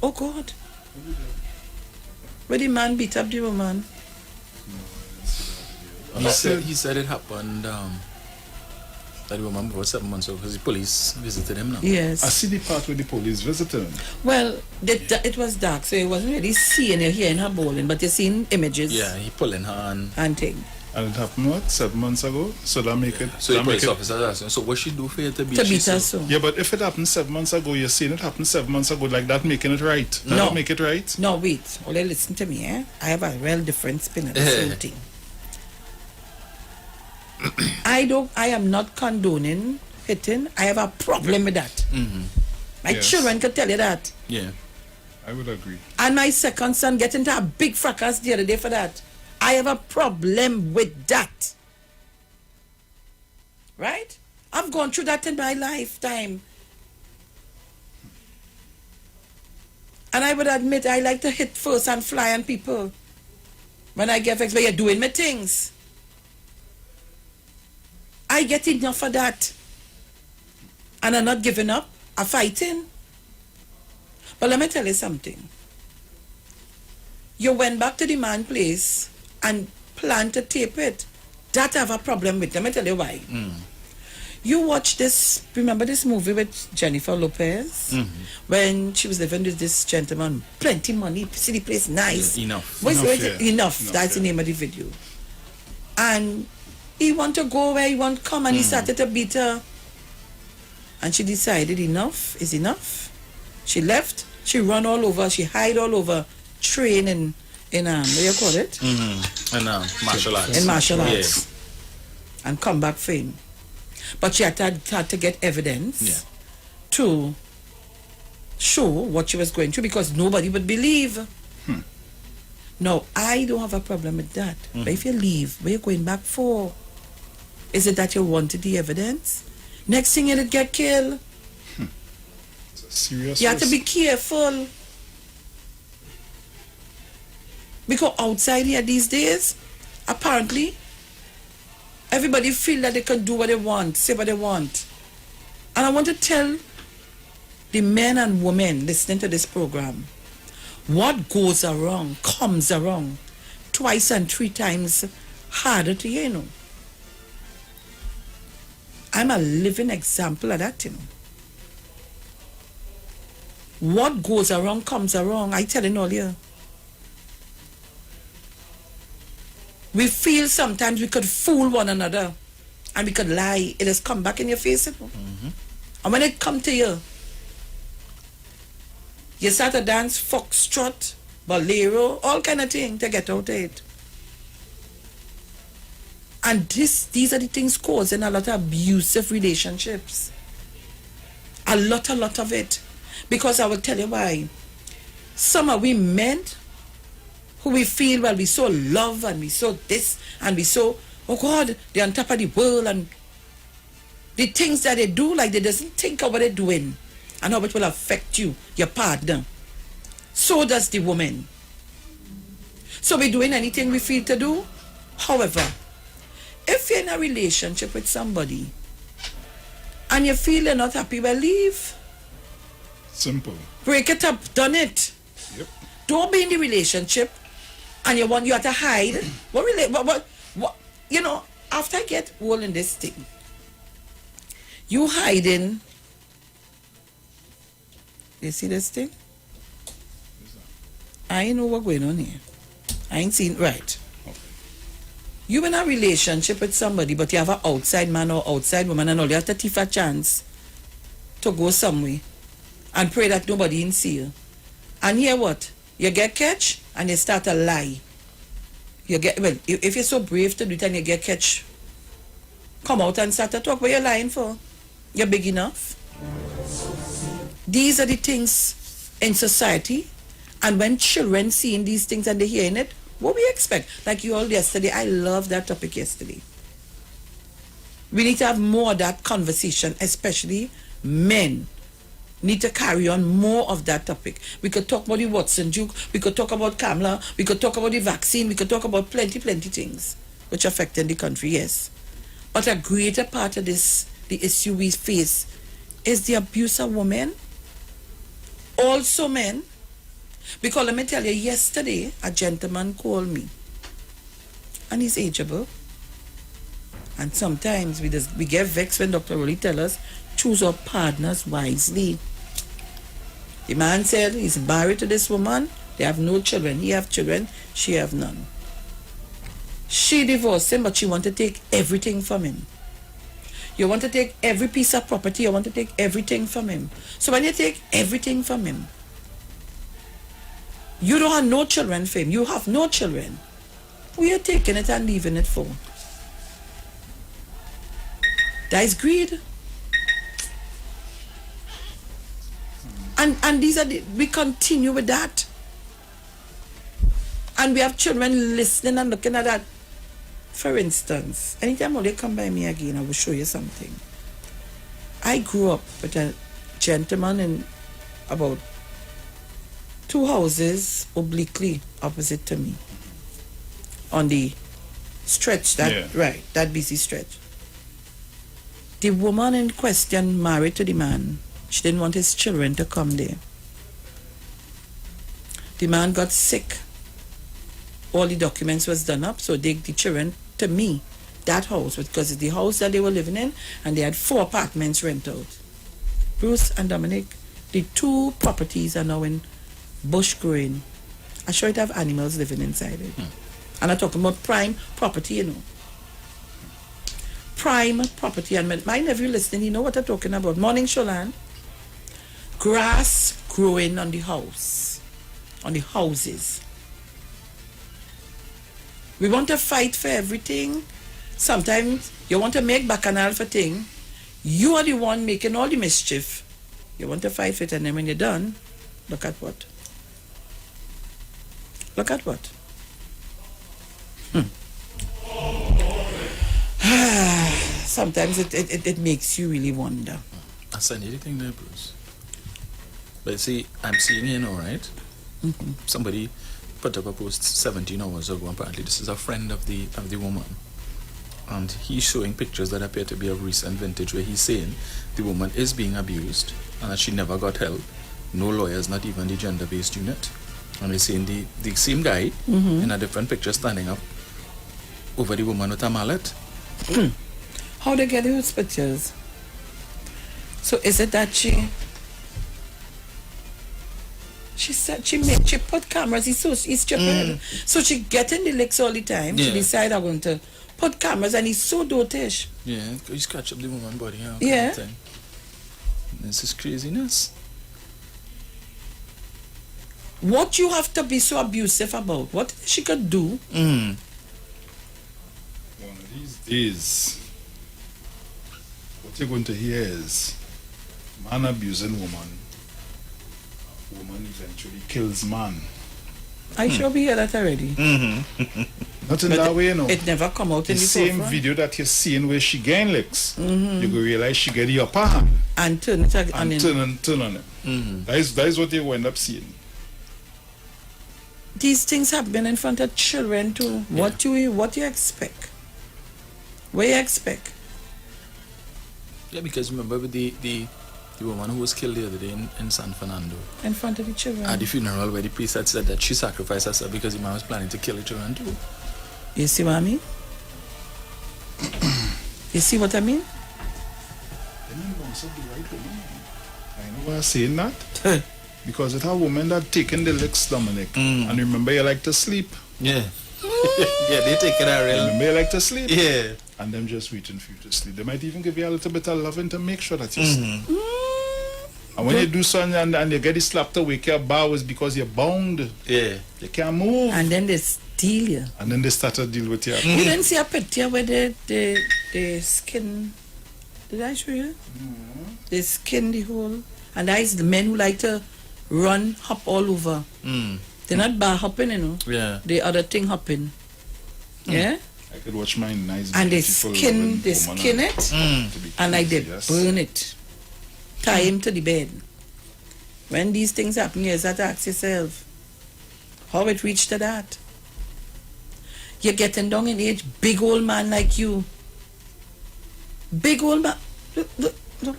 Oh God. Where the man beat up the woman. He said it happened that the woman was 7 months ago because the police visited him now. Yes. I see the part where the police visited him. Well, it was dark, so it wasn't really seeing her hearing her bowling, but you're seeing images. Yeah, he pulling her and thing. And it happened what? 7 months ago? So that make it. So the police officer asking, so what she do for you to beat her so? Yeah, but if it happened 7 months ago, you're saying it happened 7 months ago, like that making it right. That No. make it right? No, wait. Only listen to me, eh? I have a real different spin on the same thing. I am not condoning hitting. I have a problem with that. My children could tell you that. Yeah. I would agree. And my second son get into a big fracas the other day for that. I have a problem with that. Right? I've gone through that in my lifetime. And I would admit I like to hit first and fly on people. When I get vexed, but you're doing my things. I get enough of that. And I'm not giving up. I'm fighting. But let me tell you something. You went back to the man place and planned to tape it. That I have a problem with. Let me tell you why. You watch this, remember this movie with Jennifer Lopez? When she was living with this gentleman, plenty money, see the place nice. Enough. Enough. That's the name of the video. And he want to go where he want to come, and he started to beat her. And she decided enough is enough. She left, she run all over, she hide all over, train in what do you call it? In martial arts. In martial arts. And come back for him. But she had to get evidence to show what she was going through, because nobody would believe. No, I don't have a problem with that. But if you leave, where you going back for? Is it that you wanted the evidence? Next thing you'll get killed. It's a serious You have to risk. be careful. Because outside here these days, apparently, everybody feel that they can do what they want, say what they want. And I want to tell the men and women listening to this program, what goes around comes around twice and 3 times harder to you know. I'm a living example of that, you know. What goes around comes around. I tell you all here. We feel sometimes we could fool one another and we could lie. It has come back in your face, you know. And when it come to you, you start to dance foxtrot, bolero, all kind of thing to get out of it. And these are the things causing a lot of abusive relationships. A lot of it. Because I will tell you why. Some of we men who we feel, well, we so love and we so this and we so, oh God, they're on top of the world, and the things that they do, like they doesn't think of what they're doing and how it will affect you, your partner. So does the woman. So we're doing anything we feel to do. However, if you're in a relationship with somebody and you feel you're not happy, well, leave. Simple. Break it up. Done it. Yep. Don't be in the relationship and you have to hide. What? You know, after I get all in this thing, you hiding. You see this thing? I ain't know what's going on here. I ain't seen right. Okay. You in a relationship with somebody, but you have an outside man or outside woman, and all you have to take a chance to go somewhere and pray that nobody didn't see you. And here what? You get catch and you start to lie. You get if you're so brave to do it and you get catch, come out and start to talk. What you're lying for? You're big enough. These are the things in society. And when children seeing these things and they hearing it, what we expect? Like you all yesterday, I love that topic yesterday. We need to have more of that conversation, especially men need to carry on more of that topic. We could talk about the Watson Duke, we could talk about Kamala, we could talk about the vaccine, we could talk about plenty things which affecting the country, yes. But a greater part of this, the issue we face, is the abuse of women. Also men. Because let me tell you, yesterday, a gentleman called me. And he's ageable. And sometimes we get vexed when Dr. Rowley tells us, choose our partners wisely. The man said he's married to this woman. They have no children. He have children. She have none. She divorced him, but she want to take everything from him. You want to take every piece of property. You want to take everything from him. So when you take everything from him, you don't have no children for him. You have no children. Who are you taking it and leaving it for? That is greed. And these are we continue with that. And we have children listening and looking at that. For instance, anytime they come by me again, I will show you something. I grew up with a gentleman in about 2 houses obliquely opposite to me on the stretch that busy stretch. The woman in question married to the man. She didn't want his children to come there. The man got sick. All the documents was done up, so they the children to me, that house, because it's the house that they were living in, and they had 4 apartments rent out. Bruce and Dominic, the 2 properties are now in bush growing. I sure it have animals living inside it. And I'm talking about prime property, you know. Prime property. And my nephew listening, you know what I'm talking about. Morning, Sharon. Grass growing on the house. On the houses. We want to fight for everything. Sometimes you want to make bacchanal for thing. You are the one making all the mischief. You want to fight for it, and then when you're done, look at what? Look at what? Sometimes it makes you really wonder. I said anything there, Bruce. But see, I'm seeing you now, right? Mm-hmm. Somebody put up a post 17 hours ago. Apparently, this is a friend of the woman, and he's showing pictures that appear to be of recent vintage, where he's saying the woman is being abused and that she never got help. No lawyers, not even the gender-based unit. And he's saying the same guy in a different picture standing up over the woman with a mallet. How they get those pictures? So is it that she said she put cameras? He's stupid. So she getting the licks all the time. Yeah. She decide I'm going to put cameras, and he's so dotish. Yeah, he's catch up the woman body. Yeah. This is craziness. What you have to be so abusive about? What she could do? One of these days, what you're going to hear is man abusing woman. Woman eventually kills man. I sure we hear that already. Not in that way, you know. It never come out in the same forefront. video that you're seeing where she gain licks. You go realize she get the upper hand. And turn it and turn on it. That is what you will end up seeing. these things happen in front of children too. What you expect? What you expect? Yeah, because remember with the woman who was killed the other day in San Fernando. In front of the children. At the funeral where the priest had said that she sacrificed herself because the man was planning to kill the children too. You see what I mean? You see what I mean? I know why I'm saying that. Because it's a woman that taken the licks, Dominic. And remember you like to sleep. Yeah. Yeah, they take it out real. Remember you like to sleep. Yeah. And them just waiting for you to sleep. They might even give you a little bit of loving to make sure that you sleep. And when you do something and you get it slapped to wake your bow is because you're bound. Yeah. You can't move. And then they steal you. And then they start to deal with you. You didn't see a picture where the skin. Did I show you? They skin the whole. And that is the men who like to run, hop all over. They're not bar hopping, you know. Yeah. The other thing hopping. Yeah? I could watch mine nice. And they skin it. And like they burn it. Tie him to the bed. When these things happen, you have to ask yourself, how it reached to that? You're getting down in age, big old man like you. Big old man. Look.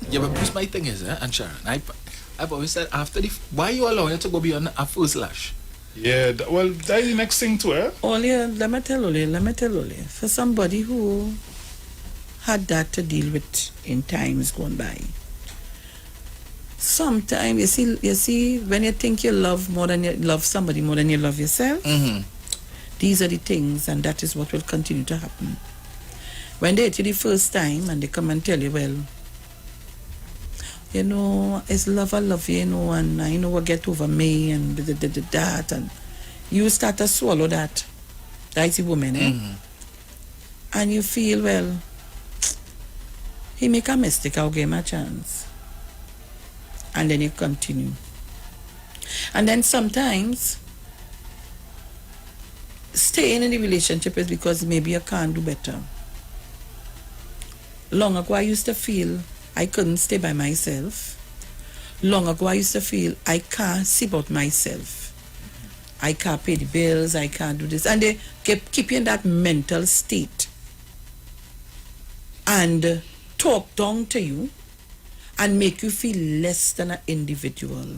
Yeah, but Bruce, my thing is, and Sharon, I've always said after why you allowing it to go beyond a first lash? Yeah, that's the next thing to her. Let me tell you, for somebody who had that to deal with in times gone by, sometimes you see when you think you love somebody more than you love yourself, these are the things, and that is what will continue to happen. When they hit you the first time and they come and tell you, well, you know, it's love, I love you, you know, and I know what get over me and that, and you start to swallow that. That's the woman, eh? And you feel, well, he make a mistake, I'll give him a chance. And then you continue. And then sometimes staying in the relationship is because maybe you can't do better. Long ago I used to feel I couldn't stay by myself. Long ago I used to feel I can't see about myself. I can't pay the bills, I can't do this. And they keep you in that mental state. And talk down to you and make you feel less than an individual.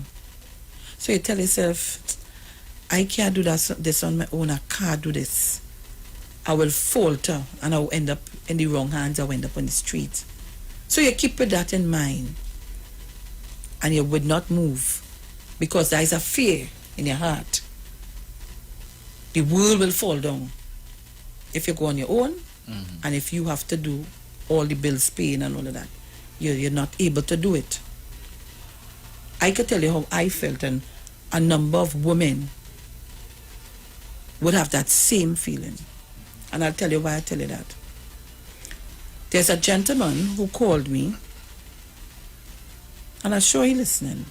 So you tell yourself, I can't do this on my own, I can't do this. I will falter and I will end up in the wrong hands, I will end up on the street. So you keep with that in mind and you would not move because there is a fear in your heart. The world will fall down if you go on your own and if you have to do all the bills paying and all of that. You're not able to do it. I could tell you how I felt, and a number of women would have that same feeling. And I'll tell you why I tell you that. There's a gentleman who called me, and I'm sure he's listening.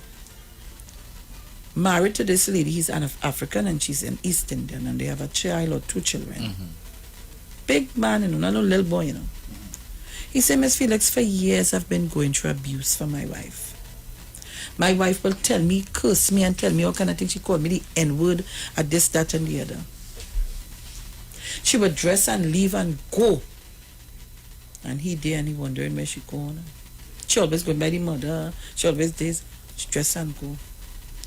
Married to this lady, he's an African and she's an East Indian, and they have a child or 2 children. Big man, you know, not a little boy, you know. He said, Miss Felix, for years I've been going through abuse from my wife. My wife will tell me, curse me and tell me all kind of things. She called me the N-word at this, that, and the other. She would dress and leave and go. And he there and he wondering where she going. She always going by the mother. She always this. She dress and go.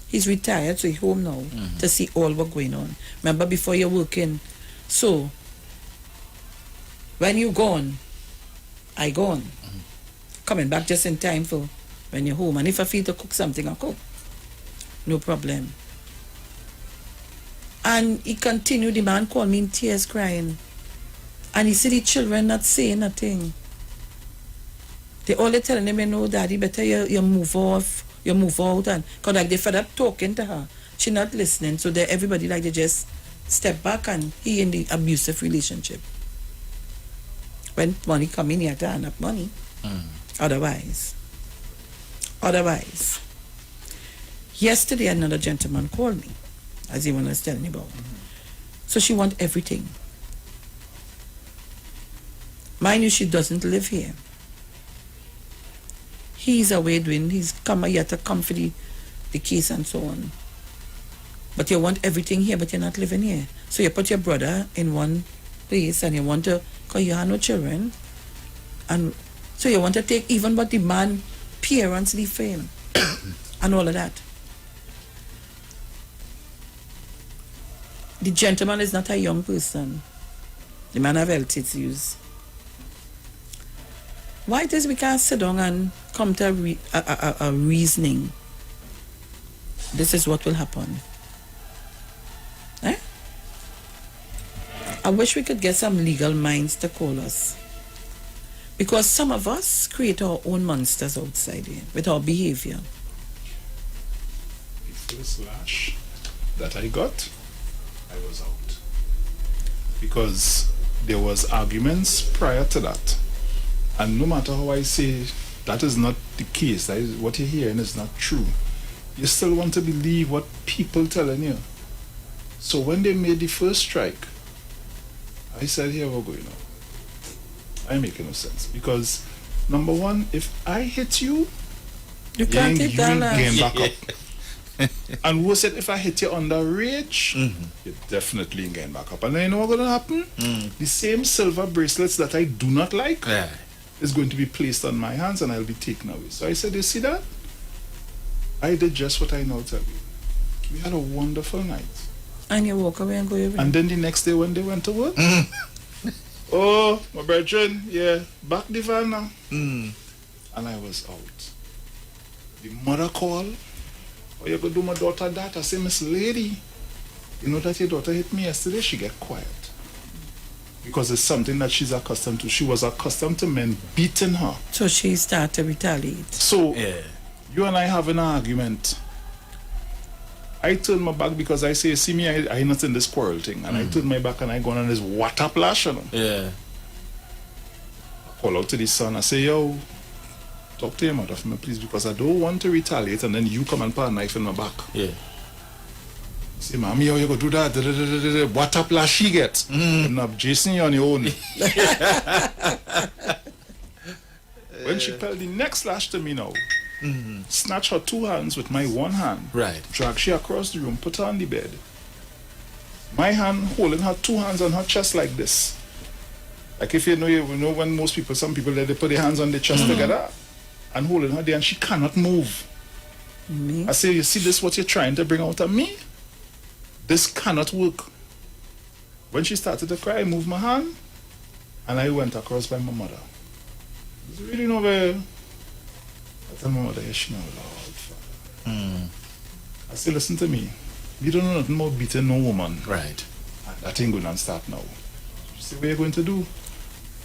He's retired, so he's home now to see all what going on. Remember, before you're working. So, when you gone, I gone. Coming back just in time for when you're home. And if I feel to cook something, I'll cook. No problem. And he continued, the man called me in tears crying. And he said the children not saying nothing. They all telling him, you know, Daddy, better you move off, you move out. And because like they fed up talking to her. She not listening. So everybody like they just step back and he in the abusive relationship. When money come in, you have to earn up money. Otherwise. Yesterday, another gentleman called me, as he was telling me about. So she wants everything. Mind you, she doesn't live here. He's away doing, he's come here to come for the case and so on. But you want everything here, but you're not living here. So you put your brother in one place and you want to, because you have no children. And so you want to take even what the man parents leave for him and all of that. The gentleman is not a young person. The man have health issues. Why it is we can't sit down and come to a reasoning? This is what will happen. Eh? I wish we could get some legal minds to call us. Because some of us create our own monsters outside here with our behavior. The first lash that I got, I was out. Because there was arguments prior to that. And no matter how I say that is not the case, that is, what you're hearing is not true, you still want to believe what people telling you. So when they made the first strike, I said, here we're going now. I make no sense. Because, number one, if I hit you, you can't take that gain back up. And worse said, if I hit you under rage, you definitely gain back up. And then you know what's going to happen? The same silver bracelets that I do not like is going to be placed on my hands and I'll be taken away. So I said, you see that? I did just what I now tell you. We had a wonderful night. And you walk away and go away. And then the next day when they went to work, oh, my brethren, yeah, back the van now. And I was out. The mother called, oh, you go do my daughter that. I say, Miss Lady, you know that your daughter hit me yesterday? She get quiet. Because it's something that she's accustomed to. She was accustomed to men beating her. So she started to retaliate. So, you and I have an argument. I turn my back because I say, see me, I not in this quarrel thing. And I turn my back and I go on this water plash, you know. Yeah. I call out to the son. I say, yo, talk to your mother for me, please, because I don't want to retaliate and then you come and put a knife in my back. Yeah. Say, mommy, how you go do that? Water plash she gets. I'm not Jason, you on your own. When she fell the next lash to me now, snatch her two hands with my one hand, drag she across the room, put her on the bed. My hand holding her two hands on her chest like this. Like if you know when most people, some people, they put their hands on their chest together and holding her there and she cannot move. I say, you see this, what you're trying to bring out of me? This cannot work. When she started to cry, I moved my hand and I went across by my mother. There's really no way. I tell my mother, yes, she know, Lord, Father. I say, listen to me. You don't know nothing about beating no woman. Right. And that ain't going to start now. You see what you're going to do?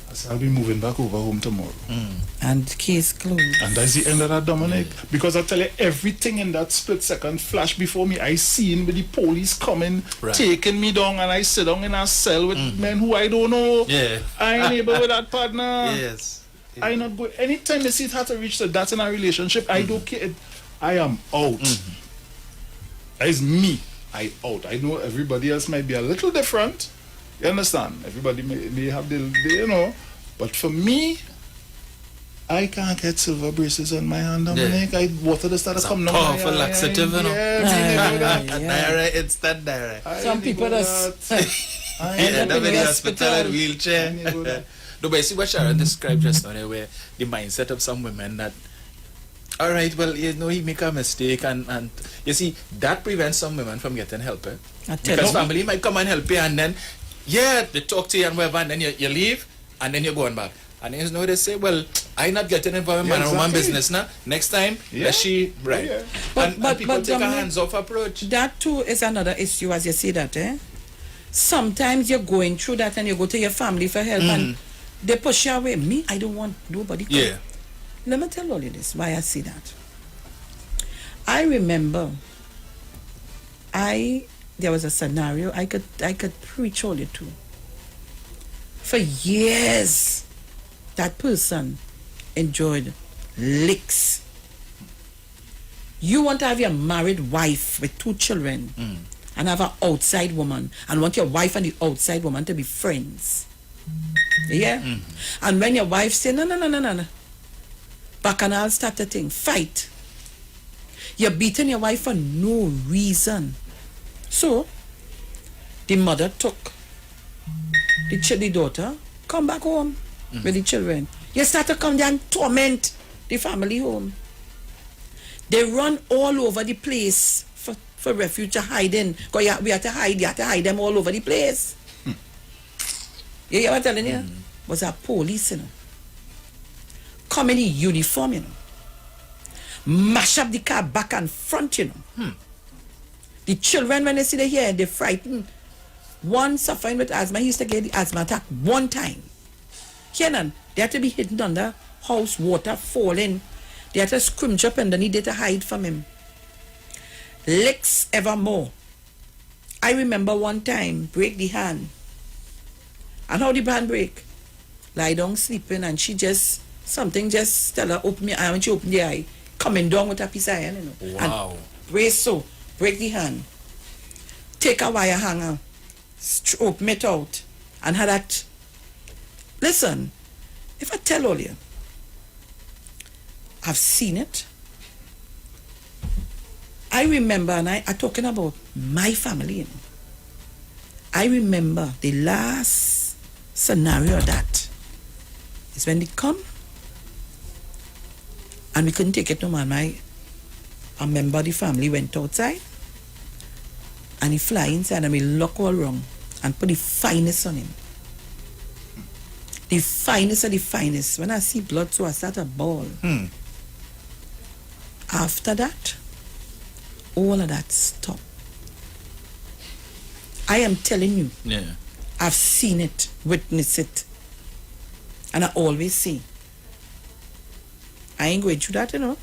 I said, I'll be moving back over home tomorrow. And case closed. And that's the end of that, Dominic. Because I tell you, everything in that split second flash before me, I seen with the police coming, taking me down, and I sit down in a cell with men who I don't know. I ain't able with that partner. I not go. Anytime they see it had to reach to that in a relationship, I don't care. I am out. That is me. I out. I know everybody else might be a little different. You understand? Everybody may have the you know. But for me, I can't get silver braces on my hand, Dominic. Water that started coming down. Powerful laxative, you know. Diarrhea, instant diarrhea. Some people just end up in the hospital in wheelchair. No, but you see what Sharon described just now, where the mindset of some women that, all right, well, you know, he make a mistake, and you see, that prevents some women from getting help. Because family might come and help you, and then, they talk to you and whatever, and then you leave, and then you're going back. And then you know, they say, well, I'm not getting involved in man and woman business now. Next time, let she, But people take a hands-off approach. That too is another issue, as you see that, Sometimes you're going through that, and you go to your family for help, and they push you away. Me, I don't want nobody. Let me tell all you this, why I see that. I remember, there was a scenario I could preach all you to. For years, that person enjoyed licks. You want to have your married wife with 2 children and have an outside woman, and want your wife and the outside woman to be friends. And when your wife say no, bacchanal start the thing, fight. You're beating your wife for no reason. So, the mother took the daughter, come back home with the children. You start to come down and torment the family home. They run all over the place for refuge to hide in. Because we have to hide them all over the place. You hear what I'm telling you? Was a police, you know. Come in uniform, you know. Mash up the car back and front, you know. The children, when they see the here, they're frightened. One suffering with asthma, he used to get the asthma attack one time. Kenan, they had to be hidden under house, water falling. They had to scrimage up underneath there to hide from him. Licks evermore. I remember one time, break the hand. And how the hand break? Lie down sleeping and she just, something just tell her, open your eye. When she opened the eye, coming down with a piece of iron, you know. Wow. And brace so, break the hand. Take a wire hanger, open it out, and had that. Listen, if I tell all you, I've seen it. I remember, and I'm talking about my family, you know. I remember the last scenario of that is when they come and we couldn't take it no more. A member of the family went outside and he fly inside and we lock all wrong and put the finest on him. The finest of the finest. When I see blood, so I start a ball. After that, all of that stopped. I am telling you. Yeah. I've seen it, witnessed it. And I always say, I ain't going through that, you know.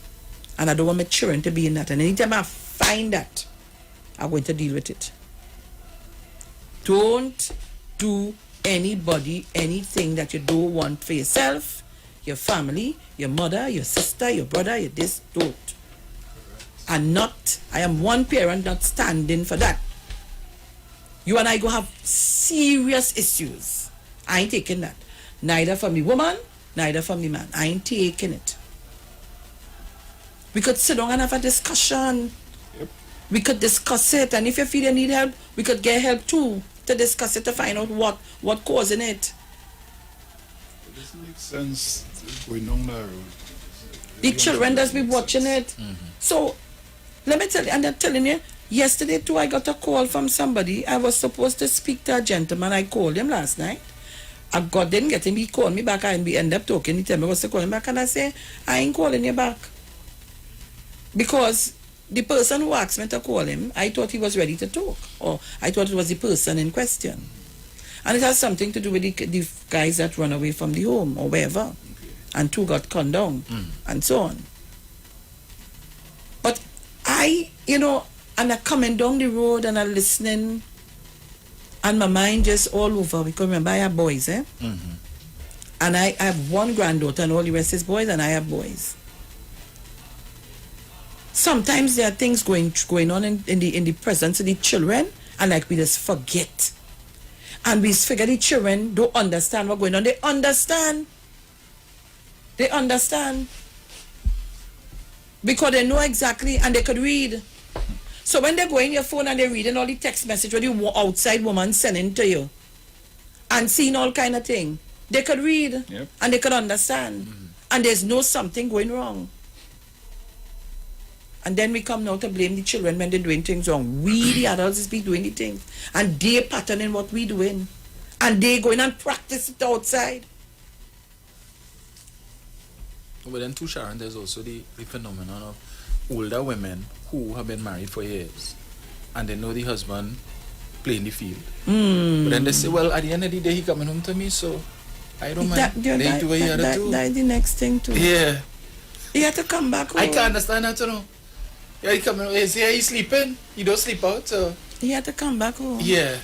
And I don't want my children to be in that. And anytime I find that, I'm going to deal with it. Don't do anybody anything that you don't want for yourself, your family, your mother, your sister, your brother, your this, don't. And not, I am one parent not standing for that. You and I go have serious issues. I ain't taking that. Neither from the woman, neither from the man. I ain't taking it. We could sit down and have a discussion. Yep. We could discuss it, and if you feel you need help, we could get help too to discuss it to find out what causing it. It doesn't make sense going down that road. The children does be watching it. So let me tell you, and I'm telling you, yesterday too I got a call from somebody. I was supposed to speak to a gentleman. I called him last night. I didn't get him. He called me back and we ended up talking. He told me I was to call him back and I say, I ain't calling you back. Because the person who asked me to call him, I thought he was ready to talk. Or I thought it was the person in question. And it has something to do with the guys that run away from the home or wherever. Okay. And two got gunned down and so on. But I, you know, and I'm coming down the road and I'm listening and my mind just all over. Because remember, I have boys, eh? And I have one granddaughter and all the rest is boys and I have boys. Sometimes there are things going on in the presence of the children and like we just forget. And we figure the children don't understand what's going on. They understand. They understand. Because they know exactly and they could read. So when they go in your phone and they're reading all the text message what the outside woman sending to you and seeing all kind of thing, they could read and they could understand. And there's no something going wrong. And then we come now to blame the children when they're doing things wrong. We, the adults, is be doing the things. And they patterning what we doing. And they going and practice it outside. But then too, Sharon, there's also the phenomenon of older women who have been married for years. And they know the husband playing the field. But then they say, well, at the end of the day, he coming home to me, so I don't mind. They do what he had to do. That's the next thing too. Yeah. He had to come back home. I can't understand that, you know. Yeah, he coming. He's sleeping. He don't sleep out. So he had to come back home. Yeah.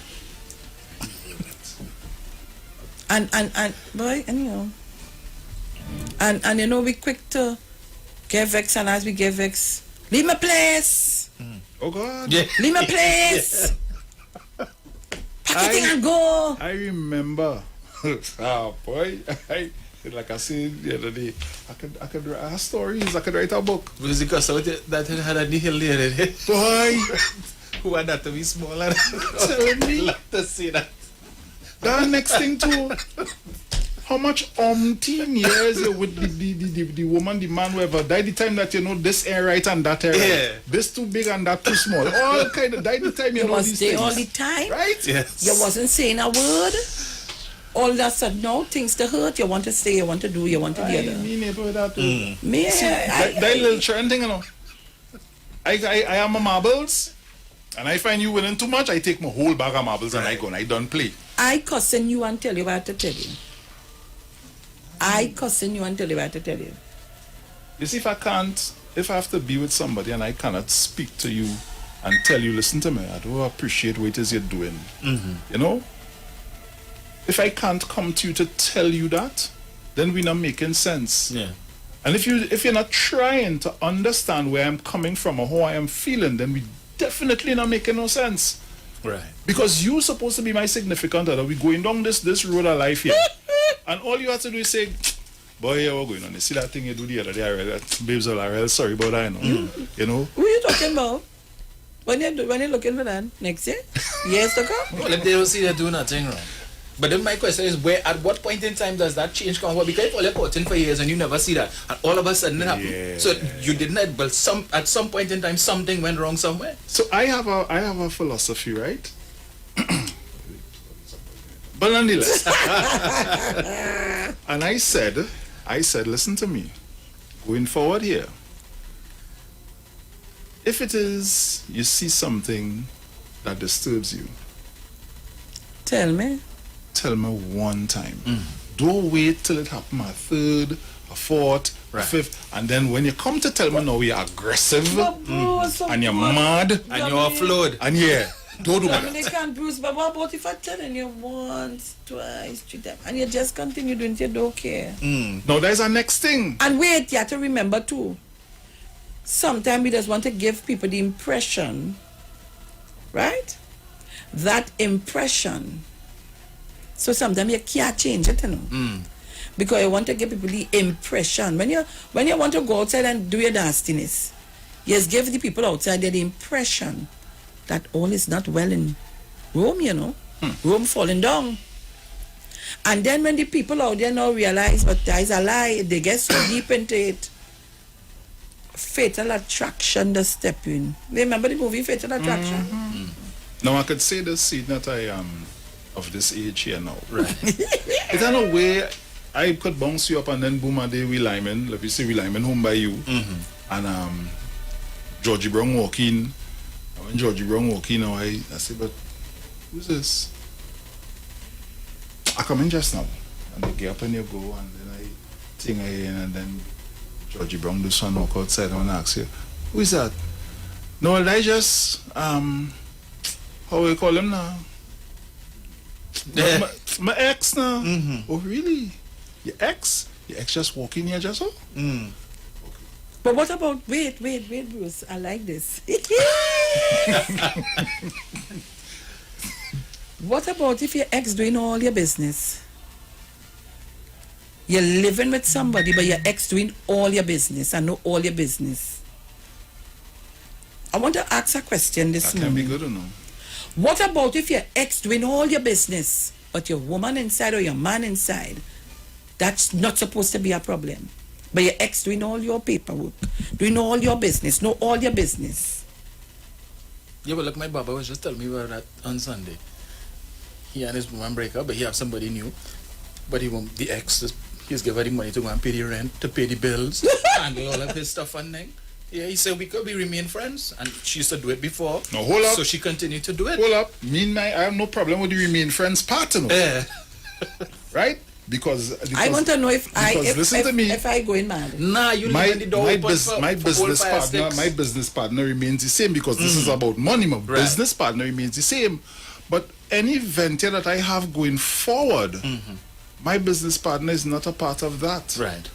and boy, and you know, and you know we quick to get vexed, and as we get vexed, leave my place. Oh God. Yeah. Leave my place. Pack it and go. I remember. Oh boy. Like I said the other day, I could write stories. I could write a book. Was it because that had a hill there? Boy, Who want that to be smaller? Tell me. Love to see that. The next thing too, how much years you with the woman, the man, whoever, die the time that you know this air right and that air right. This too big and that too small. All kind of die the time you know was these there things. all the time. Right? Yes. You wasn't saying a word. All that said, no, things to hurt. You want to say, you want to do, you want to the other. Me about that too. Me, that little Sharon thing, you know. I am my marbles, and I find you winning too much. I take my whole bag of marbles and I go and I don't play. I cussing you and tell you what to tell you. I cussing you and tell you what to tell you. You see, if I have to be with somebody and I cannot speak to you and tell you, listen to me, I don't appreciate what it is you're doing. You know? If I can't come to you to tell you that, then we're not making sense. Yeah. And if you're not trying to understand where I'm coming from or how I am feeling, then we definitely not making no sense. Right. Because you're supposed to be my significant other. We're going down this road of life here. And all you have to do is say, boy, yeah, we're going on. You see that thing you do the other day? Babes are real sorry about that, you know. You know? Who are you talking about? When you're looking for that? Next year? Years to come? Well, if they don't see they do nothing wrong. But then my question is, at what point in time does that change come about? Because if all you're courting for years and you never see that, and all of a sudden it happens. Yeah. So you didn't, but at some point in time something went wrong somewhere. So I have a philosophy, right? But nonetheless. And I said, listen to me. Going forward here, if it is you see something that disturbs you, tell me one time. Don't wait till it happens a third, a fourth, a fifth, and then when you come to tell me now you're aggressive and you're mad and you're offload and don't do that. Dominic and Bruce, but what about if I tell you once, twice, 3 times, and you just continue doing it, you don't care? No, there's a next thing. And wait, you have to remember too, sometimes we just want to give people the impression, right? That impression. So sometimes you can't change it, you know. Because you want to give people the impression. When you want to go outside and do your nastiness, you just give the people outside there the impression that all is not well in Rome, you know. Rome falling down. And then when the people out there now realize, but that is a lie, they get so deep into it. Fatal Attraction does step in. Remember the movie Fatal Attraction? Now I could say this, seeing that I am of this age here now. Right. It's in a way I could bounce you up and then boom a day we Lyman, let me say we Lyman home by you. And Georgie Brown walk in. And when Georgie Brown walk in now I say, but who's this? I come in just now. And you get up and you go and then I think I in and then Georgie Brown do some walk outside and ask you, who is that? No, I just how we call him now? My ex now. Oh really? Your ex? Your ex just walk in here just so? But what about wait, Bruce? I like this. What about if your ex doing all your business? You're living with somebody, but your ex doing all your business and know all your business. I want to ask a question this morning. That can be good or no? What about if your ex doing all your business, but your woman inside or your man inside? That's not supposed to be a problem. But your ex doing all your paperwork, doing all your business, know all your business. Yeah, but look, my Baba was just telling me about that on Sunday. He and his woman break up, but he have somebody new. But he won't, the ex, he's given him money to go and pay the rent, to pay the bills, and all of his stuff and then. Yeah, he said we remain friends, and she used to do it before. No, hold up. So she continued to do it. Hold up. I have no problem with the remain friends part, you know. Yeah. Right? Because I want to know if listen to me. If I go in mad. Nah, you leave the door open for my business partner remains the same because this is about money. My business partner remains the same. But any venture that I have going forward, my business partner is not a part of that. Right.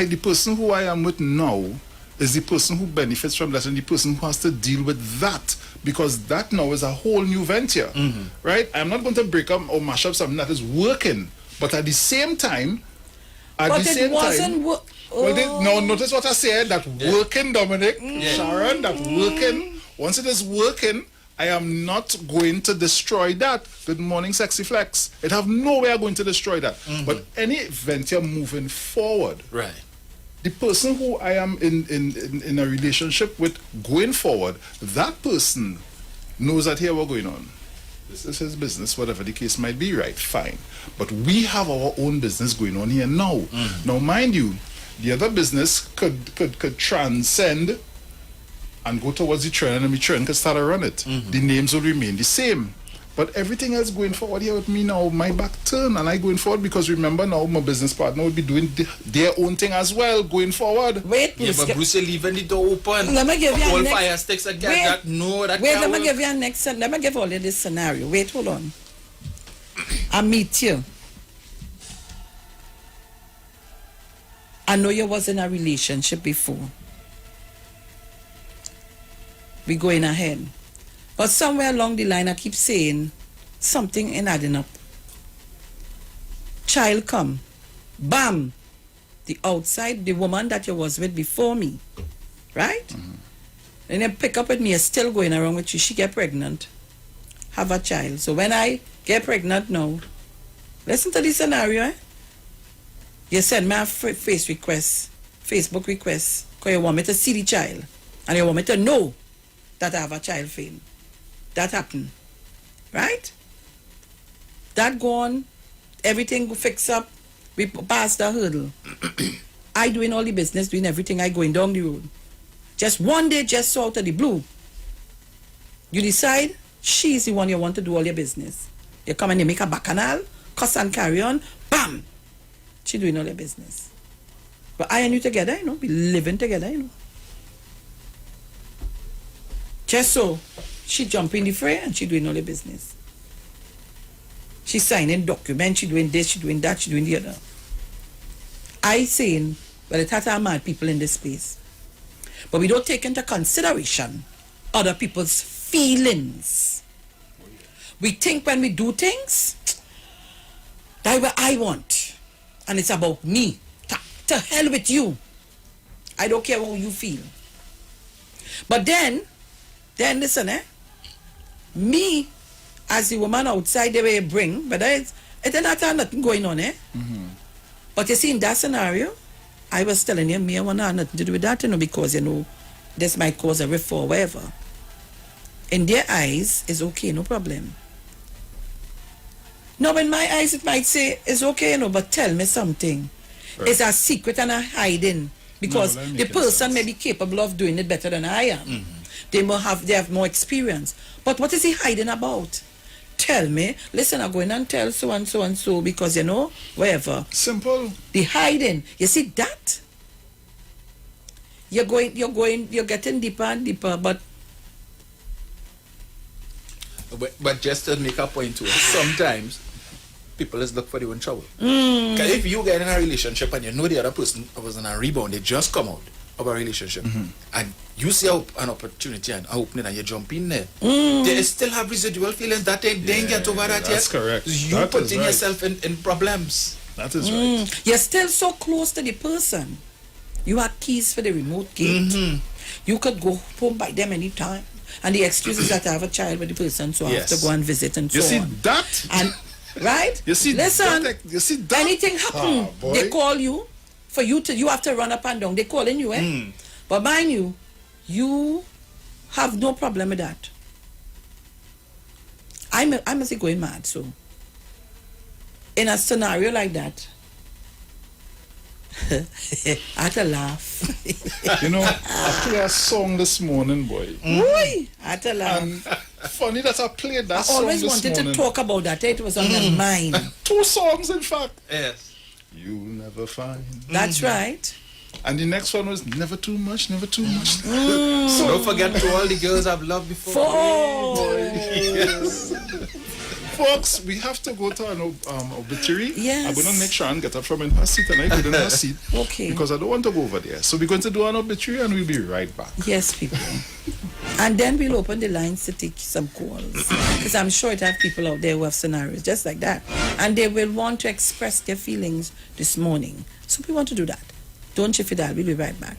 The person who I am with now is the person who benefits from that and the person who has to deal with that, because that now is a whole new venture. Right? I'm not going to break up or mash up something that is working, but at the same time, now notice what I said, that working, Dominic, Sharon, that working Once it is working, I am not going to destroy that. Good morning, Sexy Flex. It have no way I'm going to destroy that. But any venture moving forward, right? The person who I am in a relationship with going forward, that person knows that here we're going on. This is his business, whatever the case might be, right? Fine. But we have our own business going on here now. Now, mind you, the other business could transcend and go towards the trend, and the trend could start to run it. The names will remain the same. But everything else going forward here with me now, my back turn, and I going forward because remember now my business partner will be doing their own thing as well going forward. Wait, yeah, but Bruce, leaving the door open. Let me give you all next, fire sticks again. That no, that wait, can't let me work. give you a next. Let me give all you this scenario. Wait, hold on. I meet you. I know you was in a relationship before. We going ahead. But somewhere along the line, I keep saying something ain't adding up. Child come. Bam. The outside, the woman that you was with before me. Right? And then pick up with me, you're still going around with you. She get pregnant. Have a child. So when I get pregnant now, listen to this scenario, eh? You send me a Facebook request, because you want me to see the child. And you want me to know that I have a child for him. That happened. Right? That gone. Everything go fix up. We passed the hurdle. I doing all the business, doing everything. I going down the road. Just one day, just so out of the blue. You decide she's the one you want to do all your business. You come and you make a bacchanal, cuss and carry on. Bam! She doing all your business. But I and you together, you know. We living together, you know. Just so. She jump in the fray and she doing all the business. She signing documents, she doing this, she doing that, she doing the other. I saying, well, it has mad people in this space. But we don't take into consideration other people's feelings. We think when we do things, that's what I want. And it's about me. To hell with you. I don't care how you feel. But then listen, me, as the woman outside, the way you bring, but it not nothing going on, But you see, in that scenario, I was telling you, me, I want to have nothing to do with that, because, this might cause a rift or whatever. In their eyes, it's okay, no problem. No, in my eyes, it might say, it's okay, but tell me something. Right. It's a secret and a hiding, because the person may be capable of doing it better than I am. They have more experience. But what is he hiding about? Tell me. Listen, I'm going and tell so and so and so because wherever. Simple. The hiding. You see that? You're getting deeper and deeper, but just to make a point to it, sometimes people just look for their own trouble. Because if you get in a relationship and you know the other person was on a rebound, they just come out of a relationship, and you see an opportunity and opening and you jump in there, they still have residual feelings that they didn't get over that yet. That's correct. You putting yourself in problems. That is right. You're still so close to the person. You have keys for the remote gate. You could go home by them anytime. And the excuse is that I have a child with the person, so I have to go and visit and so on. You see that? And right? You see listen, that? You see that? Anything happen, they call you. For you have to run up and down. They calling you, But mind you have no problem with that. I must be going mad, so. In a scenario like that, I had to laugh. I played a song this morning, boy. I had to laugh. And funny that I played that song this morning. I always wanted to talk about that. It was on my mind. 2 songs, in fact. Yes. You'll never find. That's right. And the next one was never too much, never too much. So don't forget to all the girls I've loved before. Yes. Folks, we have to go to an obituary. Yes. I'm going to make Sharon get up from her seat and I get in her seat. Okay. Because I don't want to go over there. So we're going to do an obituary and we'll be right back. Yes, people. And then we'll open the lines to take some calls. Because I'm sure it have people out there who have scenarios just like that. And they will want to express their feelings this morning. So we want to do that. Don't you feel that? We'll be right back.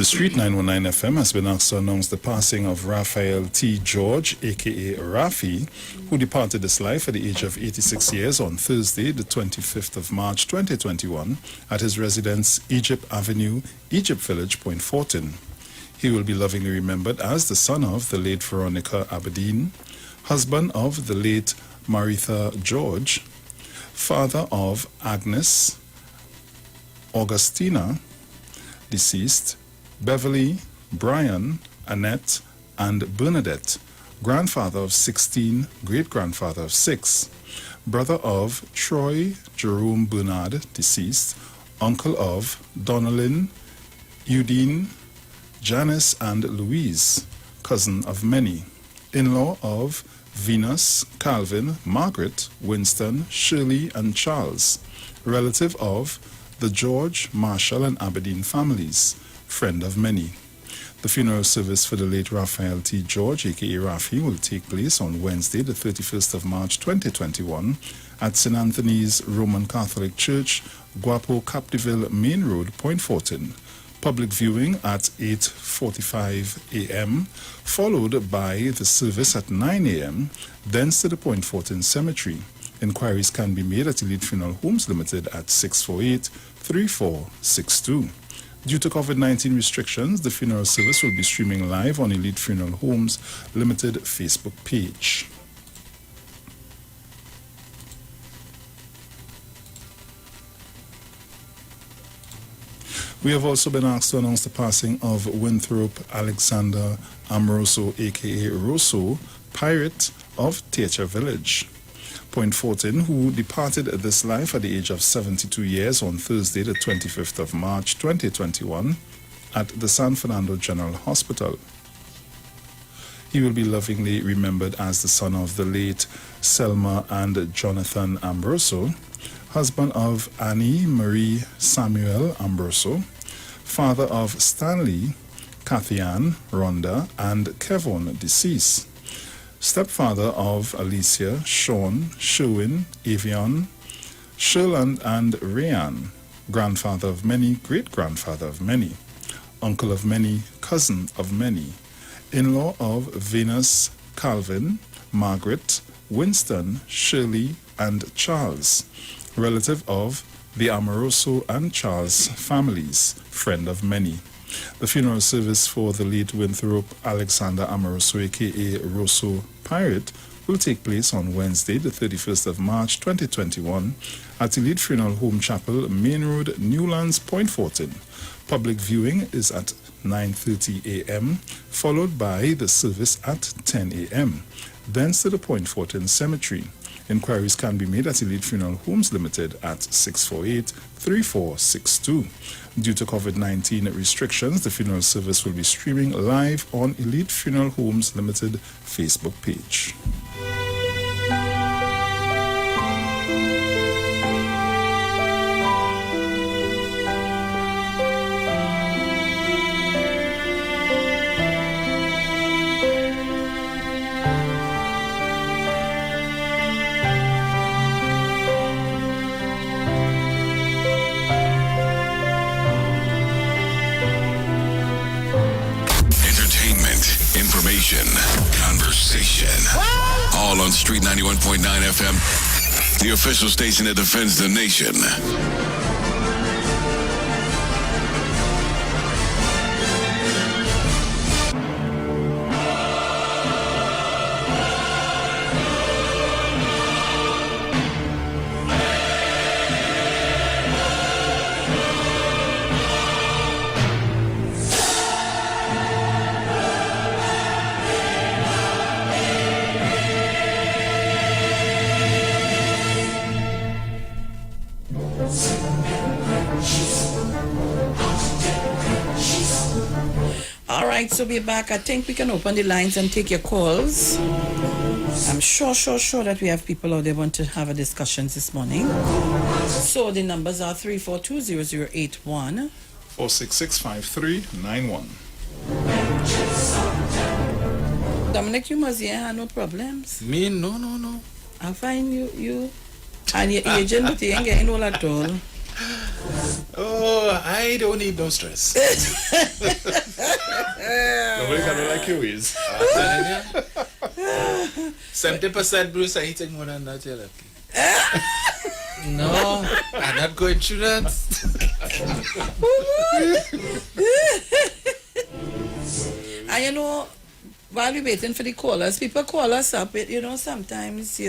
Street 919 FM has been asked to announce the passing of Raphael T. George, aka Rafi, who departed this life at the age of 86 years on Thursday, the 25th of March 2021, at his residence, Egypt Avenue, Egypt Village, Point Fortin. He will be lovingly remembered as the son of the late Veronica Aberdeen, husband of the late Maritha George, father of Agnes, Augustina, deceased, Beverly, Brian, Annette, and Bernadette, grandfather of 16, great-grandfather of 6, brother of Troy Jerome Bernard, deceased, uncle of Donalyn, Udine, Janice, and Louise, cousin of many, in-law of Venus, Calvin, Margaret, Winston, Shirley, and Charles, relative of the George, Marshall, and Aberdeen families, friend of many. The funeral service for the late Raphael T. George, aka Rafi, will take place on Wednesday, the 31st of March 2021, at St. Anthony's Roman Catholic Church, Guapo, Capdeville Main Road, Point Fortin. Public viewing at 8:45 a.m., followed by the service at 9 a.m., thence to the Point Fortin Cemetery. Inquiries can be made at Elite Funeral Homes Limited at 648-3462. Due to COVID-19 restrictions, the funeral service will be streaming live on Elite Funeral Homes Limited Facebook page. We have also been asked to announce the passing of Winthrop Alexander Amoroso, aka Rosso, pirate of Theatre Village, Point Fortin, who departed this life at the age of 72 years on Thursday, the 25th of March 2021, at the San Fernando General Hospital. He will be lovingly remembered as the son of the late Selma and Jonathan Amoroso, husband of Annie Marie Samuel Amoroso, father of Stanley, Kathy-Ann, Rhonda, and Kevin, deceased, stepfather of Alicia, Sean, Sherwin, Avion, Sherland, and Rayan, grandfather of many, great-grandfather of many, uncle of many, cousin of many, in-law of Venus, Calvin, Margaret, Winston, Shirley, and Charles, relative of the Amoroso and Charles families, friend of many. The funeral service for the late Winthrop Alexander Amoroso, aka Rosso Pirate, will take place on Wednesday, the 31st of March 2021, at Elite Funeral Home Chapel, Main Road, Newlands, Point Fortin. Public viewing is at 9:30 a.m., followed by the service at 10 a.m., thence to the Point Fortin Cemetery. Inquiries can be made at Elite Funeral Homes Limited at 648-3462. Due to COVID-19 restrictions, the funeral service will be streaming live on Elite Funeral Homes Limited Facebook page. Conversation. All on Street 91.9 FM, the official station that defends the nation. So we're back. I think we can open the lines and take your calls. I'm sure that we have people out there want to have a discussion this morning. So the numbers are 342-0081. 466-5391. Dominic, you must have no problems. Me, no. I find you and your agent, but you ain't getting all at all. Oh, I don't need no stress. Nobody can do like you is. 70% Bruce, I eating more than that, you're lucky. No, I'm not going through that. And you know, while we're waiting for the callers, people call us up. You know, sometimes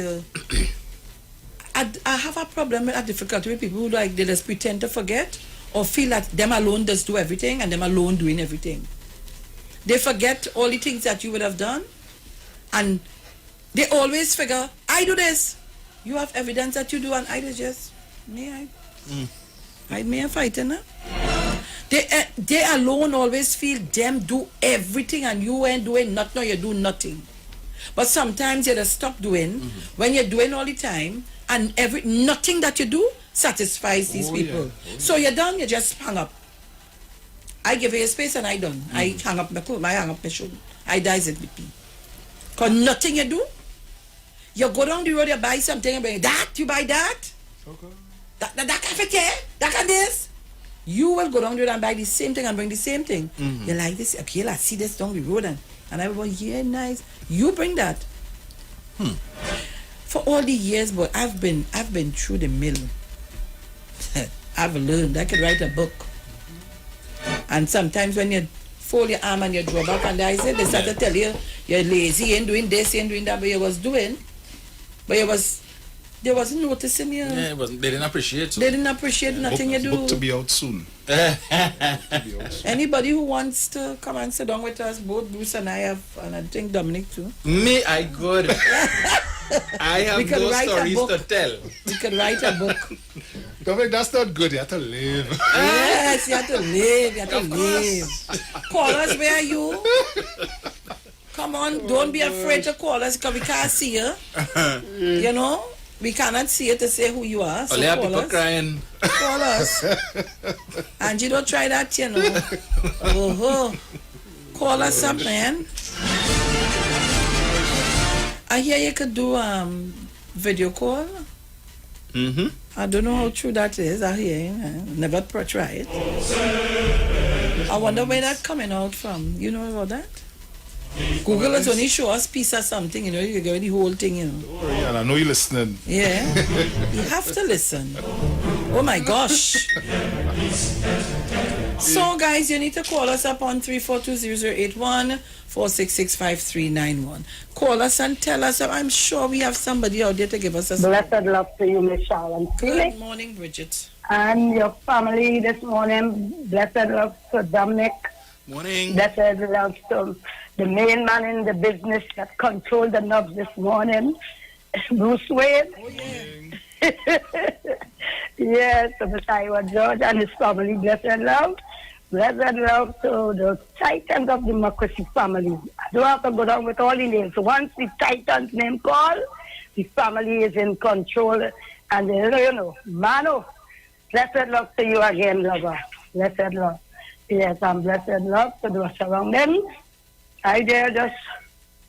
I have a problem with a difficulty with people who like they just pretend to forget or feel that them alone just do everything and them alone doing everything. They forget all the things that you would have done, and they always figure, I do this. You have evidence that you do, and I do just I may have fighting now. They alone always feel them do everything and you ain't doing nothing or you do nothing. But sometimes you just stop doing when you're doing all the time and nothing that you do satisfies these people. So you're done, you just hang up. I give you a space and I done. I hang up my clothes, I hang up my shoe. I dies it with me. Because nothing you do, you go down the road, you buy something and bring that, you buy that. Okay. That can fit here, that can this. You will go down the road and buy the same thing and bring the same thing. You like this, okay, let's see this down the road and everybody, yeah, nice. You bring that. For all the years, but I've been through the mill. I've learned. I could write a book. And sometimes when you fold your arm and you draw back and they start to tell you you're lazy, you ain't doing this, you ain't doing that, but you was doing. But they wasn't noticing you. Yeah, they didn't appreciate you. They didn't appreciate nothing you do. Book to be out soon. Anybody who wants to come and sit down with us, both Bruce and I have, and I think Dominic too. Me, I good. I have no stories to tell. We could write a book. Dominic, that's not good. You have to live. Yes, you have to live. You have to live. Call us, where are you? Come on, don't be afraid to call us because we can't see you. You know? We cannot see you to say who you are. So only call people us. crying. Call us. And you don't try that, you know. Call us up, man. I hear you could do video call. I don't know how true that is. I hear never try it. I wonder where that's coming out from. You know about that? Google is only show us piece of something, you know, you get the whole thing, you know. Don't worry, and I know you're listening. Yeah. You have to listen. Oh my gosh. So guys, you need to call us up on 3420081 4665391. Call us and tell us. I'm sure we have somebody out there to give us a blessed love to you, Miss Sharon. Good morning, Bridget. And your family this morning. Blessed love to Dominic. Morning. Blessed love to the main man in the business that controlled the knobs this morning, Bruce Wayne. Oh, yeah. Yes, to Mr. IWER George and his family. Blessed love. Blessed love to the Titans of Democracy family. I don't have to go down with all the names. Once the Titans name call, the family is in control. And you know, Mano, blessed love to you again, lover. Blessed love. Yes, and blessed love to those around them. I dare just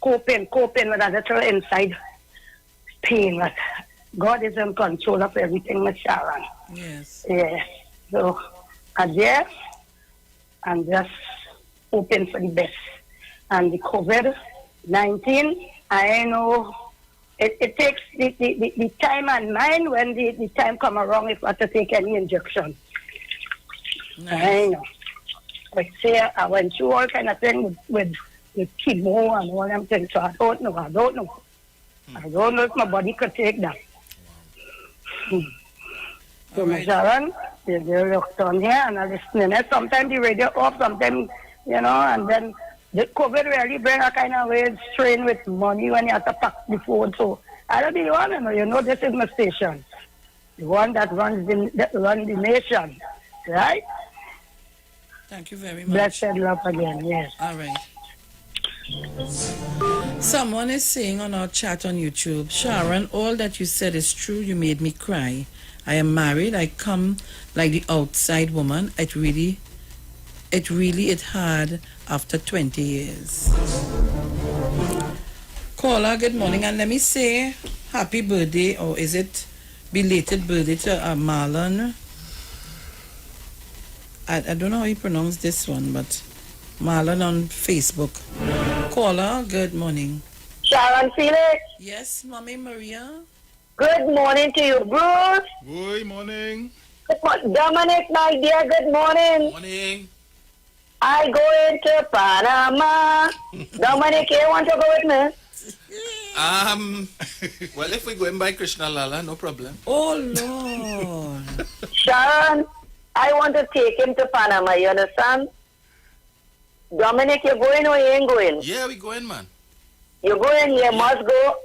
coping with a little inside pain. But God is in control of everything, Miss Sharon. Yes. Yes. So, I'm there and just hoping for the best. And the COVID-19, I know it takes the time and mind when the time come around if I have to take any injection. Nice. I know. But say I went through all kind of things with chemo and all them things, so I don't know. I don't know if my body could take that. So, Miss Sharon, they're locked on here and I'm listening. Sometimes the radio off, sometimes, you know, and then the COVID really bring a kind of weird strain with money when you have to pack the phone. So, I don't be the one, you know, this is my station. The one that runs the nation, right? Thank you very much. Blessed love again, yes. All right. Someone is saying on our chat on YouTube, Sharon, all that you said is true. You made me cry. I am married. I come like the outside woman. It really hard after 20 years. Caller, good morning. And let me say happy birthday, or is it belated birthday to Marlon I don't know how you pronounce this one, but Marlon on Facebook. Caller, good morning. Sharon, Felix. Yes, Mommy Maria. Good morning to you, Bruce. Good morning. Dominic, my dear, good morning. Morning. I go into Panama. Dominic, you want to go with me? Well, if we go in by Krishna Lala, no problem. Oh, Lord. Sharon, I want to take him to Panama, you understand? Dominic, you going or you ain't going? Yeah, we going, man. You going, you must go.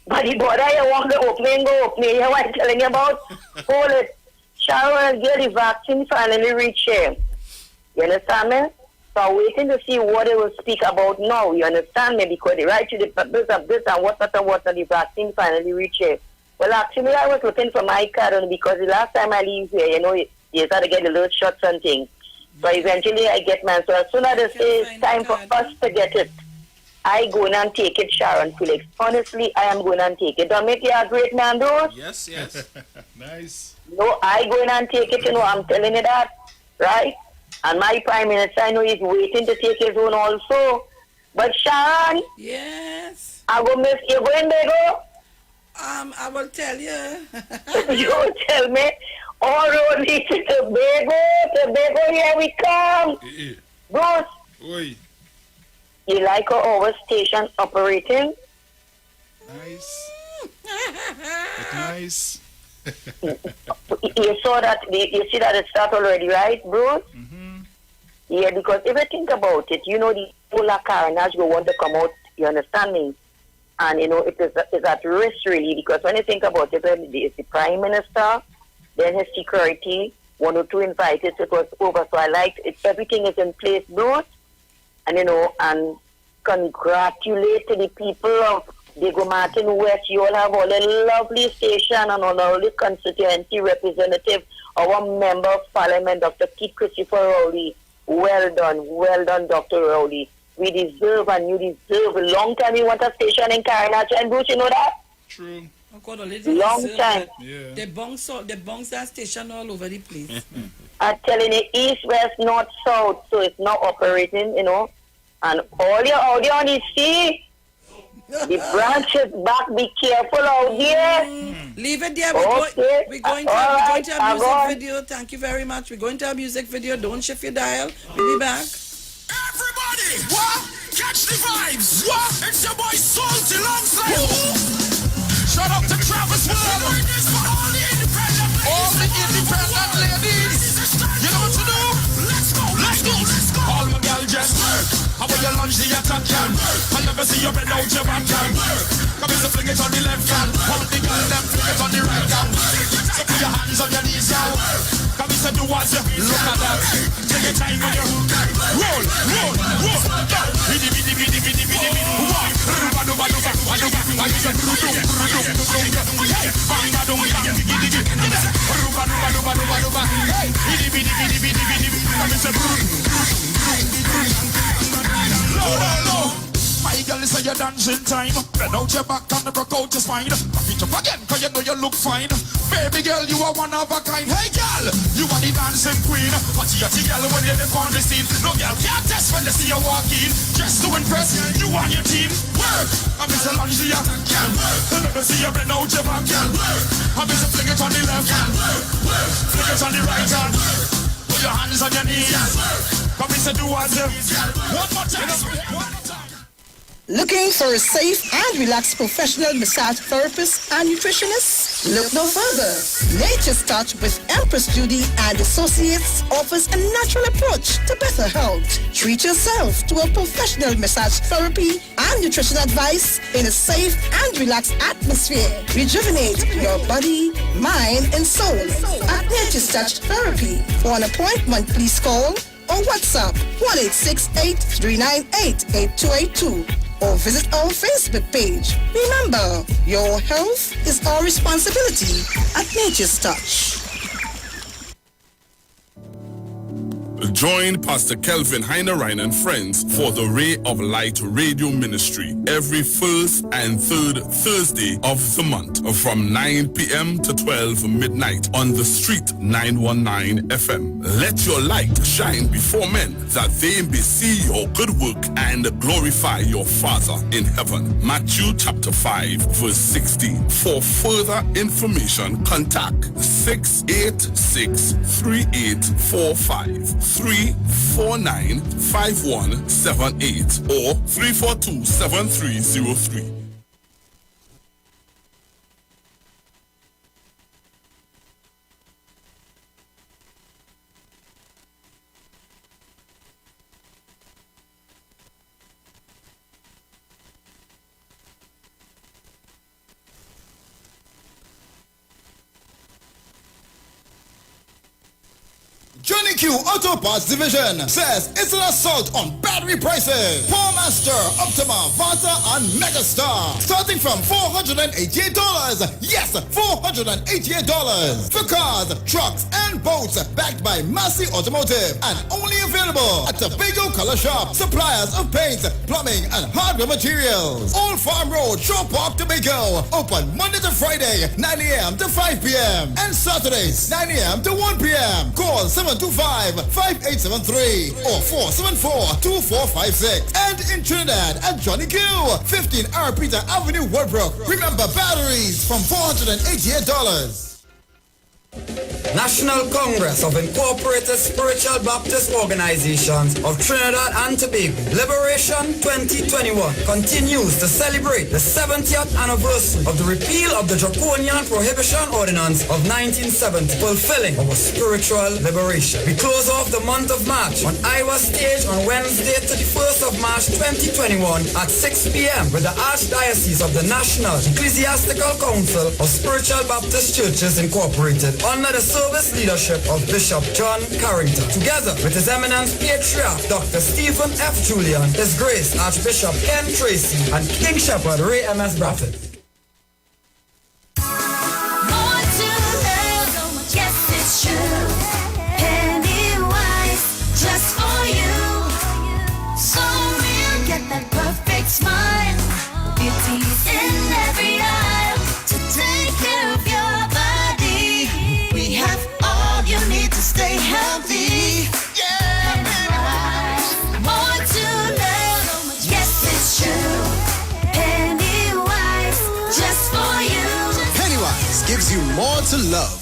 But the border, you want to open, go open. You know what I'm telling you about? Hold it. Sharon, get the vaccine finally reach here. You understand me? So I'm waiting to see what they will speak about now. You understand me? Because they write you the this and this and what the vaccine finally reach here. Well, actually, I was looking for my card only because the last time I leave here, you know, you had to get the little shots and things. So eventually I get mine. So as soon as they say it's time for us to get it, I go in and take it, Sharon, Felix. Honestly, I am going and take it. Don't make you a great man, though. Yes, yes. Nice. No, I go in and take it, you know, I'm telling you that, right? And my Prime Minister, I know he's waiting to take his own also. But Sharon, yes, I go miss you going there, go? I will tell you. You will tell me. All road leads to Tobago, here we come. Bruce, Oi. you like our station operating? Nice. It's nice. You saw that, you see that it started already, right, Bruce? Yeah, because if you think about it, you know, the polar carnage will want to come out, you understand me? And, you know, it is at risk, really, because when you think about it, it's the Prime Minister, then his security, 1 or 2 invited, so it was over. So I liked it. Everything is in place, Bruce. And, you know, and congratulate to the people of Diego Martin West. You all have all a lovely station and all the constituency representative, our member of parliament, Dr. Keith Christopher Rowley. Well done, Dr. Rowley. We deserve and you deserve. A long time you want a station in Carnage and Bruce, you know that? True. Long time. Yeah. They bounce that station all over the place. I'm telling you, east, west, north, south, so it's not operating, you know. And all you out there on the sea, the branches back, be careful out there. Leave it there. Okay. We're going to a music video. Thank you very much. We're going to a music video. Don't shift your dial. We'll be back. Everybody, what? Catch the vibes. What? It's your boy Salty alongside. Shout out to Travis World. All the independent ladies. You know what to do? Let's go. All my girl just work. How about your lunch, the attack can? I never see you bend out your back can. Come in, so fling it on the left can. Hold the girl, then fling it on the right can. So put your hands on your knees now. Come in, so do what you look at that. Take your time when you roll. Bidi. My girl, it's your dancing time. Bend out your back and broke out your spine. Back it up again, cause you know you look fine. Baby girl, you are one of a kind. Hey girl, you are the dancing queen. But you're the girl when you're on the scene. No girl can't test when they see you walk in. Just to impress you and your team. Work, I'm Mr. Lunge the attack, girl. Let me see you bend out your back, girl. I'm Mr. Fling it on the left, girl. Fling it on the right hand. Put your hands on your knees. Come Mr. Do what you. One more time. Looking for a safe and relaxed professional massage therapist and nutritionist? Look no further. Nature's Touch with Empress Judy and Associates offers a natural approach to better health. Treat yourself to a professional massage therapy and nutrition advice in a safe and relaxed atmosphere. Rejuvenate your body, mind, and soul at Nature's Touch Therapy. For an appointment, please call or WhatsApp 1-868-398-8282 or visit our Facebook page. Remember, your health is our responsibility at Nature's Touch. Join Pastor Kelvin Heinerine and friends for the Ray of Light Radio Ministry every first and third Thursday of the month from 9 p.m. to 12 midnight on the street 919 FM. Let your light shine before men, that they may see your good work and glorify your Father in heaven. Matthew chapter 5 verse 16. For further information, contact 686-3845, 349-5178 or 342-7303. Johnny Q Auto Parts Division says it's an assault on battery prices. Poor Master, Optima, Vata, and Megastar. Starting from $488. Yes, $488. For cars, trucks, and boats. Backed by Massey Automotive. And only available at Tobago Color Shop. Suppliers of paints, plumbing, and hardware materials. Old Farm Road, Shore Park, Tobago. Open Monday to Friday, 9 a.m. to 5 p.m. And Saturdays, 9 a.m. to 1 p.m. Call 725-5873 or 474-2456. And in Trinidad at Johnny Q, 15 R. Peter Avenue, Woodbrook. Remember, batteries from $488. National Congress of Incorporated Spiritual Baptist Organizations of Trinidad and Tobago, Liberation 2021, continues to celebrate the 70th anniversary of the repeal of the Draconian Prohibition Ordinance of 1970, fulfilling our spiritual liberation. We close off the month of March on IWER stage on Wednesday, 31st of March 2021 at 6 p.m. with the Archdiocese of the National Ecclesiastical Council of Spiritual Baptist Churches Incorporated, under the service leadership of Bishop John Carrington, together with His Eminence Patriarch Dr. Stephen F. Julian, His Grace Archbishop Ken Tracy, and King Shepherd Ray M.S. Bradford. Smile, beauty's in every aisle to take care of your body. We have all you need to stay healthy. Yeah, more to love. Yes, it's true. Pennywise, just for you. Pennywise gives you more to love.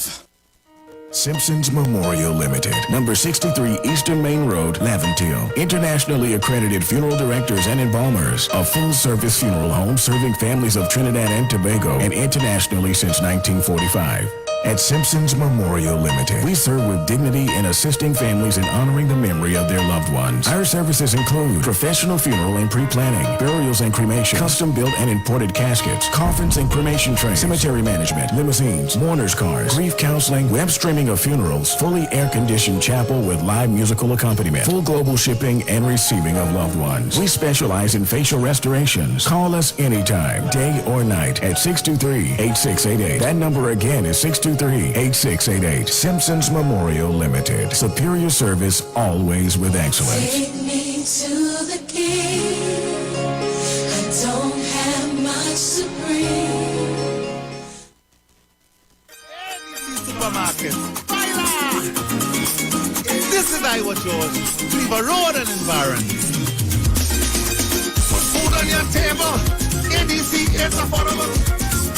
Simpsons Memorial Limited, number 63 Eastern Main Road, Laventille. Internationally accredited funeral directors and embalmers. A full-service funeral home serving families of Trinidad and Tobago and internationally since 1945. At Simpsons Memorial Limited, we serve with dignity in assisting families in honoring the memory of their loved ones. Our services include professional funeral and pre-planning, burials and cremation, custom-built and imported caskets, coffins and cremation trays, cemetery management, limousines, mourners cars, grief counseling, web streaming of funerals, fully air-conditioned chapel with live musical accompaniment, full global shipping and receiving of loved ones. We specialize in facial restorations. Call us anytime, day or night, at 623-8688. That number again is 623-8688. Simpsons Memorial Limited. Superior service, always with excellence. Take me to the king. I don't have much to bring. Supermarket. This is IWER George. Leave a road and environment. Put food on your table. ADC is affordable.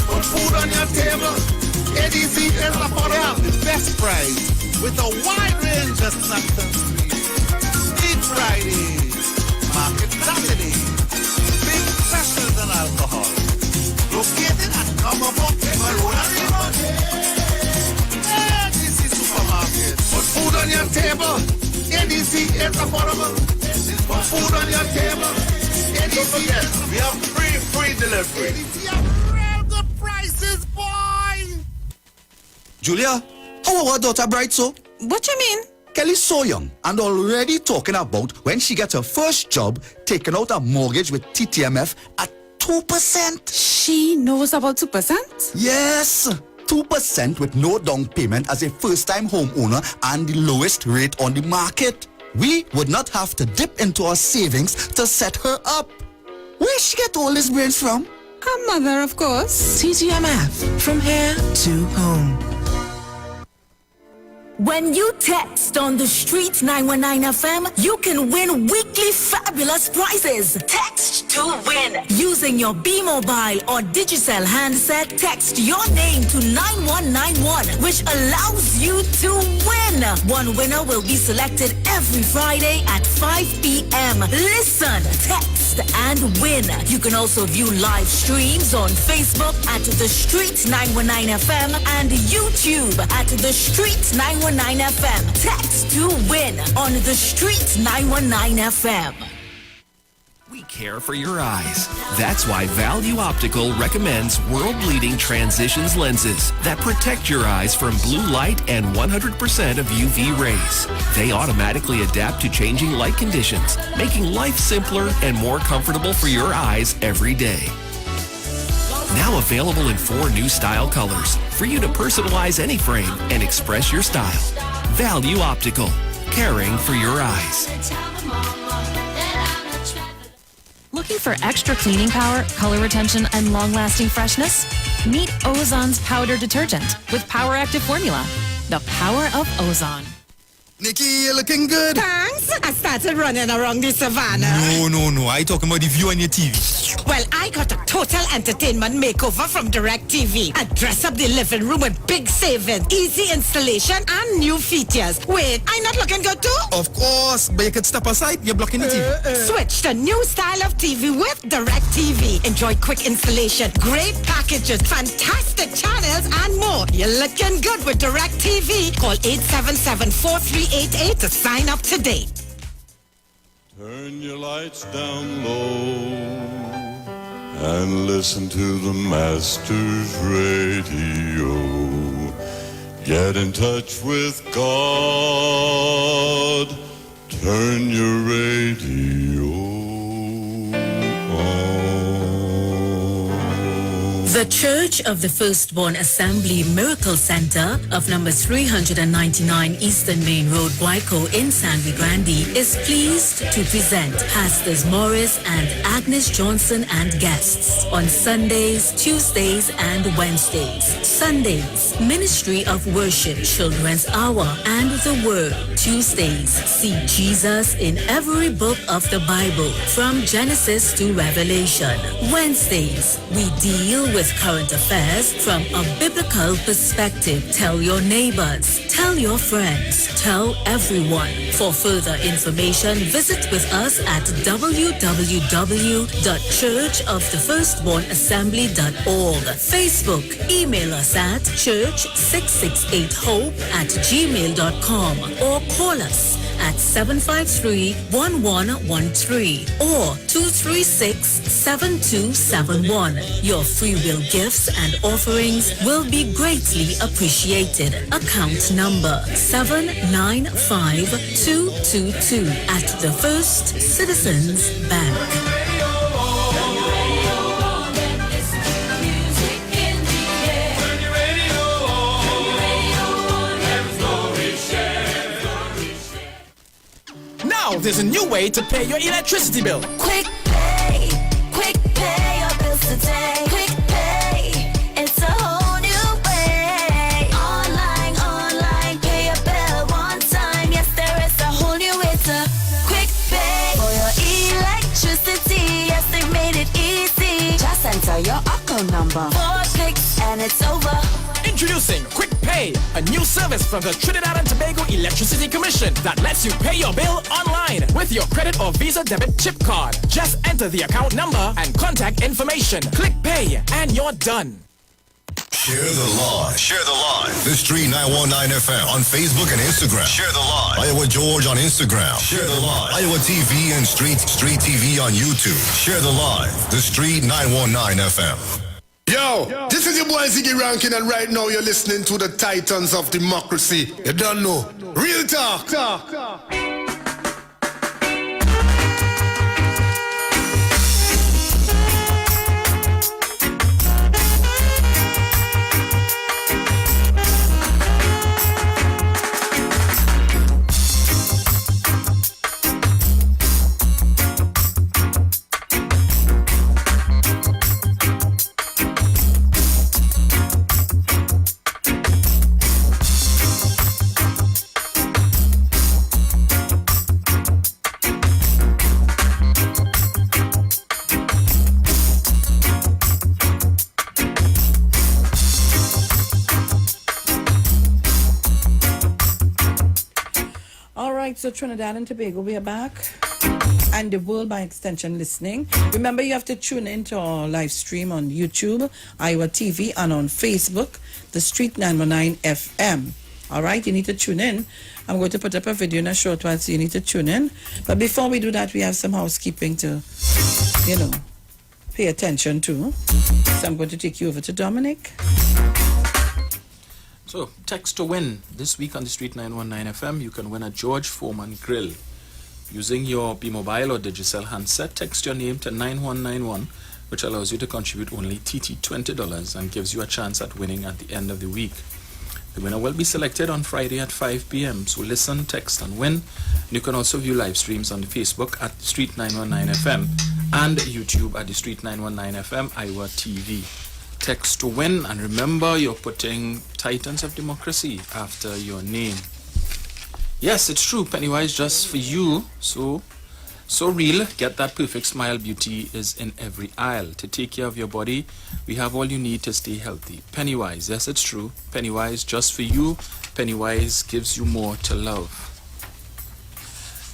Put food on your table. ADC is affordable. The best price with a wide range of snacks and sweets. Eat Friday. Market Saturday. Big specials and alcohol. Located at number 4 Road and ADC Supermarket. Put food on your table. ADC is affordable. Put food on your table. ADC is. We have free delivery. ADC have real good prices, boy. Julia, how our daughter bright so? What you mean? Kelly's so young and already talking about when she gets her first job, taking out a mortgage with TTMF at 2%. She knows about 2%? Yes, 2% with no down payment as a first-time homeowner and the lowest rate on the market. we would not have to dip into our savings to set her up. Where she get all these brains from? Her mother, of course. TTMF, from here to home. When you text on the Street 919 FM, you can win weekly fabulous prizes. Text to win. Using your B-Mobile or Digicel handset, text your name to 9191, which allows you to win. One winner will be selected every Friday at 5 p.m. Listen, text and win. You can also view live streams on Facebook at The Street 919 FM and YouTube at The Street 919 FM. Text to win on The Street 919 FM. We care for your eyes. That's why Value Optical recommends world-leading transitions lenses that protect your eyes from blue light and 100% of UV rays. They automatically adapt to changing light conditions, making life simpler and more comfortable for your eyes every day. Now available in 4 new style colors for you to personalize any frame and express your style. Value Optical, caring for your eyes. Looking for extra cleaning power, color retention, and long-lasting freshness? Meet Ozon's powder detergent with Power Active Formula. The power of Ozon. Nikki, you're looking good. Thanks. I started running around the savannah. No. I talking about the view on your TV. Well, I got a total entertainment makeover from DirecTV. I dress up the living room with big savings, easy installation, and new features. Wait, I'm not looking good too? Of course, but you could step aside. You're blocking the TV. Switch to new style of TV with DirecTV. Enjoy quick installation, great packages, fantastic channels, and more. You're looking good with DirecTV. Call 877-4388 to sign up today. Turn your lights down low and listen to the Master's radio. Get in touch with God. Turn your radio on. The Church of the Firstborn Assembly Miracle Center of number 399 Eastern Main Road, Guayco in San Luis Grande is pleased to present Pastors Morris and Agnes Johnson and guests on Sundays, Tuesdays, and Wednesdays. Sundays, Ministry of Worship, Children's Hour, and the Word. Tuesdays, see Jesus in every book of the Bible, from Genesis to Revelation. Wednesdays, we deal with current affairs from a biblical perspective. Tell your neighbors, tell your friends, tell everyone. For further information, visit with us at www.churchofthefirstbornassembly.org. Facebook, email us at church668hope@gmail.com or call us at 753-1113 or 236-7271. Your free will gifts and offerings will be greatly appreciated. Account number 795222 at the First Citizens Bank. Now there's a new way to pay your electricity bill. Quick pay your bills today. Quick pay, it's a whole new way. Online, pay your bill one time. Yes, there is a whole new way to quick pay for your electricity. Yes, they made it easy. Just enter your account number. 4 clicks and it's over. Introducing Quick Pay, a new service from the Trinidad and Tobago Electricity Commission that lets you pay your bill online with your credit or Visa debit chip card. Just enter the account number and contact information. Click Pay and you're done. Share the live. Share the live. The Street 919 FM on Facebook and Instagram. Share the live. Iowa George on Instagram. Share the live. Iowa TV and Street TV on YouTube. Share the live. The Street 919 FM. Yo, this is your boy Ziggy Rankin, and right now you're listening to the Titans of Democracy. You don't know. Real talk. right, so Trinidad and Tobago, we are back. And the world by extension listening. Remember, you have to tune into our live stream on YouTube, IWER TV, and on Facebook, The Street 919 FM. All right, you need to tune in. I'm going to put up a video in a short while, so you need to tune in. But before we do that, we have some housekeeping to, pay attention to. So I'm going to take you over to Dominic. So, text to win. This week on the Street 919 FM, you can win a George Foreman grill. Using your B-Mobile or Digicel handset, text your name to 9191, which allows you to contribute only TT $20 and gives you a chance at winning at the end of the week. The winner will be selected on Friday at 5 p.m. So listen, text, and win. You can also view live streams on Facebook at the Street 919 FM and YouTube at the Street 919 FM IWER TV. Text to win, and remember, you're putting Titans of Democracy after your name. Yes, it's true. Pennywise just for you. So real. Get that perfect smile. Beauty is in every aisle. To take care of your body, we have all you need to stay healthy. Pennywise. Yes, it's true. Pennywise just for you. Pennywise gives you more to love.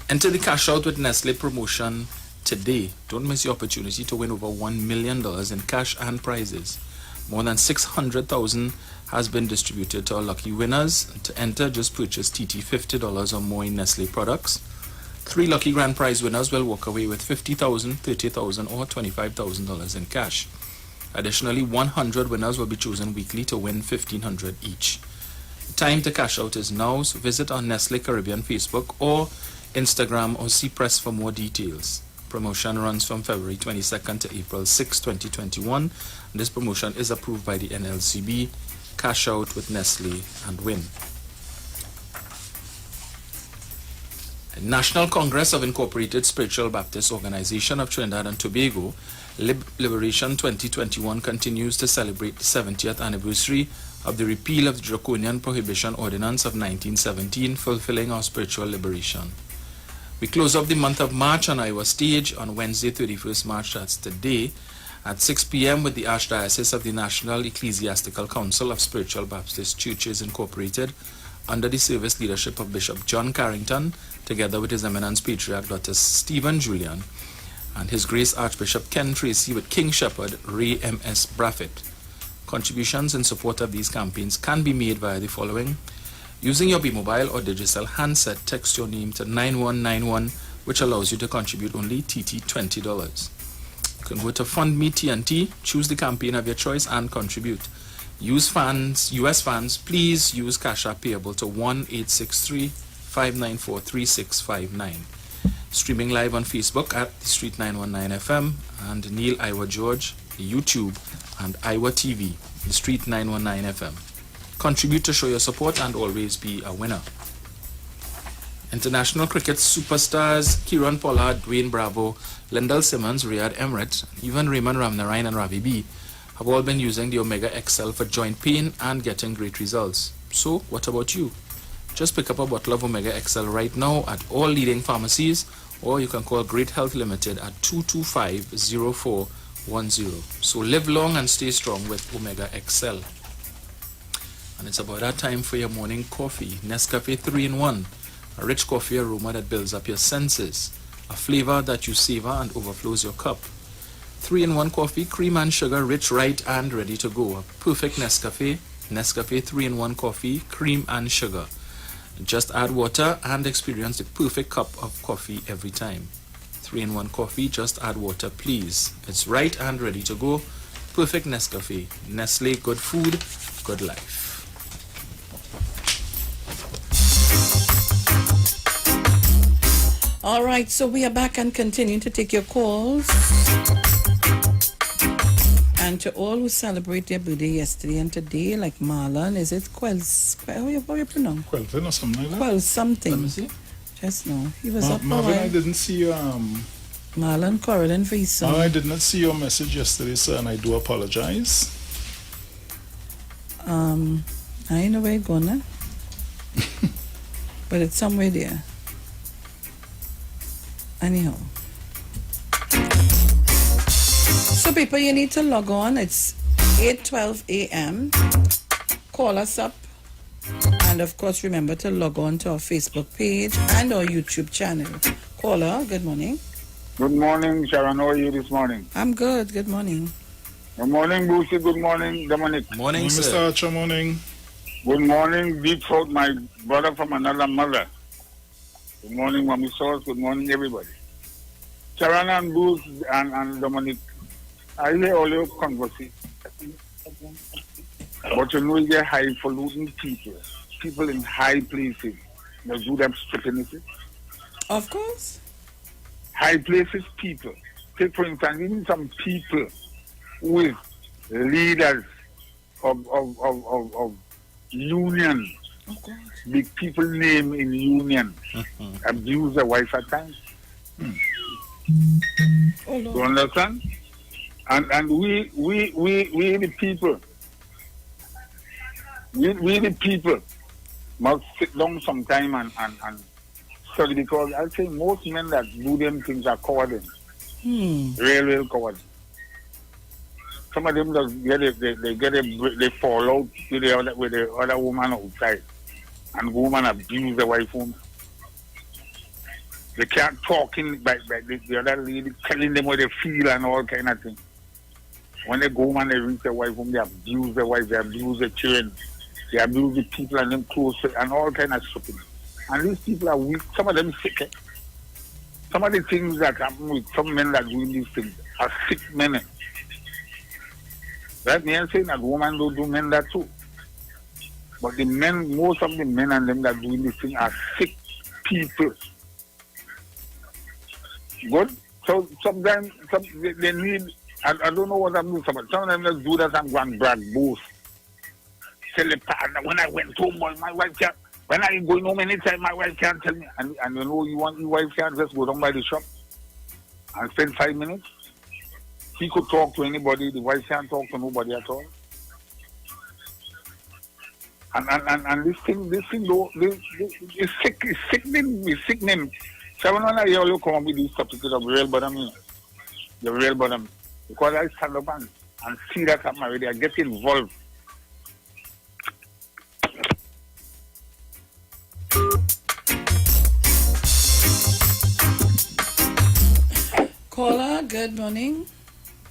Enter the cash out with Nestle promotion today. Don't miss your opportunity to win over $1 million in cash and prizes. More than 600,000 has been distributed to our lucky winners. To enter, just purchase TT $50 or more in Nestle products. 3 lucky grand prize winners will walk away with $50,000, $30,000 or $25,000 in cash. Additionally, 100 winners will be chosen weekly to win $1,500 each. The time to cash out is now, so visit our Nestle Caribbean Facebook or Instagram or CPress for more details. Promotion runs from February 22nd to April 6, 2021. This promotion is approved by the NLCB. Cash out with Nestle and win. National Congress of Incorporated Spiritual Baptist Organization of Trinidad and Tobago, Liberation 2021, continues to celebrate the 70th anniversary of the repeal of the Draconian Prohibition Ordinance of 1917, fulfilling our spiritual liberation. We close up the month of March on IWER stage on Wednesday, 31st March, that's today, at 6 p.m. with the Archdiocese of the National Ecclesiastical Council of Spiritual Baptist Churches Incorporated, under the service leadership of Bishop John Carrington, together with His Eminence Patriarch Dr. Stephen Julian, and His Grace Archbishop Ken Tracy with King Shepherd Ray M.S. Braffett. Contributions in support of these campaigns can be made via the following. Using your B-Mobile or Digicel handset, text your name to 9191, which allows you to contribute only TT $20. You can go to Fund Me TNT, choose the campaign of your choice, and contribute. US fans, please use Cash App payable to 1-863-594-3659. Streaming live on Facebook at the Street 919 FM and Neil IWER George, YouTube, and IWER TV, the Street 919 FM. Contribute to show your support and always be a winner. International cricket superstars Kieran Pollard, Dwayne Bravo, Lyndall Simmons, Riyad Emirates, even Raymond Ramnarine and Ravi B have all been using the Omega XL for joint pain and getting great results. So, what about you? Just pick up a bottle of Omega XL right now at all leading pharmacies, or you can call Great Health Limited at 225-0410. So live long and stay strong with Omega XL. And it's about that time for your morning coffee. Nescafe 3-in-1. A rich coffee aroma that builds up your senses. A flavor that you savor and overflows your cup. 3-in-1 coffee, cream and sugar, rich, right, and ready to go. A perfect Nescafe. Nescafe 3-in-1 coffee, cream and sugar. Just add water and experience the perfect cup of coffee every time. 3-in-1 coffee, just add water, please. It's right and ready to go. Perfect Nescafe. Nestle, good food, good life. All right, so we are back and continuing to take your calls. And to all who celebrate their birthday yesterday and today, like Marlon, is it Quells? How you pronounce? Quelton or something like that? Quells something. Let me see. Just now. He was up Marvin, alright. I didn't see Marlon Correlin for his son. I did not see your message yesterday, sir, and I do apologize. I ain't know where it's going, eh? But it's somewhere there. Anyhow. So people, you need to log on. It's 8:12 a.m. Call us up And of course, remember to log on to our Facebook page and our YouTube channel. Caller, good morning. Good morning, Sharon. How are you this morning? I'm good. Good morning. Good morning, Brucey. Good morning, Dominic. Morning, Mr. sir. Archer, morning. Good morning, Deep Throat, my brother from another mother. Good morning, Mommy Sauce. Good morning, everybody. Sharon and Bruce and Dominic, I hear all your conversation. But you know, you get highfalutin people. People in high places. They do them stupidity. Of course. High places people. Take for instance, even some people with leaders of union, big people name in union, abuse the wife at times. You understand? And we the people, we the people must sit down sometime and study, because I think most men that do them things are cowards. Real cowards. Some of them just they fall out with the other woman outside, and the woman abuse the wife home. They can't talk in by the other lady telling them what they feel and all kind of things. When they go home and they reach their wife home, they abuse the wife, they abuse the children, they abuse the people and them close and all kind of stuff. And these people are weak. Some of them sick. Some of the things that happen with some men that do these things are sick men. That means saying that women don't do men that too. But the men, most of the men and them that do this thing are sick people. Good? So sometimes they need, I don't know what I'm doing, but some of them just do that and go and brag, boast. Tell the partner, when I went home, boy, my wife can't, when I going home anytime, my wife can't tell me. And you know, your wife can't just go down by the shop and spend 5 minutes. He could talk to anybody, the wife can't talk to nobody at all. And this thing though, it's sickening. So when I hear you come up with these topics of real bottom, the real bottom, because I stand up and see that happen already, I get involved. Caller, good morning.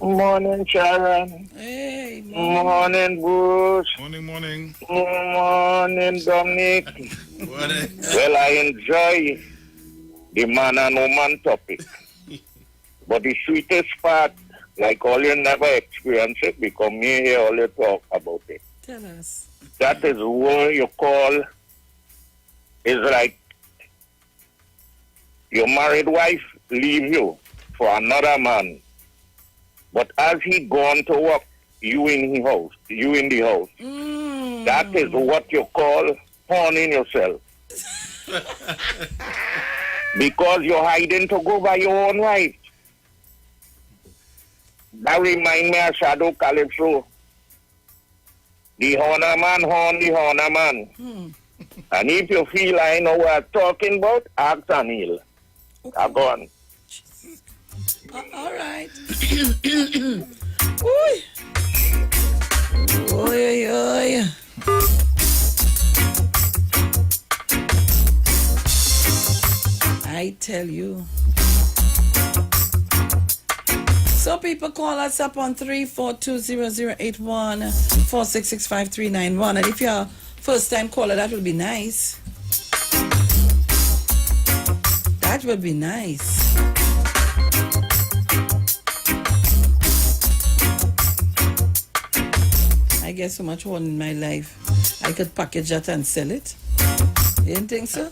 Morning, Sharon. Hey, morning, Bruce. Morning. Morning, Dominic. Well, I enjoy the man and woman topic. But the sweetest part, like all you never experience it, because me here all you talk about it. Tell us. That is what you call, is like your married wife leave you for another man. But as he gone to work, you in the house. That is what you call horning yourself. Because you're hiding to go by your own wife. That remind me of Shadow Calypso. The horner man horn the horner man. And if you feel I know what I'm talking about, ask Anil. Okay. Go on. All right. Oy. Oy. I tell you. So people call us up on 3420081 4665391, and if you're a first time caller, that would be nice. That would be nice. I get so much one in my life. I could package that and sell it. You didn't think so?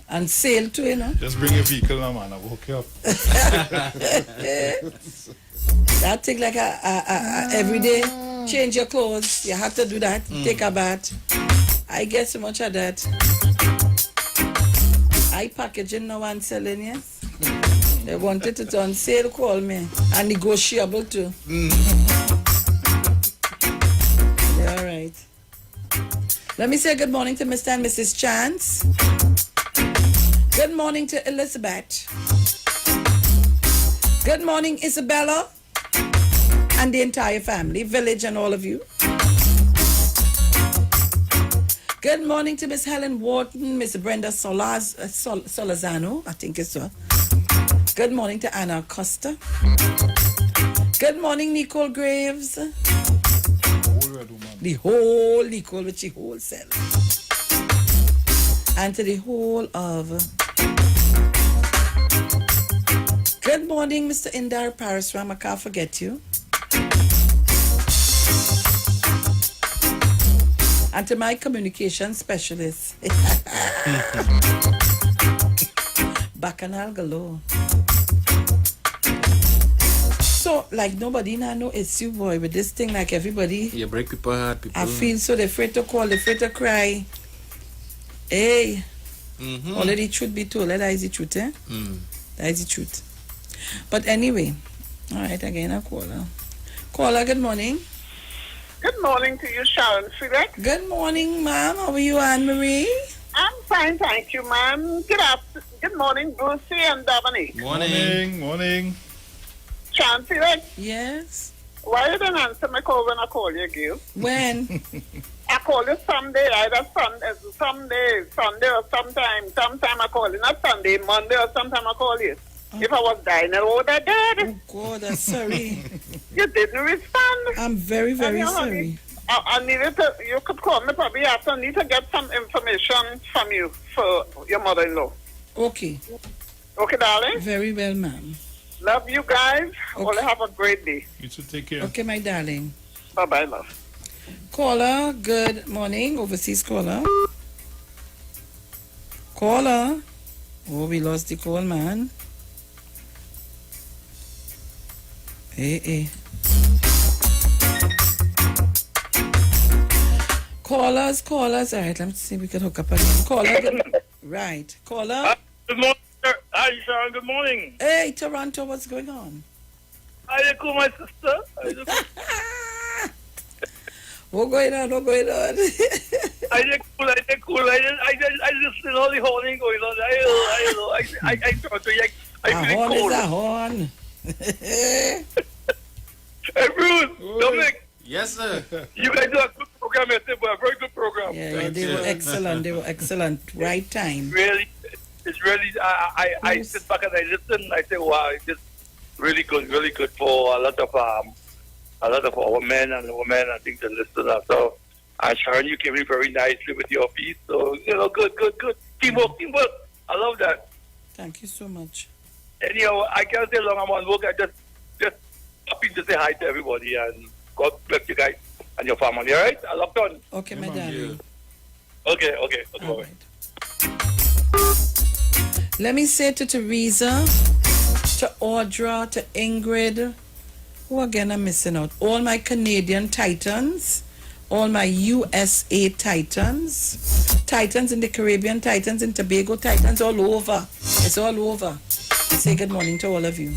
And sale too, you know. Just bring your vehicle now, man. I'll hook you up. That thing like a everyday change your clothes. You have to do that. Take a bath. I get so much of that. I packaging now and selling, yes. They wanted it on sale, call me. And negotiable too. All right. Let me say good morning to Mr. and Mrs. Chance. Good morning to Elizabeth. Good morning, Isabella. And the entire family, village, and all of you. Good morning to Miss Helen Wharton, Miss Brenda Solazano, I think it's so. Good morning to Anna Costa. Good morning, Nicole Graves. The whole Nicole with the whole self. And to the whole of... Good morning, Mr. Indar Parasram. I can't forget you. And to my communication specialist, Bacchanal galore. So, like, nobody now know it's you, boy, with this thing, like everybody. You break people's heart, people. I feel so they're afraid to call, they're afraid to cry. Hey. Only the truth be told. That is the truth, eh? That is the truth. But anyway, all right, again, I call her. Caller, good morning. Good morning to you, Sharon. Felix. Good morning, ma'am. How are you, Anne-Marie? I'm fine, thank you, ma'am. Good morning, Brucey and Dominic. Morning. Sharon, Felix. Yes? Why you didn't answer my call when I call you, Gil? When? I call you someday, either Sunday or sometime I call you. Not Sunday, Monday or sometime I call you. If I was dying, I would have died. Oh, God, I'm sorry. You didn't respond. I'm very, very sorry. I needed to, you could call me probably after. I need to get some information from you for your mother-in-law. Okay. Okay, darling? Very well, ma'am. Love you guys. Okay. All have a great day. You should take care. Okay, my darling. Bye-bye, love. Caller, good morning. Overseas caller. Caller. Oh, we lost the call, man. Hey. Callers. All right, let's see if we can hook up again. Caller. Right. Caller. Good morning, sir. Hi, Sharon. Good morning. Hey, Toronto, what's going on? How you cool, my sister? What's going on? I did cool. I just see all the horning going on. I talk to you. I feel horn cold. is a horn. Hey, Bruce, Dominic. Yes, sir. You guys do a good program, a very good program. Yeah, they were excellent. Right time. It's really, I sit back and I listen. I say, wow, it's just really good for a lot of our men and women. I think to listen. So, Sharon, you came in very nicely with your piece. So, good. Teamwork. I love that. Thank you so much. Anyhow, I can't stay long. I'm on work. I just happy to say hi to everybody and God bless you guys and your family. All right? I love you. Okay, my darling. Okay. All right. Let me say to Teresa, to Audra, to Ingrid, who again I'm missing out, all my Canadian Titans, all my USA Titans, Titans in the Caribbean, Titans in Tobago, Titans all over. It's all over. I say good morning to all of you.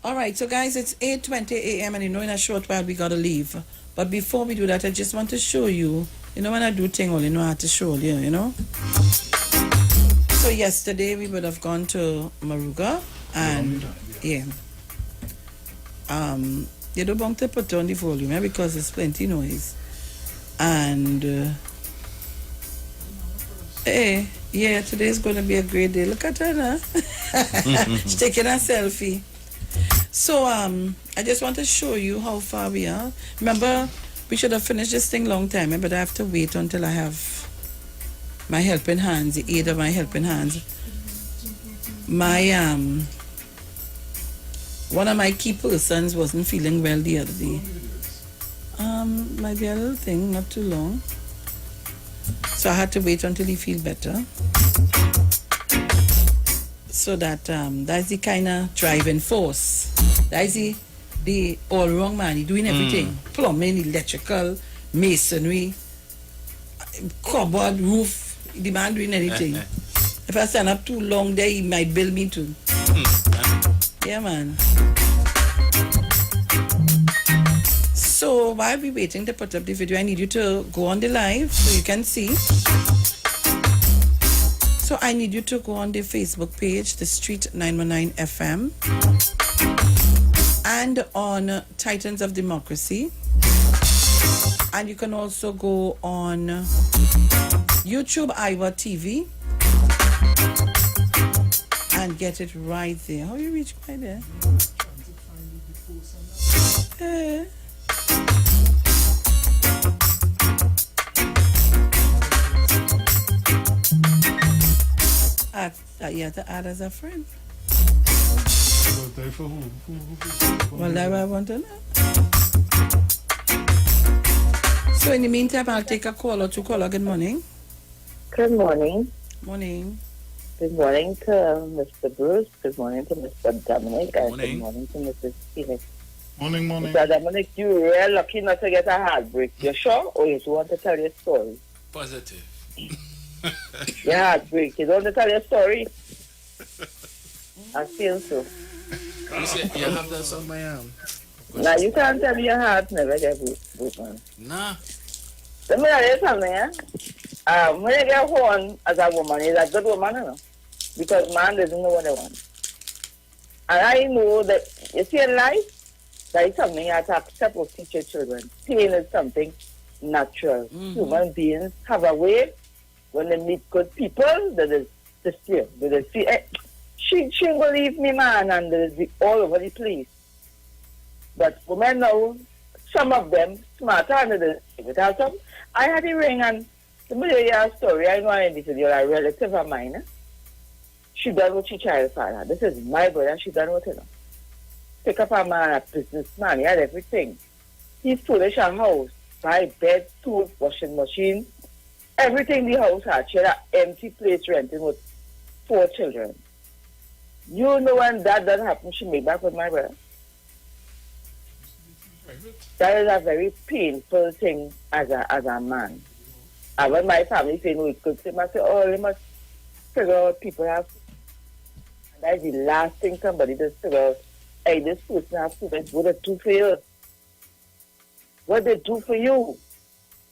All right, so guys, it's 8:20 a.m. and in a short while we got to leave. But before we do that, I just want to show you, when I do thing, I have to show you, So yesterday we would have gone to Maruga and, you don't want to put on the volume, because there's plenty noise. And, today's going to be a great day. Look at her now. She's taking a selfie. So, I just want to show you how far we are. Remember, we should have finished this thing long time, but I have to wait until I have my helping hands, the aid of my helping hands. My, one of my key persons wasn't feeling well the other day. Might be a little thing, not too long. So I had to wait until he feel better. So that that's the kind of driving force. That's the all wrong man. He doing everything. Plumbing, electrical, masonry, cupboard, roof. The man doing anything. If I stand up too long there, he might bill me too. Yeah, man. So while we're waiting to put up the video, I need you to go on the live so you can see. So I need you to go on the Facebook page, The Street 919 FM, and on Titans of Democracy. And you can also go on YouTube, IWER TV, and get it right there. How you reach by there? You have to add as a friend. Well, that's what I want to know. So in the meantime, I'll take a call or two caller. Good morning. Good morning. Morning. Good morning to Mr. Bruce. Good morning to Mr. Dominic. And good morning to Mrs. Felix. Morning. Mr. Dominic, you real lucky not to get a heartbreak. You sure? Or you want to tell your story? Positive. Your heartbreak. You don't want to tell your story? I feel so. You have that on my arm. Now you can't tell your heart never get broken. Nah. Let me tell you something, when you get born as a woman, you're a good woman, you know? Because man doesn't know what they want. And I know that, you see in life, that is something you have to accept or teach your children. Pain is something natural. Human beings have a way, when they meet good people, that is just fear. They see, she ain't gonna leave me, man, and they'll be all over the place. But women now, some of them, smarter than the without some. I had a ring, and the middle year story, I know I did you're a relative of mine. She done with her child father. This is my brother, she done with him. Pick up a man, a businessman, he had everything. He furnished a house, buy bed, tools, washing machine, everything the house had. She had an empty place renting with 4 children. You know when that happened, she made back with my brother. That is a very painful thing as a man. And when my family say no, it's good, I say, oh, they must figure out people have. And that is the last thing somebody does figure out. Hey, this person has food. What they do for you? What they do for you?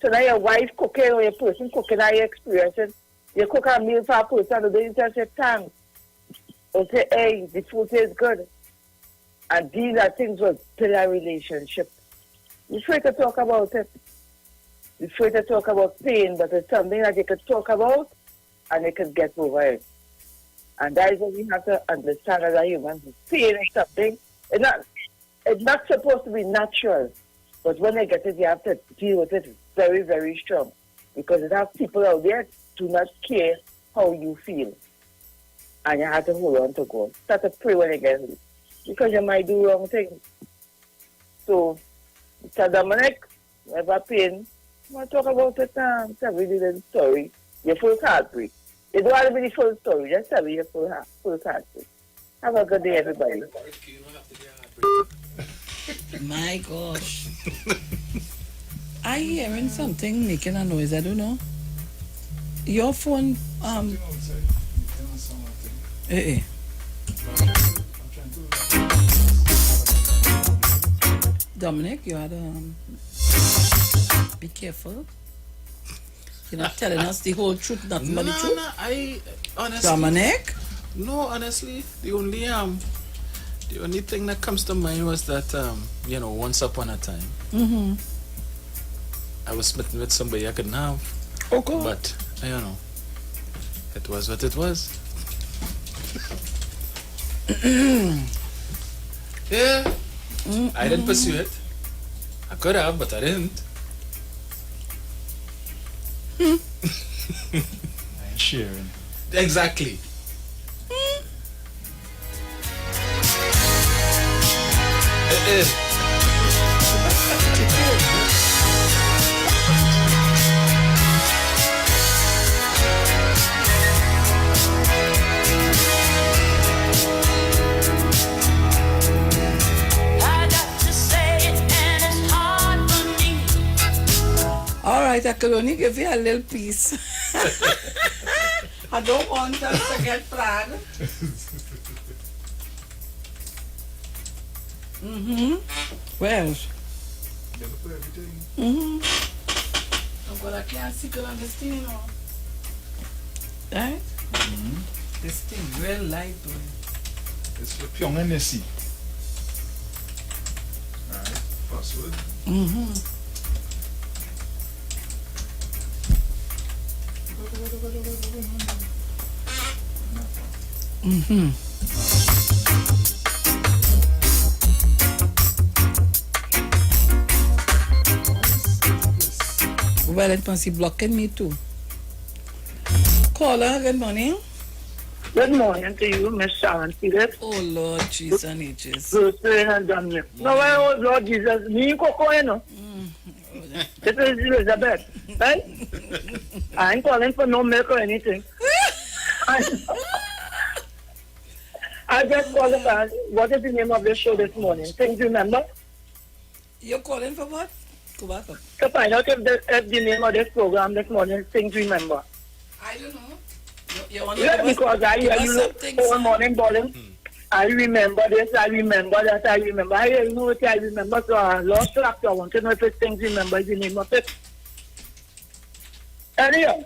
So now your wife cooking or your person cooking, now you're experiencing. You cook a meal for a person, and then you just say thanks. Or say, hey, the food is good. And these are things that build a relationship. You're afraid to talk about it. You're afraid to talk about pain, but it's something that you could talk about and you could get over it. And that is what we have to understand as a human. Pain is something, it's not supposed to be natural. But when you get it, you have to deal with it very, very strong. Because it has people out there do not care how you feel. And you have to hold on to God. Start to pray when you get it. Because you might do wrong things. So, Mr. Dominic, never pain. I want to talk about it now. Tell me the story. Your full heartbreak. You don't want to be the full story. Just tell me your full heartbreak. Have a good day, everybody. My gosh. I hearing something making a noise. I don't know. Your phone, Dominic, you had be careful. You're not telling us the whole truth, nothing but the truth. No, I honestly. Dominic? No, honestly, the only thing that comes to mind was that once upon a time, I was smitten with somebody I couldn't have. Oh God! But it was what it was. Yeah. I didn't pursue it. I could have, but I didn't. And Sharon. Exactly. All right, I could only give you a little piece. I don't want us to get flagged. Well. Oh, but I can't see good on this thing, you know. Right? This thing real light, boy. It's for Pyong and Nessie. Alright, password. Mm-hmm. Well, it must be blocking me too. Caller, good morning. Good morning to you, Miss Sharon. Felix. Oh, Lord Jesus and ages. Romain and Dominic. No, oh, Lord Jesus. Me, Coco, you know. This is Elizabeth. Right? I ain't calling for no milk or anything. I just called about what is the name of the show this morning? Things Remember? You're calling for what? Go back up. To find out if the name of this program this morning is Things Remember. I don't know. You Yeah, because I hear you look all morning bowling. I remember this, I remember that, I remember. I hear you know what I remember, so I lost track. I want to know if it's Things Remember is the name of it. Anyhow,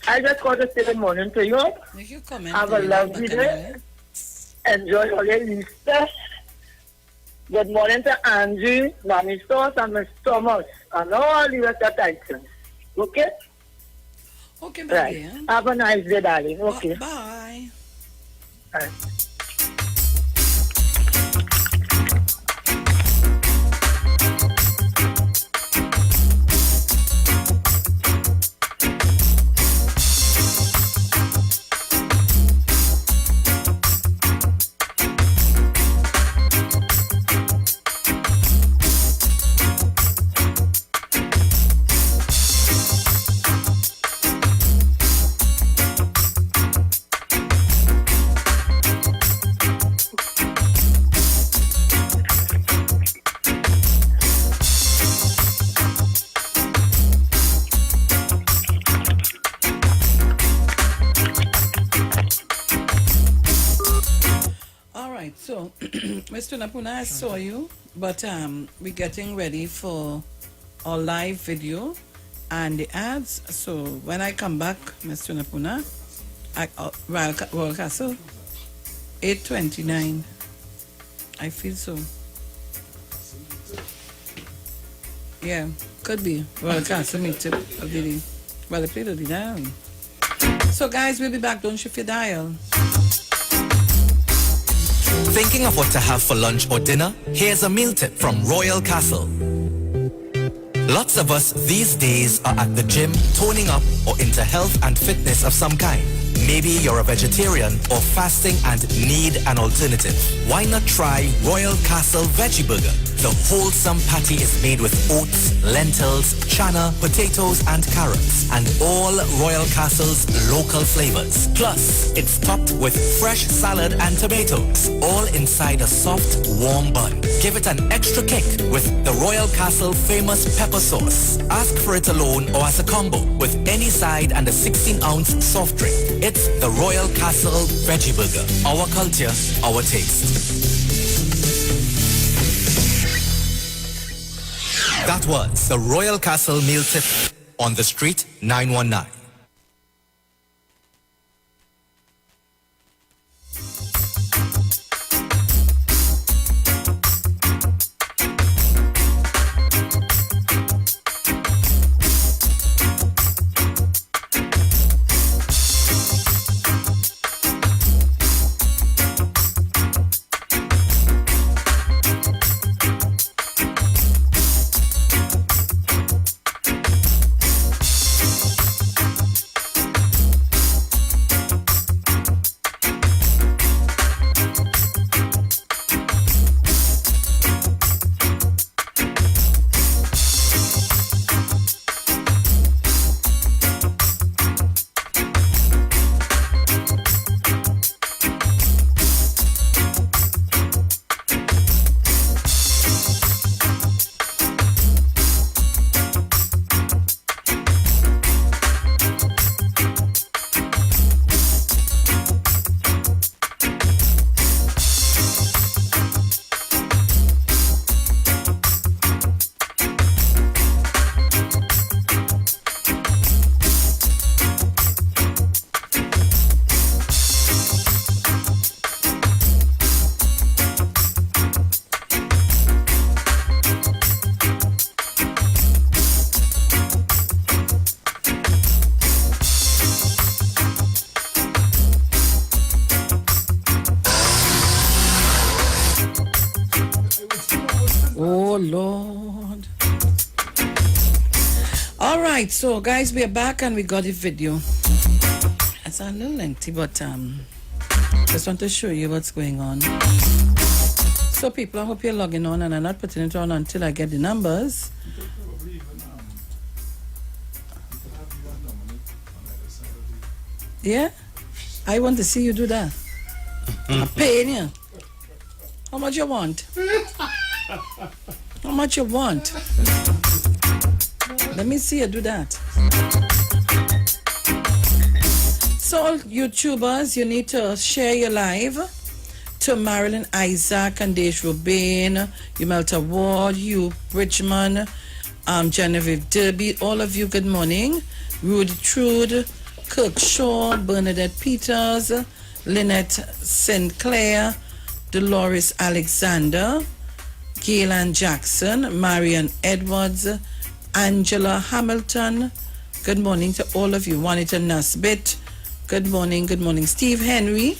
I just called to say good morning to you. Have a lovely day. Enjoy all your Easter. Good morning to Angie, Mommy Sauce, and Miss Thomas, and all the rest of the Titans. Okay? Okay, right. Have a nice day, darling. Okay. Bye. Bye. So, Mr. Napuna, I saw you, but we're getting ready for our live video and the ads. So, when I come back, Mr. Napuna, Royal Castle, 8:29. I feel so. Yeah, could be. Royal Castle meetup of the day. Well, they played of the dial. So, guys, we'll be back. Don't shift your dial. Thinking of what to have for lunch or dinner? Here's a meal tip from Royal Castle. Lots of us these days are at the gym, toning up, or into health and fitness of some kind. Maybe you're a vegetarian or fasting and need an alternative. Why not try Royal Castle Veggie Burger? The wholesome patty is made with oats, lentils, chana, potatoes, and carrots, and all Royal Castle's local flavors. Plus, it's topped with fresh salad and tomatoes, all inside a soft, warm bun. Give it an extra kick with the Royal Castle famous pepper sauce. Ask for it alone or as a combo with any side and a 16-ounce soft drink. It's the Royal Castle Veggie Burger. Our culture, our taste. That was the Royal Castle meal tip on the street 919. Lord. All right, so guys, we are back and we got a video. It's a little lengthy, but just want to show you what's going on. So people, I hope you're logging on, and I'm not putting it on until I get the numbers. Yeah? I want to see you do that. I'm paying you. How much you want? How much you want? Let me see you do that. So, YouTubers, you need to share your live to Marilyn Isaac and Dej Rubain, Umelta Ward, Hugh Bridgman, Genevieve Derby, all of you, good morning. Rudy Trude, Kirk Shaw, Bernadette Peters, Lynette Sinclair, Dolores Alexander, Gaylan Jackson, Marian Edwards, Angela Hamilton. Good morning to all of you. Juanita Nasbit. Good morning. Steve Henry.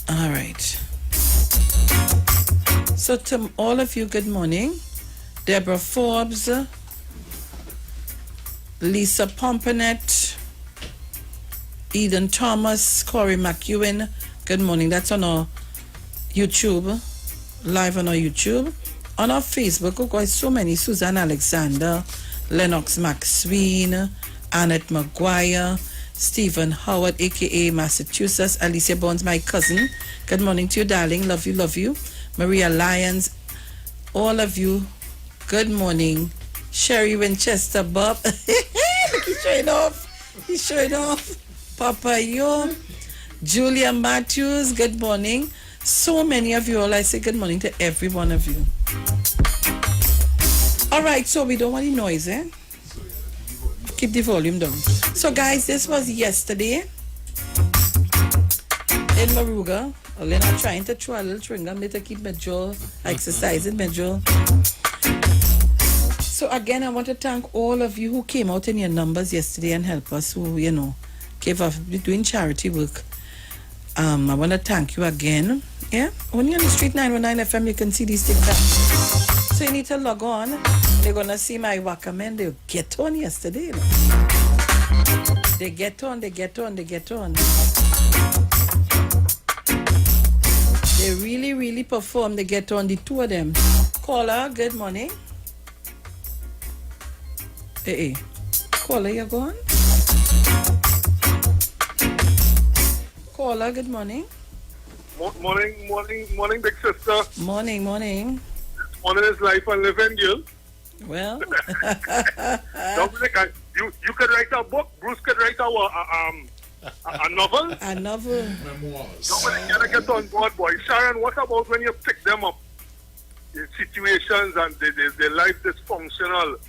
All right. So to all of you, good morning. Deborah Forbes, Lisa Pomponet, Eden Thomas, Corey McEwen. Good morning. That's on our YouTube, live on our YouTube. On our Facebook, we've got so many. Susan Alexander, Lennox McSween, Annette McGuire, Stephen Howard, a.k.a. Massachusetts, Alicia Bones, my cousin. Good morning to you, darling. Love you. Maria Lyons, all of you, good morning. Sherry Winchester, Bob. Look, he's showing off. Papa Yo, Julia Matthews, good morning. So many of you all, I say good morning to every one of you. All right, so we don't want any noise, eh? Keep the volume down. So guys, this was yesterday in Maruga. I'm trying to throw a little chewing-gum to keep my jaw exercising my jaw. So again, I want to thank all of you who came out in your numbers yesterday and helped us, who, gave up doing charity work. I want to thank you again. Yeah? Only on the Street 919 FM you can see these things back. So you need to log on. They're going to see my Wakamen. They get on yesterday. They get on. They really, really perform. They get on, the two of them. Caller, good morning. Hey. Caller, you gone? Caller, good morning. Morning, big sister. Morning. Morning is life and live Angel. Well. Dominic, you could write a book. Bruce could write a novel. A novel. Memoirs. Dominic, you gotta get on board, boy. Sharon, what about when you pick them up in situations and their life dysfunctional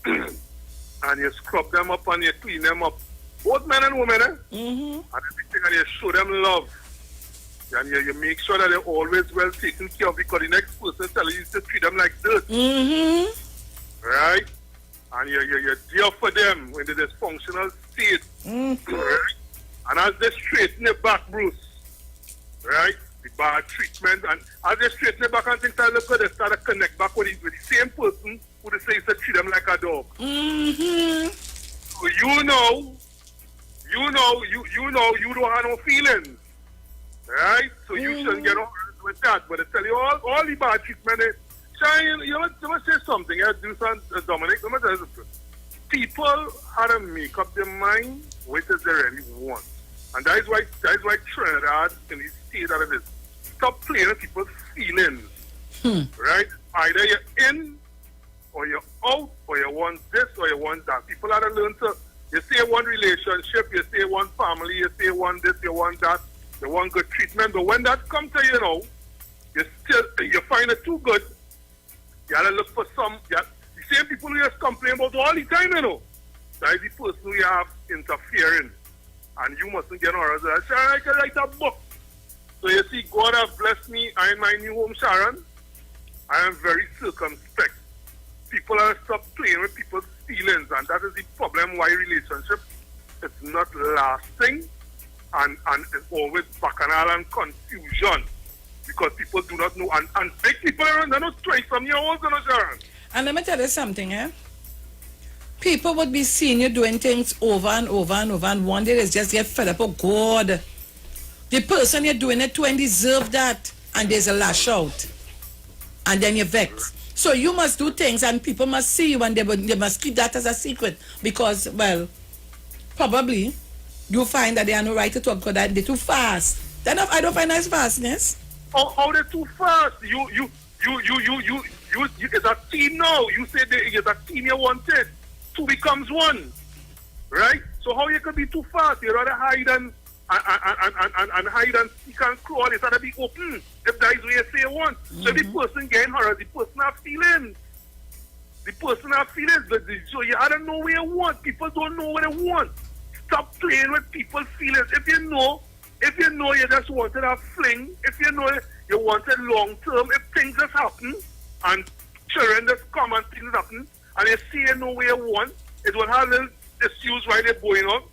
and you scrub them up and you clean them up? Both men and women, Mm-hmm. And everything, and you show them love. And you make sure that they're always well taken care of, because the next person tells you to treat them like dirt. Mm-hmm. Right? And you're there for them when they're dysfunctional state. Mm-hmm. Right? And as they straighten their back, Bruce, right? The bad treatment, and as they straighten their back and things start to look good, they start to connect back with the same person who they say is to treat them like a dog. Mm-hmm. So you know you don't have no feelings. Right? So you shouldn't get on with that. But I tell you, all the bad treatment, Sharon, you must say something. You do something, Dominic. Let me tell you something. People have to make up their mind what does they really want. And that is why Trinidad, in the state that it is, stop playing with people's feelings. Right? Either you're in, or you're out, or you want this, or you want that. People have to learn to, you say one relationship, you say one family, you say one this, you want that. They want good treatment, but when that comes to you find it too good. You gotta look for the same people who just complain about all the time, That is the person who you have interfering, and you mustn't get on. Sharon, I can write a book. So you see, God has blessed me. I in my new home, Sharon. I am very circumspect. People have stopped playing with people's feelings, and that is the problem why relationship is not lasting. And it's always bacchanal and confusion. because people do not know. And big people around, they're not 20-some-year-olds, Sharon. And let me tell you something, people would be seeing you doing things over and over and over, and one day they just get fed up. Oh God, the person you're doing it to and deserve that, and there's a lash out, and then you vex. So you must do things, and people must see you, and they must keep that as a secret, because, well, probably you find that they are no right to talk because they're too fast. Then I don't find that's fastness. How they too fast? You it's a team now. You say it's a team you wanted. Two becomes one, right? So how you can be too fast? You rather hide and hide and seek and crawl. It's rather be open. If that is what you say you want. So the person getting hurt, the person have feelings. The person have feelings. So you had to know what you want. People don't know what they want. Stop playing with people's feelings. If you know you just wanted a fling, if you know you wanted long term, if things just happen and children just come and things happen and you see you know what you want, it will have little issues while they're going on.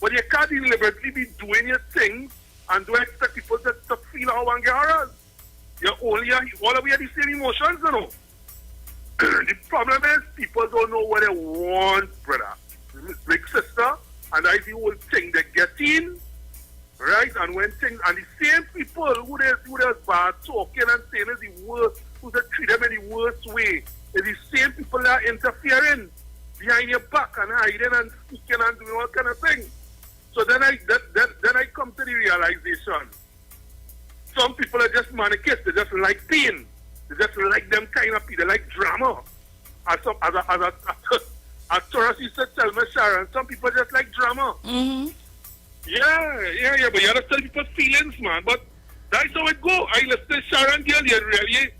But you can't deliberately be doing your things and don't expect people to feel how and get harassed. All of you have the same emotions, you know. The problem is people don't know what they want, brother. Big sister, and that's the whole thing they get in, right? And when things, and the same people who they bad talking and saying is the worst, who they treat them in the worst way, is the same people that are interfering behind your back and hiding and speaking and doing all kind of things. So then I come to the realization. Some people are just manicures, they just like pain. They just like them kind of people, they like drama. As Taurus used to tell me, Sharon, some people just like drama. Mm-hmm. Yeah, but you have to tell people feelings, man. But that's how it go. I listen to Sharon, girl, you're really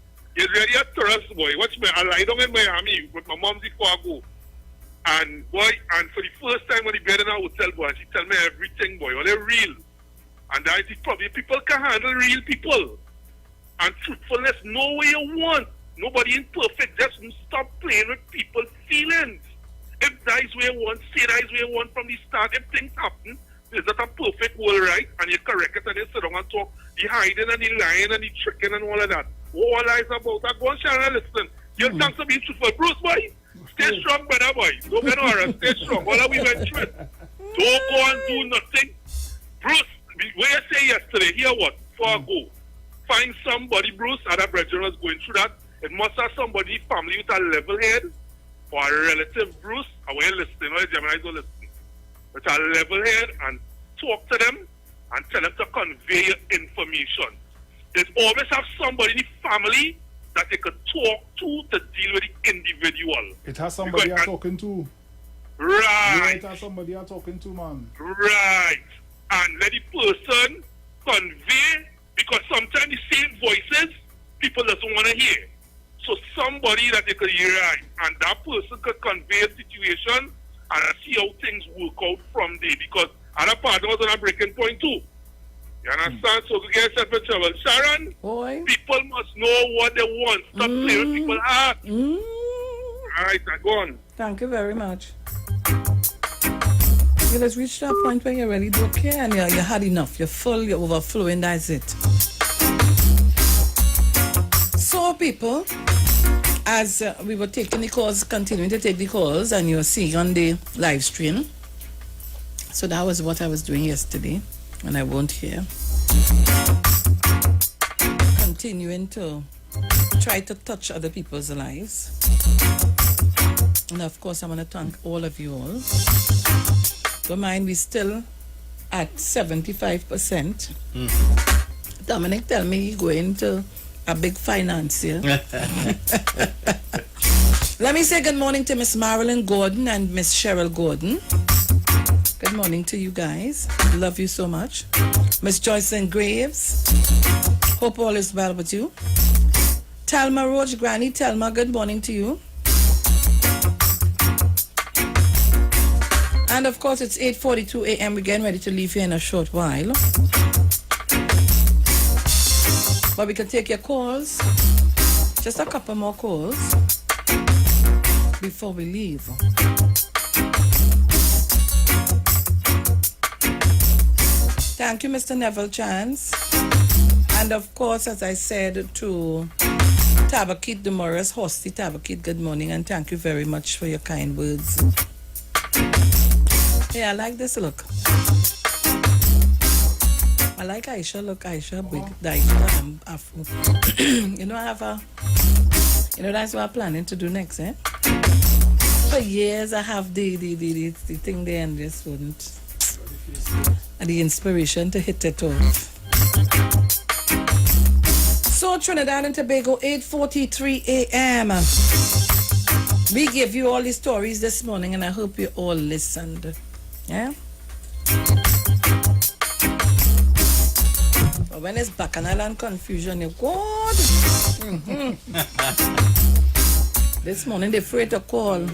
a Taurus boy. Watch me, I lie down in Miami with my mom before I go. And boy, and for the first time when he bed in a hotel, boy, she tell me everything, boy, all they're real. And that is probably people can handle real people. And truthfulness, know what you want. Nobody is perfect. Just stop playing with people's feelings. If that is where you want, say that is where you want from the start. If things happen, there's not a perfect world, right? And you correct it and you sit down and talk. The hiding and the lying and the tricking and all of that. What all lies about that? Go on, Sharon, listen. You're thanks for being truthful. Bruce, boy, stay strong, brother, boy. Don't get no stay strong. All that we went through it. Don't go and do nothing. Bruce, what you say yesterday, hear what? Before I go, find somebody, Bruce, other brethren was going through that. It must have somebody, family with a level head, or a relative, Bruce, and when you listening, or the Geminis don't listen, with a level head, and talk to them, and tell them to convey your information. There's always have somebody in the family that they could talk to deal with the individual. It has somebody you're talking to. Right. Yeah, it has somebody you're talking to, man. Right. And let the person convey, because sometimes the same voices people doesn't want to hear. So somebody that they could hear, and that person could convey a situation and see how things work out from there, because other partner was on a breaking point too. You understand? So to get yourself in trouble. Sharon, boy, people must know what they want. Stop playing with people's heart. All right, now go on. Thank you very much. You just reached that point where you really don't care and you had enough. You're full, you're overflowing, that's it. So people, as we were taking the calls, continuing to take the calls, and you were seeing on the live stream. So that was what I was doing yesterday when I weren't here. Continuing to try to touch other people's lives. And of course, I want to thank all of you all. Romain, we're still at 75%. Dominic, tell me you're going to a big financier. Let me say good morning to Miss Marilyn Gordon and Miss Cheryl Gordon. Good morning to you guys. Love you so much. Miss Joycelyn Graves. Hope all is well with you. Talma Roach, Granny Talma, good morning to you. And of course, it's 8:42 a.m. We're getting ready to leave here in a short while. But we can take your calls. Just a couple more calls before we leave. Thank you, Mr. Neville Chance. And of course, as I said to Tabakit Demoras, Hosty Tabakit, good morning and thank you very much for your kind words. Yeah, I like this look. I like Aisha. Look, Aisha, big Aisha Afro. You know, that's what I'm planning to do next, eh? For years, I have the thing there and just wouldn't. And the inspiration to hit it off. So, Trinidad and Tobago, 8:43 a.m. We gave you all the stories this morning, and I hope you all listened. Yeah? But when it's bacchanal and confusion, you're good. This morning, they're afraid to call.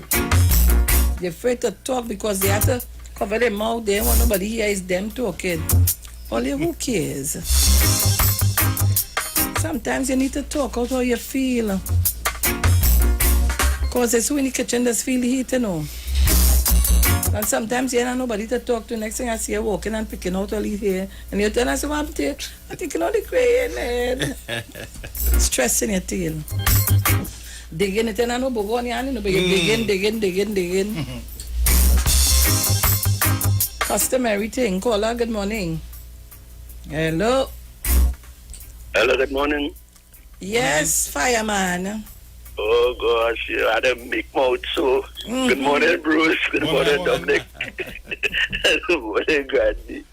They're afraid to talk because they have to cover their mouth. They don't want nobody here is them talking. Only who cares? Sometimes you need to talk out how you feel. Because it's who in the kitchen that's feel the heat, you know. And sometimes you don't have nobody to talk to. Next thing I see you walking and picking out all his hair. And you tell us, I'm taking all the crayon head. Stress in your tail. Digging it and I know, but one hand, but you're digging. Customary thing. Caller, good morning. Hello. Hello, good morning. Yes, fireman. Oh gosh, you had a big mouth, so good morning, Bruce. Good morning, Dominic. Good morning, Grandy.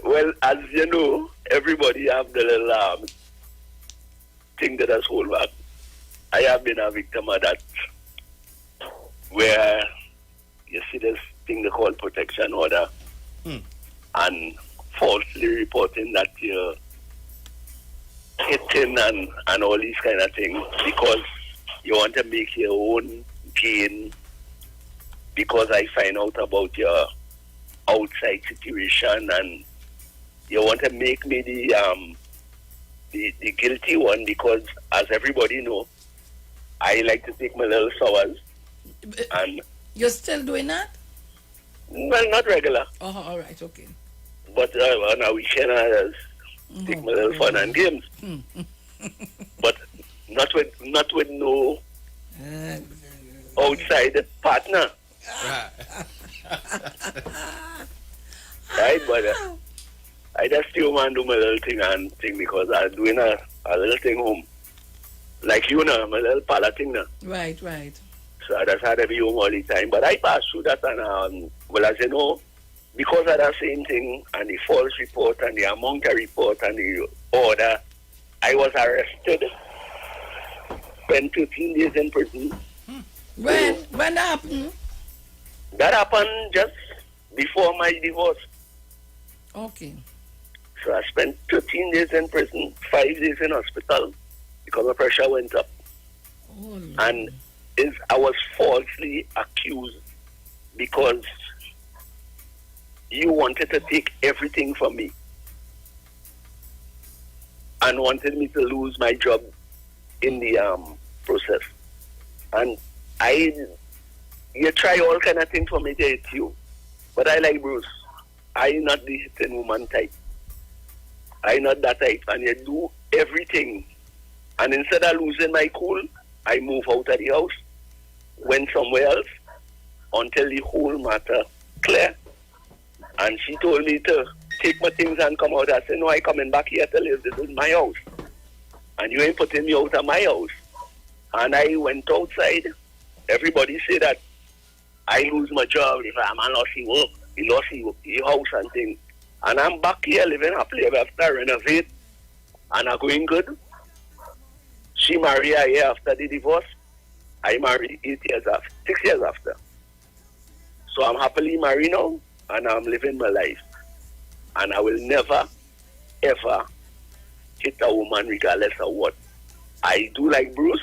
Well, as you know, everybody have the little thing that has hold back. I have been a victim of that, where you see this thing they call protection order, and falsely reporting that you're hitting and all these kind of things because you want to make your own gain, because I find out about your outside situation and you want to make me the guilty one, because as everybody know, I like to take my little showers. And you're still doing that? Well, not regular. Oh, all right, okay. But on a weekend I just take my little fun and games. But not with no outside partner. Right, but I just still want to do my little thing because I'm doing a little thing home. Like you know, my little parlor thing now. Right. So I just had to be home all the time. But I passed through that and well, as you know, because of that same thing and the false report and the amount of report and the order, I was arrested. Spent 15 days in prison. When that happened? That happened just before my divorce. Okay. So I spent 13 days in prison, 5 days in hospital because my pressure went up. Oh, and I was falsely accused because you wanted to take everything from me and wanted me to lose my job in the process. And you try all kind of things for me to hit you. But I like Bruce. I not the hitting woman type. I not that type. And you do everything. And instead of losing my cool, I move out of the house, went somewhere else until the whole matter clear. And she told me to take my things and come out. I said, no, I coming back here to live. This is my house. And you ain't putting me out of my house. And I went outside. Everybody say that I lose my job if I'm a lost work. He lost his house and things. And I'm back here living happily after I renovate. And I'm going good. She married a year after the divorce. I married 6 years after. So I'm happily married now. And I'm living my life. And I will never, ever hit a woman regardless of what. I do like Bruce.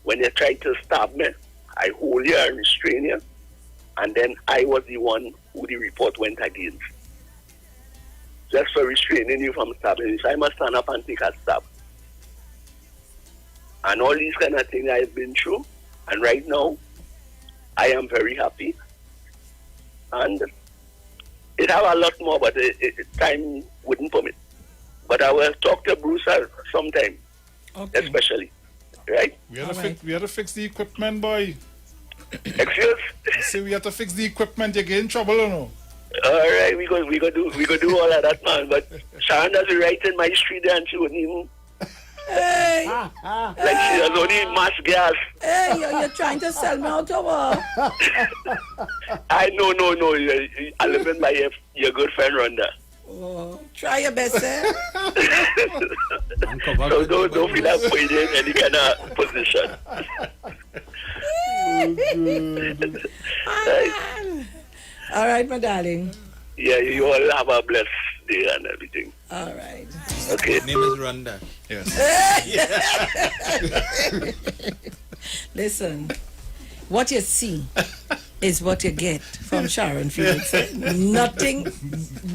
When you try to stab me, I hold you and restrain you. And then I was the one who the report went against. Just for restraining you from stabbing. So I must stand up and take a stab. And all these kind of things I've been through. And right now, I am very happy. And it have a lot more, but time wouldn't permit. But I will talk to Bruce sometime, especially, right? We had to fix the equipment, boy. Excuse? I say we have to fix the equipment. You get in trouble, or no? All right, we go do all of that, man. But Sharon does it right in my street, and she wouldn't even. Hey. Like she has only mass gas. Hey, you're trying to sell me out of her. I no. I live in by your good friend Rhonda. Oh, try your best, eh? So don't feel like putting in any kind of position. Right. All right, my darling. Yeah, you all have a blessed day and everything. All right. Okay. Name is Rhonda. Yes. Listen, what you see is what you get from Sharon Felix. Nothing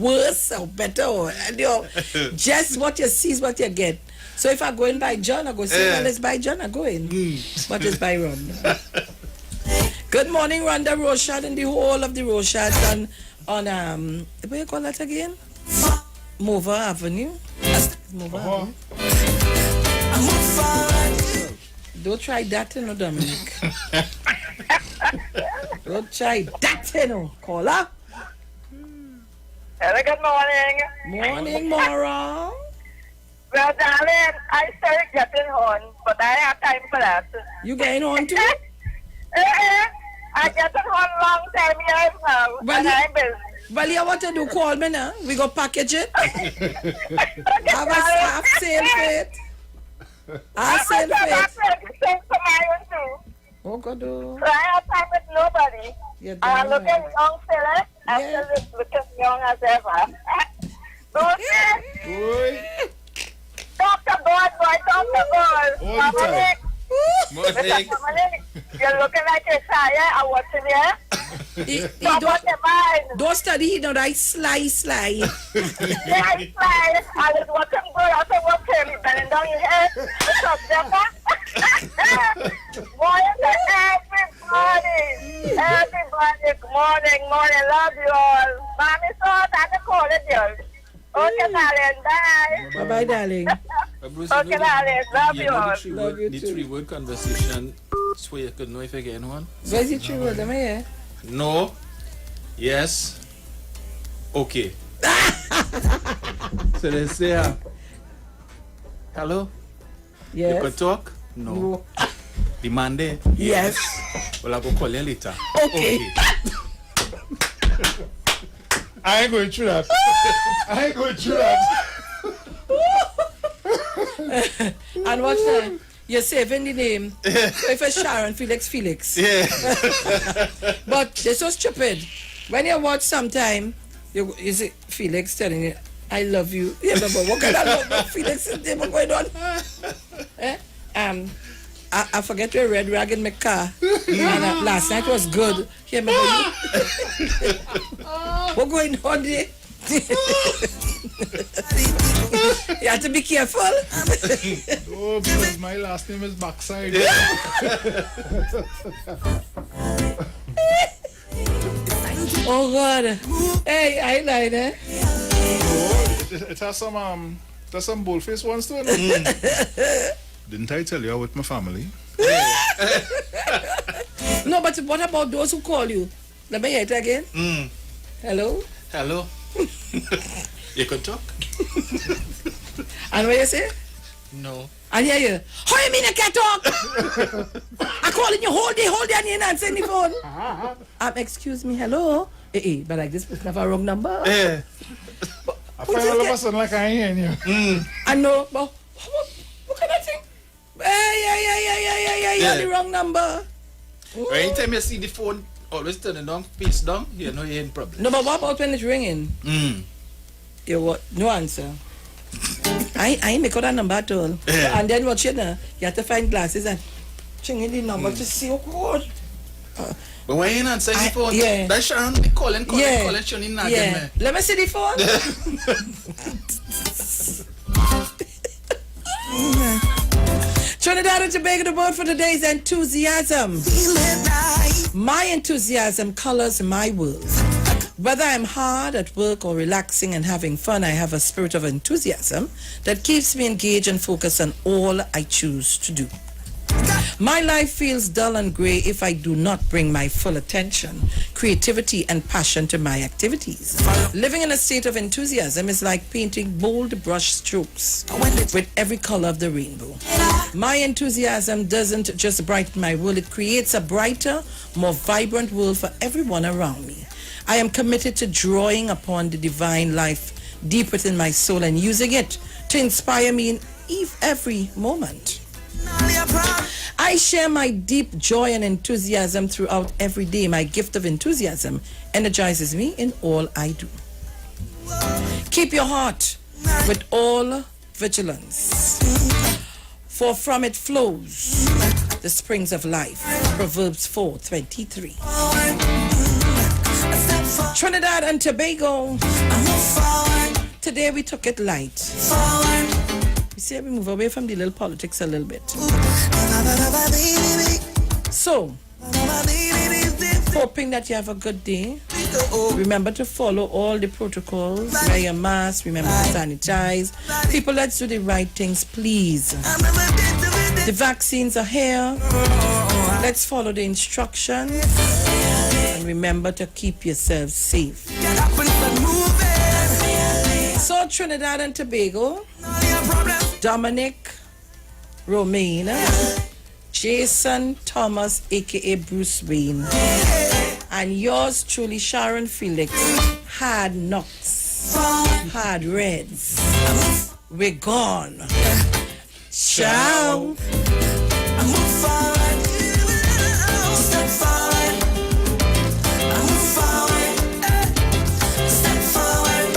worse or better. Just what you see is what you get. So if I go in by John, I go say, well, it's by John, I go in. But it's by Rhonda. Good morning, Rhonda Roshad and the whole of the Roshads on what you call that again? Mover Avenue. Mover Avenue. Don't try that, Dominic. Don't try that, Caller. Hello, good morning. Morning, Mara. Well, darling, I started getting on, but I have time for that. You getting on too? I get on long time here now, and I'm busy. Well, you want to do call me now? We go package it. Have a half sale for it. Half sale for it. Oh, God. So I have time with nobody. I'm looking young, Felix. I'm still looking young as ever. Talk to God, boy. Talk to God. Dominic. Dominic, you're looking like you're tired. I'm watching you. Don't study, right? Sly. Yeah, I sly. I was watching good. I said, what can you bending down your head? What's up, Jeffa? Morning to everybody. Morning. Love you all. Mommy saw that I call it you. Okay, darling. Bye. Bye, darling. Okay, darling. Love you all. Love you the too. 3-word conversation, so you could know if you get one. Where's the 3-word? Am I here? No. Yes. Okay. So they say, hello? Yes. You could talk? No. The Monday? Yes. Well, I'll go call you later. Okay. I ain't going through that. And what's that? You're saving the name. So if it's Sharon Felix. Yeah. But they're so stupid. When you watch sometime, you see Felix telling you, I love you. Yeah, but what kind of love Felix is there going on? I forget to red rag in my car. And last night was good. Yeah, what going on there? You have to be careful. Oh, because my last name is Backside. Oh God. Hey, I lied, eh? It has some bullface ones to it. Didn't I tell you I'm with my family? No, but what about those who call you? Let me hear it again. Hello? You can talk? And what you say? No. And hear you. How you mean I can't talk? I'm calling you whole day and you're not answering the phone. Excuse me, hello? But like this person have a wrong number. Yeah. I find all of a sudden like I ain't hearing you. I know, but what kind of thing? Yeah, the wrong number. Anytime you see the phone always turning down, face down, you know you're in problem. No, but what about when it's ringing? You what? No answer. I ain't make out that number at all. And then what you know? You have to find glasses and changing the number to see what. But when you answer the phone, yeah. that's Sharon calling, Sharon not yeah. Let me see the phone. Trinidad and Tobago, the word for today's enthusiasm. My enthusiasm colors my world. Whether I'm hard at work or relaxing and having fun, I have a spirit of enthusiasm that keeps me engaged and focused on all I choose to do. My life feels dull and gray if I do not bring my full attention, creativity, and passion to my activities. Living in a state of enthusiasm is like painting bold brush strokes with every color of the rainbow. My enthusiasm doesn't just brighten my world, it creates a brighter, more vibrant world for everyone around me. I am committed to drawing upon the divine life deep within my soul and using it to inspire me in every moment. I share my deep joy and enthusiasm throughout every day. My gift of enthusiasm energizes me in all I do. Keep your heart with all vigilance, for from it flows the springs of life. Proverbs 4:23. Trinidad and Tobago. Today we took it light. We say we move away from the little politics a little bit. So, hoping that you have a good day. Remember to follow all the protocols. Wear your mask. Remember to sanitize. People, let's do the right things, please. The vaccines are here. Let's follow the instructions. And remember to keep yourselves safe. So, Trinidad and Tobago, Dominic, Romain, Jason Thomas, aka Bruce Wayne, and yours truly, Sharon Felix, hard knocks, hard reds. We're gone. Ciao. Step forward. I move forward. Step forward.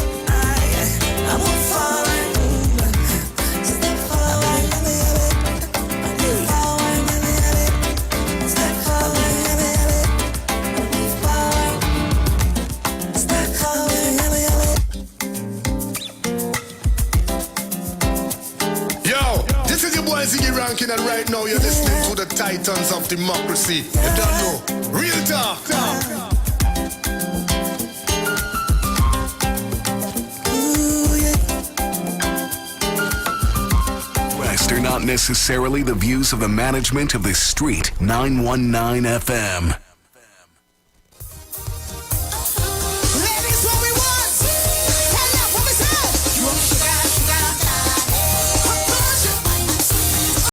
I move forward. Step forward. Move forward. Step forward. Move forward. Step forward. Yo, this is your boy Ziggy Rankin, and right now you're listening to the Titans of Democracy. You don't know. Real talk. Are not necessarily the views of the management of the Street 919 FM.